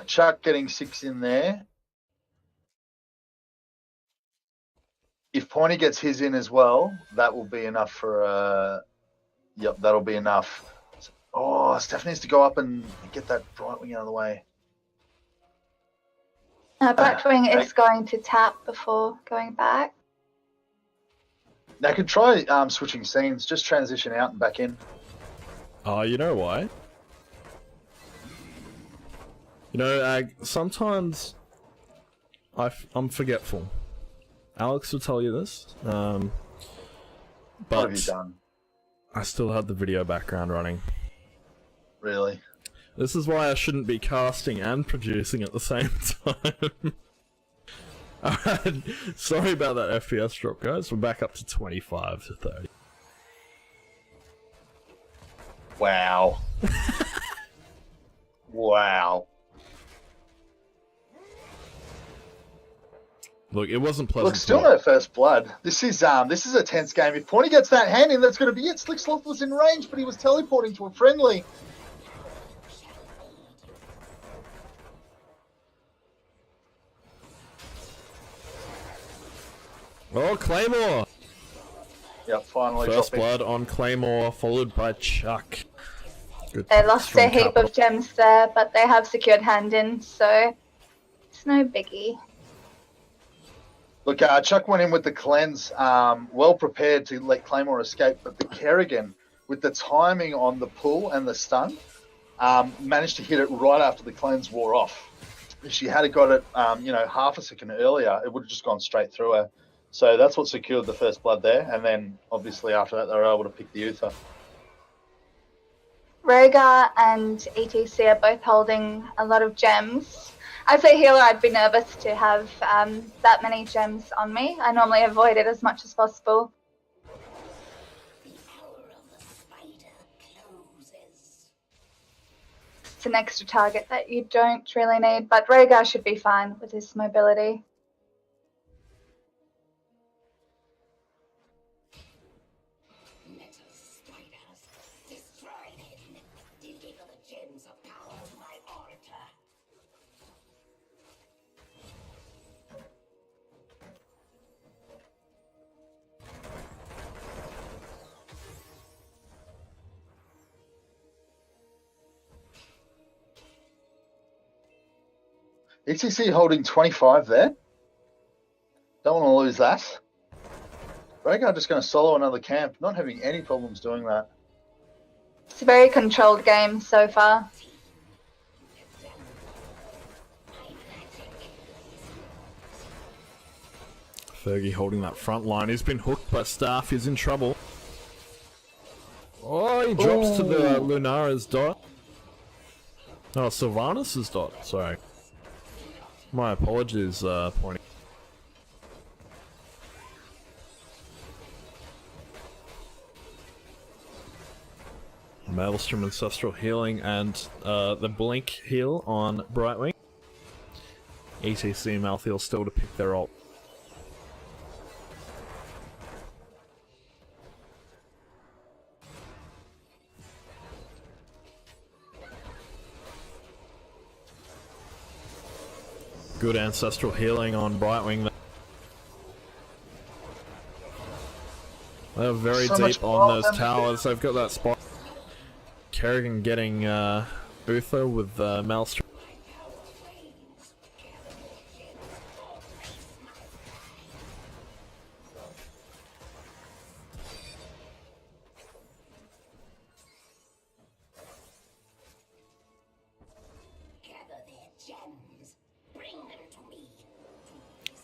Chuck getting 6 in there. If Pointy gets his in as well, that will be enough for yep, that'll be enough. Oh, Steph needs to go up and get that bright wing out of the way. Blackwing is going to tap before going back. Now, I could try switching scenes, just transition out and back in. Oh, you know why? You know, Ag, sometimes I'm forgetful. Alex will tell you this, What have you but done? I still had the video background running. Really? This is why I shouldn't be casting and producing at the same time. Alright, sorry about that FPS drop, guys. We're back up to 25 to 30. Wow. Wow. Look, it wasn't pleasant. Look, still no first blood. This is a tense game. If Pointy gets that hand in, that's going to be it. Slick Sloth was in range, but he was teleporting to a friendly. Oh, Claymore! Yep, finally First dropping. blood on Claymore, followed by Chuck. Good, They lost a strong heap capital. of gems there, but they have secured hand in, so it's no biggie. Look, Chuck went in with the cleanse, well prepared to let Claymore escape, but the Kerrigan, with the timing on the pull and the stun, managed to hit it right after the cleanse wore off. If she had got it, half a second earlier, it would have just gone straight through her. So that's what secured the first blood there, and then obviously after that they were able to pick the Uther. Rhaegar and ETC are both holding a lot of gems. As a healer, I'd be nervous to have that many gems on me. I normally avoid it as much as possible. It's an extra target that you don't really need, but Rhaegar should be fine with his mobility. ETC holding 25 there. Don't want to lose that. Rhaegar just going to solo another camp, not having any problems doing that. It's a very controlled game so far. Fergie holding that front line. He's been hooked by Staff. He's in trouble. Oh, he drops to the Lunara's dot. Oh, Sylvanus' dot. Sorry. My apologies, Pointy. Maelstrom Ancestral Healing and the Blink heal on Brightwing. ETC and Malthael still to pick their ult. Good ancestral healing on Brightwing. They're very So much deep on those problem. towers. They've got that spot. Kerrigan getting Uther with Maelstrom.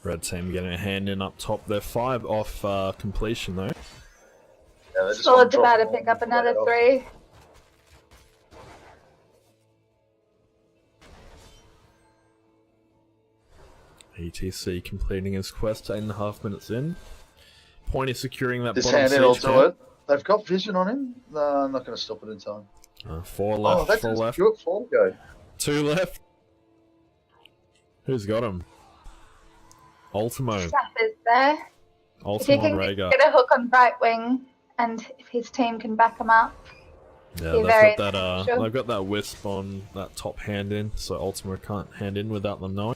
Red team getting a hand in up top. They're 5 off completion though. Yeah, they just Solid's want to drop about to them pick up before they another head off. 3. ETC completing his quest 8.5 minutes in. Pointy securing that This bottom hand in will siege do camp. it. They've got vision on him. No, I'm not going to stop it in time. 4 left, Oh, that's 4 left, good. 4 to go. 2 left. Who's got him? Ultimo. Staff is there. If he Ultimo on can Rhaegar. get a hook on Brightwing, and if his team can back him up, Yeah, be they've very got that. beneficial. They've got that wisp on that top hand in, so Ultimo can't hand in without them knowing.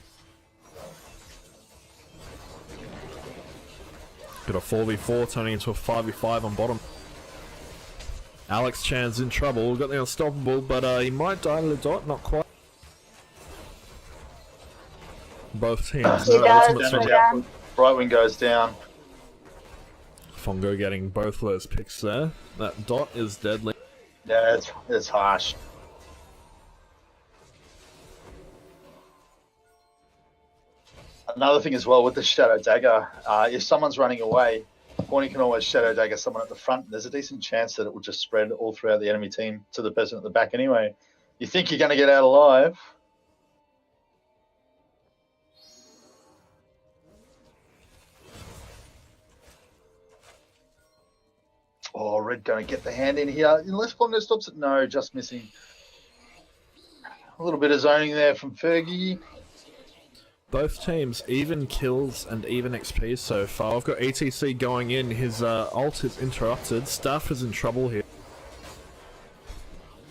Got a 4v4 turning into a 5v5 on bottom. Alex Chan's in trouble. Got the unstoppable, but he might die to the dot. Not quite. Both teams. He No does. ultimate Damage sword. Yeah. output. Brightwing goes down. Fongo getting both of those picks there. That dot is deadly. Yeah, it's harsh. Another thing as well with the Shadow Dagger, if someone's running away, Pointy can always Shadow Dagger someone at the front. There's a decent chance that it will just spread all throughout the enemy team to the person at the back anyway. You think you're going to get out alive? Oh, Red going to get the hand in here. Unless Fongo stops it. No, just missing. A little bit of zoning there from Fergie. Both teams even kills and even XP so far. I've got ETC going in. His ult is interrupted. Staff is in trouble here.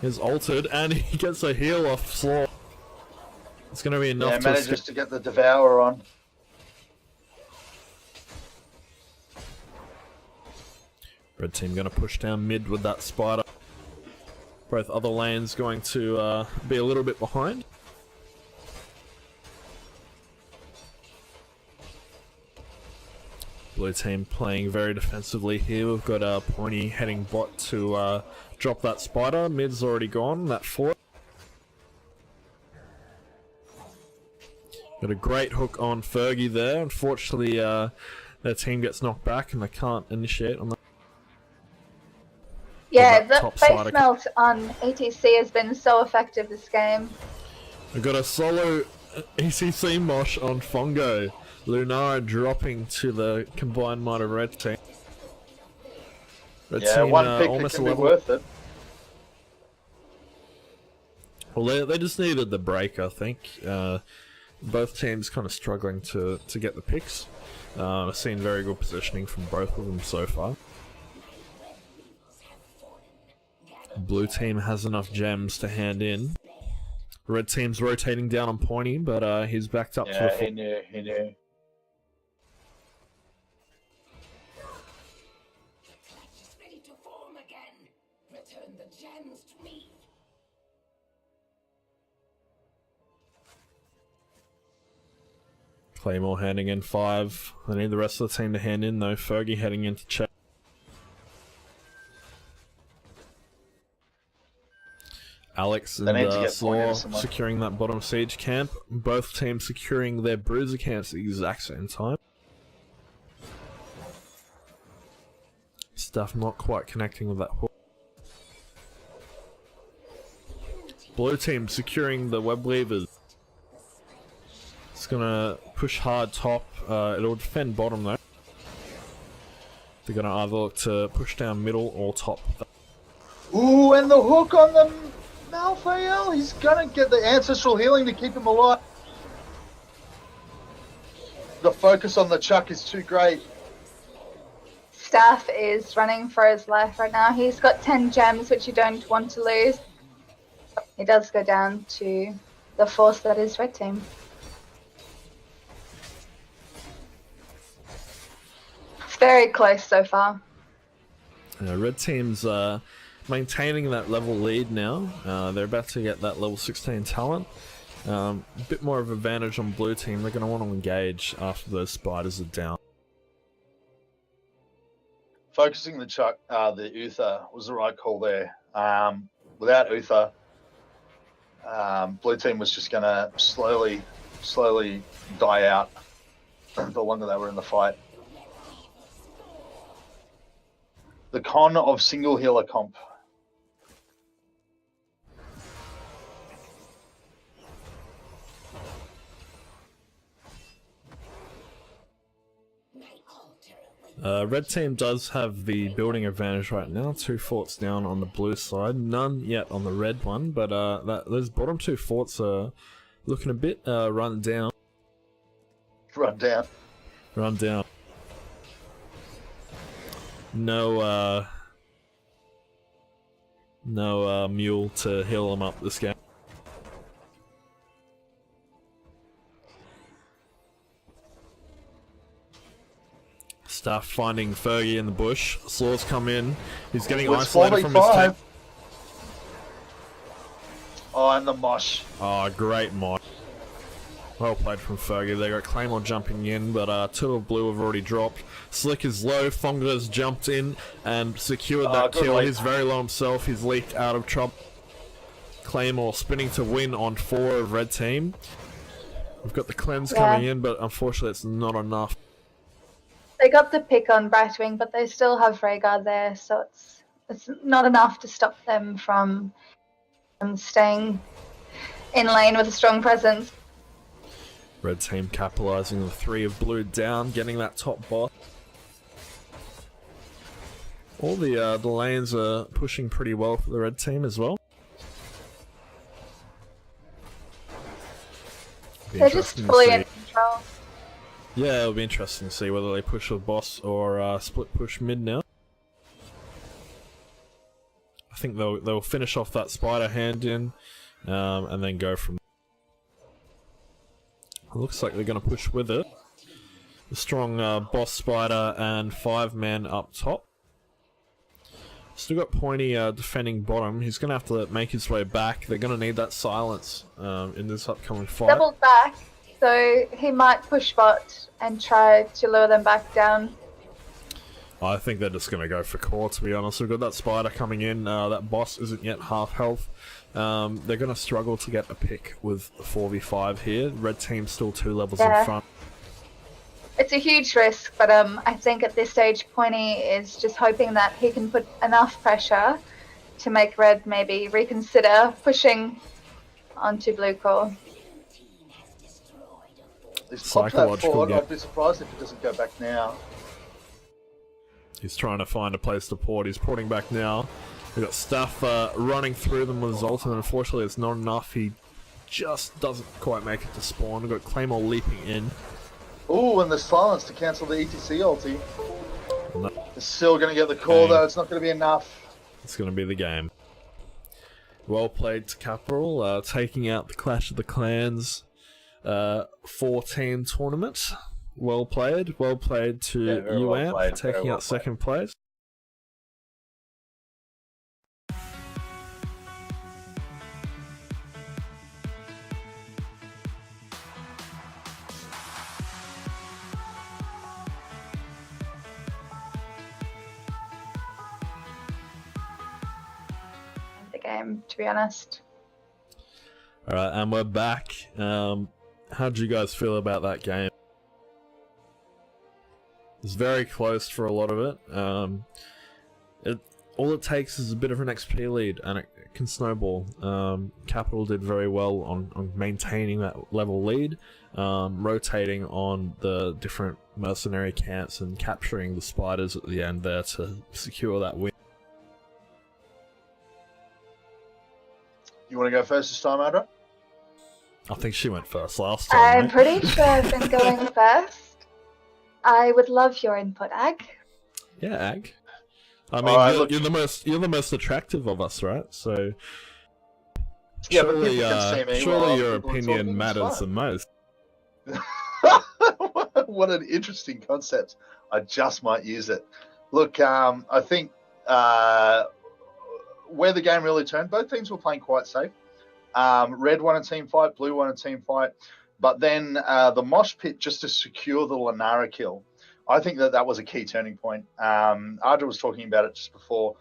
He's ulted and he gets a heal off Slaw. It's going to be enough Yeah, to manages escape. to get the Devourer on. Red team going to push down mid with that spider. Both other lanes going to be a little bit behind. Blue team playing very defensively here. We've got Pointy heading bot to drop that spider. Mid's already gone, that fort. Got a great hook on Fergie there. Unfortunately, their team gets knocked back and they can't initiate on that. Yeah, that the top face side. melt on ETC has been so effective this game. We've got a solo ECC mosh on Fongo. Lunara dropping to the combined might of red team. Red Yeah, team, one pick almost that a can be level. worth it. Well, they just needed the break, I think. Both teams kind of struggling to get the picks. I've seen very good positioning from both of them so far. Blue team has enough gems to hand in. Red team's rotating down on Pointy, but he's backed up to the Yeah, fort. he knew. Ready to form again. Return the gems to me. Claymore handing in 5. They need the rest of the team to hand in though. Fergie heading into check. Alex and They need to get Slaw pointed somewhere. securing that bottom siege camp. Both teams securing their bruiser camps at the exact same time. Stuff not quite connecting with that hook. Blue team securing the web weavers. It's gonna push hard top. It'll defend bottom though. They're gonna either look to push down middle or top. Ooh, and the hook on the Malfael. He's gonna get the ancestral healing to keep him alive. The focus on the chuck is too great. Staff is running for his life right now. He's got 10 gems, which you don't want to lose. He does go down to the force that is red team. It's very close so far. Red team's maintaining that level lead now. They're about to get that level 16 talent. A bit more of advantage on blue team. They're going to want to engage after those spiders are down. Focusing the chuck, the Uther was the right call there. Without Uther, blue team was just going to slowly die out the longer they were in the fight. The con of single healer comp. Red team does have the building advantage right now. 2 forts down on the blue side, none yet on the red one, but those bottom 2 forts are looking a bit run down. Run down. Run down. No mule to heal them up this game. Staff finding Fergie in the bush. Slaw's come in. He's getting It's isolated from his 45. team. Oh, and the mosh. Oh, great mod. Well played from Fergie. They got Claymore jumping in, but 2 of blue have already dropped. Slick is low. Fonga's jumped in and secured that good kill. lead. He's very low himself. He's leaked out of trouble. Claymore spinning to win on 4 of red team. We've got the cleanse coming in, but unfortunately it's not enough. They got the pick on Brightwing, but they still have Rhaegar there, so it's not enough to stop them from staying in lane with a strong presence. Red team capitalizing the 3 of blue down, getting that top boss. All the lanes are pushing pretty well for the red team as well. Be They're just interesting to fully see. in control. Yeah, it'll be interesting to see whether they push a boss or split push mid now. I think they'll finish off that spider hand in, and then go from. It looks like they're going to push with it. The strong boss spider and 5 men up top. Still got Pointy defending bottom. He's going to have to make his way back. They're going to need that silence in this upcoming fight. Doubled back, so he might push bot and try to lure them back down. I think they're just going to go for core, to be honest. We've got that spider coming in. That boss isn't yet half health. They're going to struggle to get a pick with 4v5 here. Red team's still 2 levels in front. It's a huge risk, but I think at this stage Pointy is just hoping that he can put enough pressure to make Red maybe reconsider pushing onto blue core. He's popped that forward. I'd be surprised if he doesn't go back now. He's trying to find a place to port. He's porting back now. We've got stuff running through them with his ultimate. Unfortunately, it's not enough. He just doesn't quite make it to spawn. We've got Claymore leaping in. Ooh, and the silence to cancel the ETC ulti. No. It's still going to get the call, though. It's not going to be enough. It's going to be the game. Well played to Capital, taking out the Clash of the Clans 4-team tournament. Well played to UAMP, taking out second place. The game, to be honest. Alright, and we're back. How did you guys feel about that game? It's very close for a lot of it. All it takes is a bit of an XP lead, and it can snowball. Capital did very well on maintaining that level lead, rotating on the different mercenary camps and capturing the spiders at the end there to secure that win. You want to go first this time, Adra? I think she went first last time. I'm pretty sure I've been going first. I would love your input, Ag. Yeah, Ag. I mean, you're the most attractive of us, right? So yeah, surely, but surely your opinion matters the most. What an interesting concept. I just might use it. Look, I think where the game really turned, both teams were playing quite safe. Red won a team fight, blue won a team fight. But then the mosh pit just to secure the Lunara kill, I think that was a key turning point. Ardra was talking about it just before.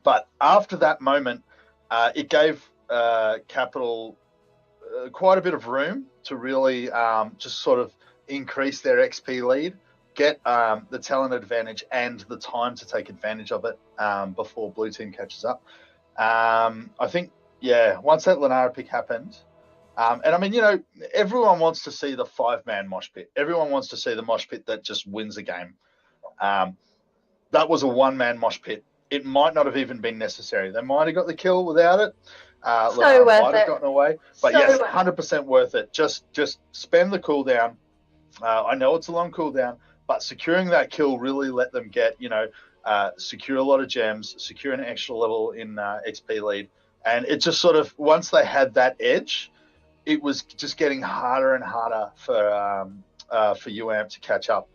But after that moment, it gave Capital quite a bit of room to really just sort of increase their XP lead, get the talent advantage and the time to take advantage of it before blue team catches up. I think, yeah, once that Lunara pick happened, and I mean, you know, everyone wants to see the 5-man mosh pit. Everyone wants to see the mosh pit that just wins a game. That was a 1-man mosh pit. It might not have even been necessary. They might have got the kill without it. So worth might have gotten away. But yes, 100% worth it. Just spend the cooldown. I know it's a long cooldown, but securing that kill really let them get, you know, secure a lot of gems, secure an extra level in XP lead. And it just sort of, once they had that edge, it was just getting harder and harder for UAMP to catch up.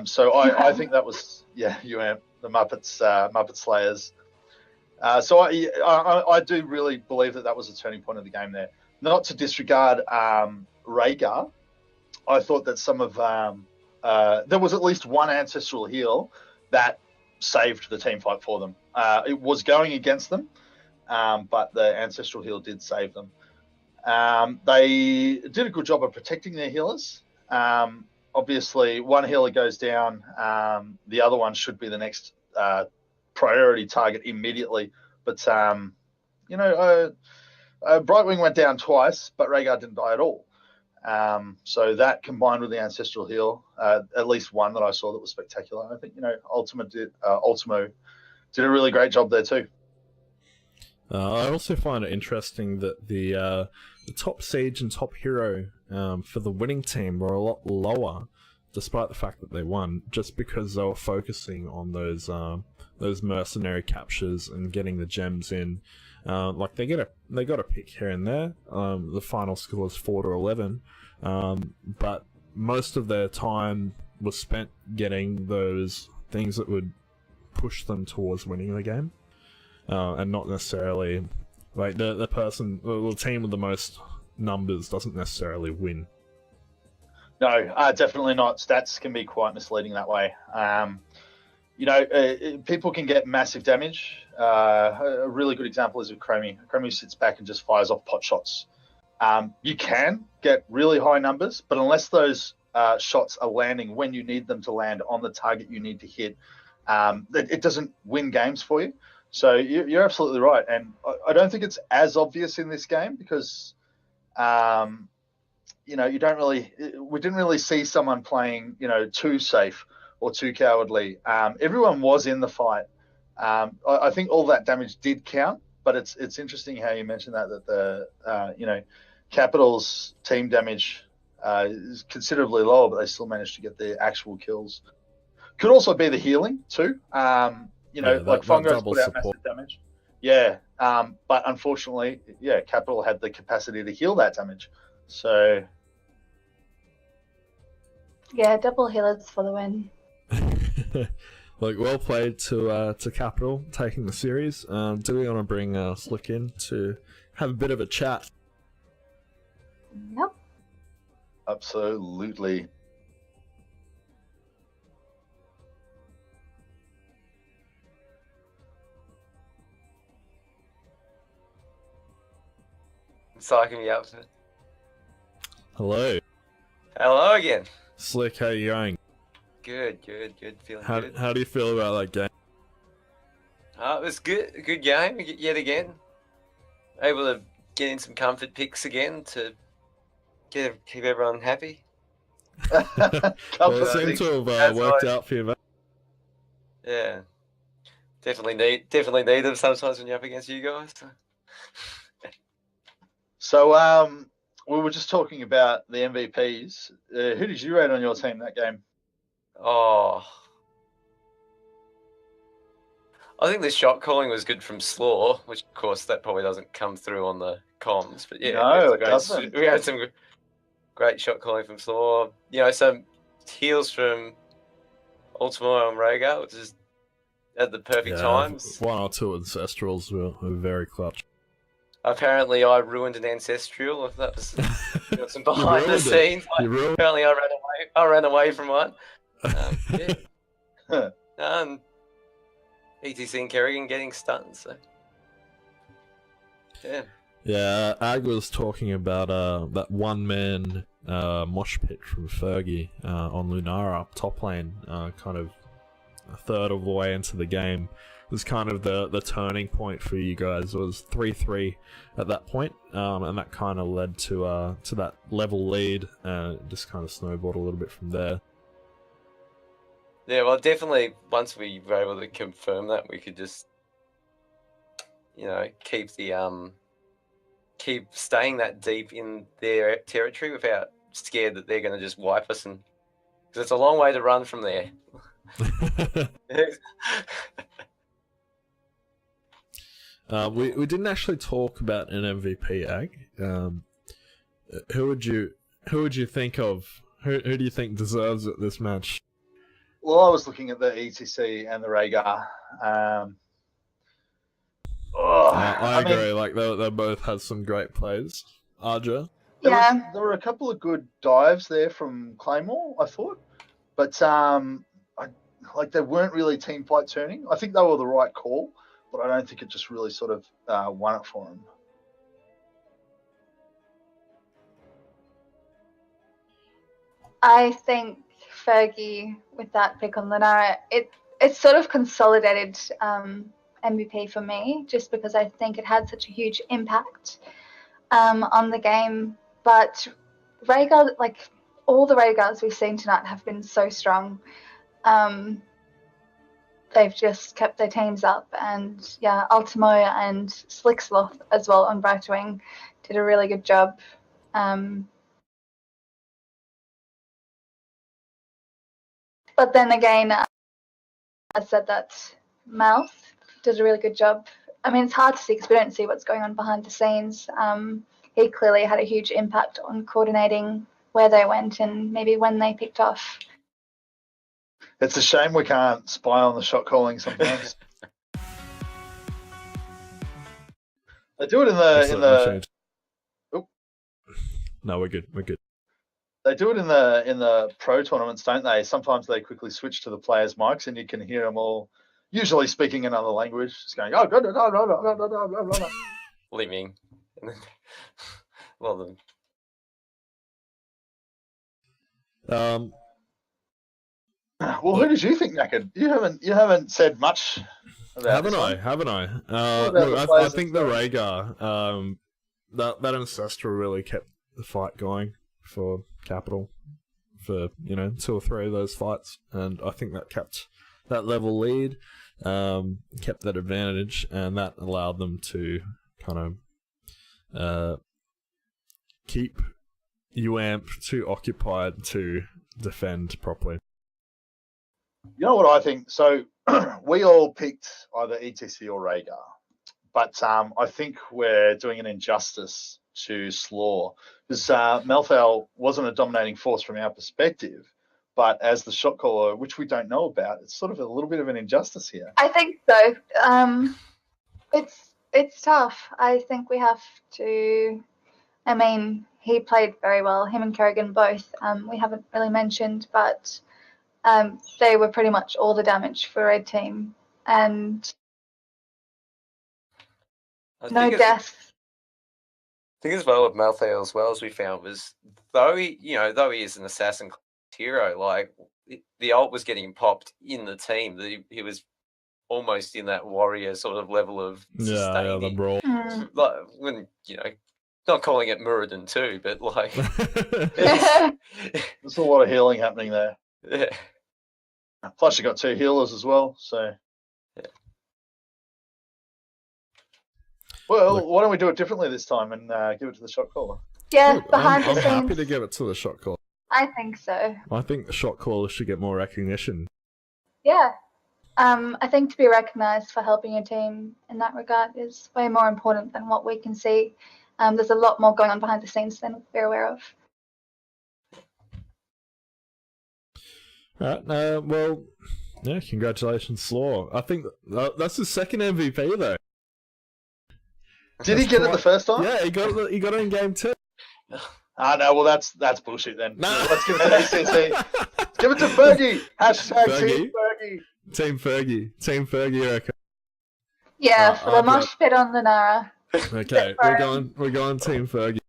So I think that was, yeah, UAMP, the Muppet Slayers. So I do really believe that was a turning point of the game there. Not to disregard Rhaegar, I thought that some of there was at least one ancestral heal that saved the team fight for them. It was going against them, but the ancestral heal did save them. They did a good job of protecting their healers. Obviously, one healer goes down, the other one should be the next priority target immediately. But you know, Brightwing went down twice, but Rhaegar didn't die at all. So that combined with the ancestral heal, at least one that I saw that was spectacular. I think, you know, Ultimo did a really great job there too. I also find it interesting that the top siege and top hero for the winning team were a lot lower, despite the fact that they won, just because they were focusing on those mercenary captures and getting the gems in. Like they got a pick here and there. The final score was 4-11, but most of their time was spent getting those things that would push them towards winning the game, and not necessarily like the team with the most numbers doesn't necessarily win. No, definitely not. Stats can be quite misleading that way. People can get massive damage. A really good example is with Chromie. Chromie sits back and just fires off pot shots. You can get really high numbers, but unless those shots are landing when you need them to land on the target you need to hit, it doesn't win games for you. So you're absolutely right. And I don't think it's as obvious in this game because, we didn't really see someone playing, too safe or too cowardly. Everyone was in the fight. I think all that damage did count, but it's interesting how you mentioned that the Capital's team damage is considerably lower, but they still managed to get the actual kills. Could also be the healing too. Fongo's put out massive damage. Yeah, but unfortunately, Capital had the capacity to heal that damage. So yeah, double healers for the win. Look, well played to Capital taking the series. Do we want to bring Slick in to have a bit of a chat? Yep. Absolutely. Psyching me up. Hello. Hello again. Slick, how you going? Good. Feeling good. How do you feel about that game? It was good. A good game yet again. Able to get in some comfort picks again to keep everyone happy. Well, it seems to have worked out for you, mate. Yeah. Definitely need them sometimes when you're up against you guys. So we were just talking about the MVPs. Who did you rate on your team that game? Oh, I think the shot calling was good from Slaw, which of course that probably doesn't come through on the comms. But yeah, no, it doesn't. We had some great shot calling from Slaw. Some heals from Ultimo and Rhaegar, which is at the perfect times. One or two Ancestrals were very clutch. Apparently, I ruined an Ancestral. If that was some behind the scenes, apparently I ran away from one. ETC and Kerrigan getting stunned. So yeah. Ag was talking about that one man mosh pit from Fergie on Lunara top lane, kind of a third of the way into the game. Was kind of the turning point for you guys. It was 3-3 at that point, and that kind of led to that level lead, and it just kind of snowballed a little bit from there. Yeah, well, definitely once we were able to confirm that, we could just, keep staying that deep in their territory without scared that they're going to just wipe us, and because it's a long way to run from there. We didn't actually talk about an MVP, Ag. Who would you think of? Who do you think deserves it this match? Well, I was looking at the ETC and the Rhaegar. I agree. Like they both had some great plays. Arja. Yeah. There were a couple of good dives there from Claymore, I thought, but they weren't really team fight turning. I think they were the right call, but I don't think it just really sort of won it for him. I think Fergie, with that pick on Lunara, it sort of consolidated MVP for me, just because I think it had such a huge impact on the game. But Rhaegar, like all the Rhaegars we've seen tonight, have been so strong. They've just kept their teams up, and yeah, Ultimo and Slicksloth as well on right wing did a really good job. But then again, I said that Mouth did a really good job. I mean, it's hard to see because we don't see what's going on behind the scenes. He clearly had a huge impact on coordinating where they went and maybe when they picked off. It's a shame we can't spy on the shot calling sometimes. They do it in the Oh. No, we're good. We're good. They do it in the pro tournaments, don't they? Sometimes they quickly switch to the players' mics, and you can hear them all, usually speaking another language, just going, "Oh, good, blah, blah, blah, blah, blah, blah, blah." Living. Well then. Well, who did you think, Naked? You haven't said much about Haven't this I? one. Haven't I? What about Look, the I players think the themselves? Rhaegar, that Ancestral really kept the fight going for Capital for 2 or 3 of those fights, and I think that kept that level lead, kept that advantage, and that allowed them to kind of keep UAMP too occupied to defend properly. You know what I think? So we all picked either ETC or Rhaegar, but I think we're doing an injustice to Slaw, because Malthael wasn't a dominating force from our perspective, but as the shot caller, which we don't know about, it's sort of a little bit of an injustice here. I think so. It's tough. I think we have to. I mean, he played very well. Him and Kerrigan both. We haven't really mentioned, but they were pretty much all the damage for Red Team, and no deaths. I think as well with Malthael as well, as we found, was though he is an assassin hero, like the ult was getting popped in the team. He was almost in that warrior sort of level of Yeah, the brawl. Like when not calling it Muradin too, but like There's a lot of healing happening there. Yeah. Plus, you got 2 healers as well. So, yeah. Well, why don't we do it differently this time and give it to the shot caller? Yeah, Look, behind I'm the happy scenes. to give it to the shot caller. I think so. I think the shot caller should get more recognition. Yeah. I think to be recognised for helping your team in that regard is way more important than what we can see. There's a lot more going on behind the scenes than we're aware of. All right. Well, yeah. Congratulations, Slaw. I think that's his second MVP though. Did he get it the first time? Yeah, he got it in game 2. No, well that's bullshit then. No. Let's give it to ECC. Give it to Fergie. Hashtag Team Fergie. Team Fergie. Team Fergie, I reckon. Yeah, for the mosh pit on the Nara. Okay, we're going Team Fergie.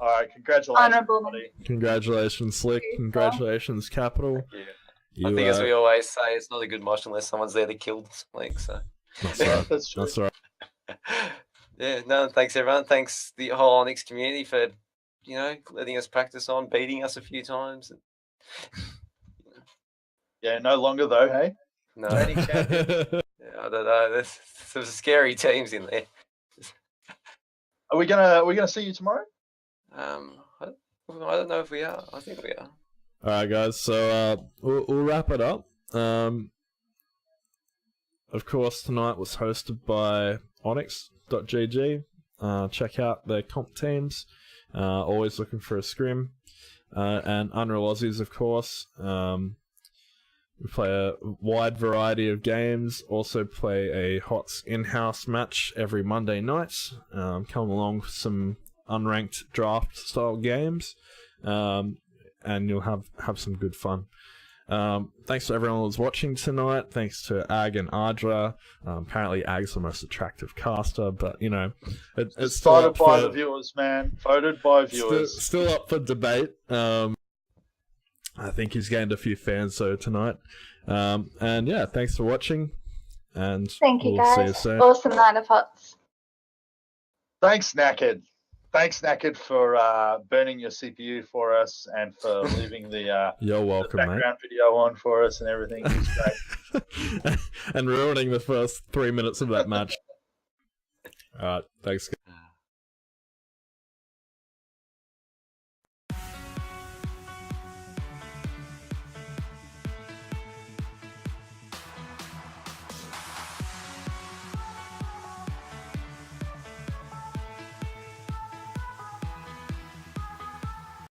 All right, congratulations, Honourable. everybody. Congratulations, Slick. Congratulations, Capital. I think, as we always say, it's not a good mosh unless someone's there to kill Link. So That's right. That's true. That's right. Yeah, no, thanks everyone. Thanks the whole Onyx community for letting us practice on beating us a few times. Yeah, no longer though, hey? No, Reigning champion. I don't know. There's some scary teams in there. Are we gonna see you tomorrow? I don't know if we are. I think we are. All right, guys. So we'll wrap it up. Of course, tonight was hosted by Onyx.gg. Check out their comp teams. Always looking for a scrim. And Unreal Aussies, of course. We play a wide variety of games. Also play a HOTS in-house match every Monday night. Come along with some unranked draft style games. And you'll have some good fun. Thanks to everyone who was watching tonight. Thanks to Ag and Ardra. Apparently Ag's the most attractive caster, but it's still Voted up by for, the viewers, man. Voted by viewers. Still up for debate. I think he's gained a few fans tonight. And yeah, thanks for watching. And Thank you, we'll guys. see you soon. Awesome night of HOTS. Thanks, Naked. Thanks, Naked, for burning your CPU for us and for leaving the You're welcome, mate. background video on for us and everything. It was great. And ruining the first 3 minutes of that match. All right, thanks, guys.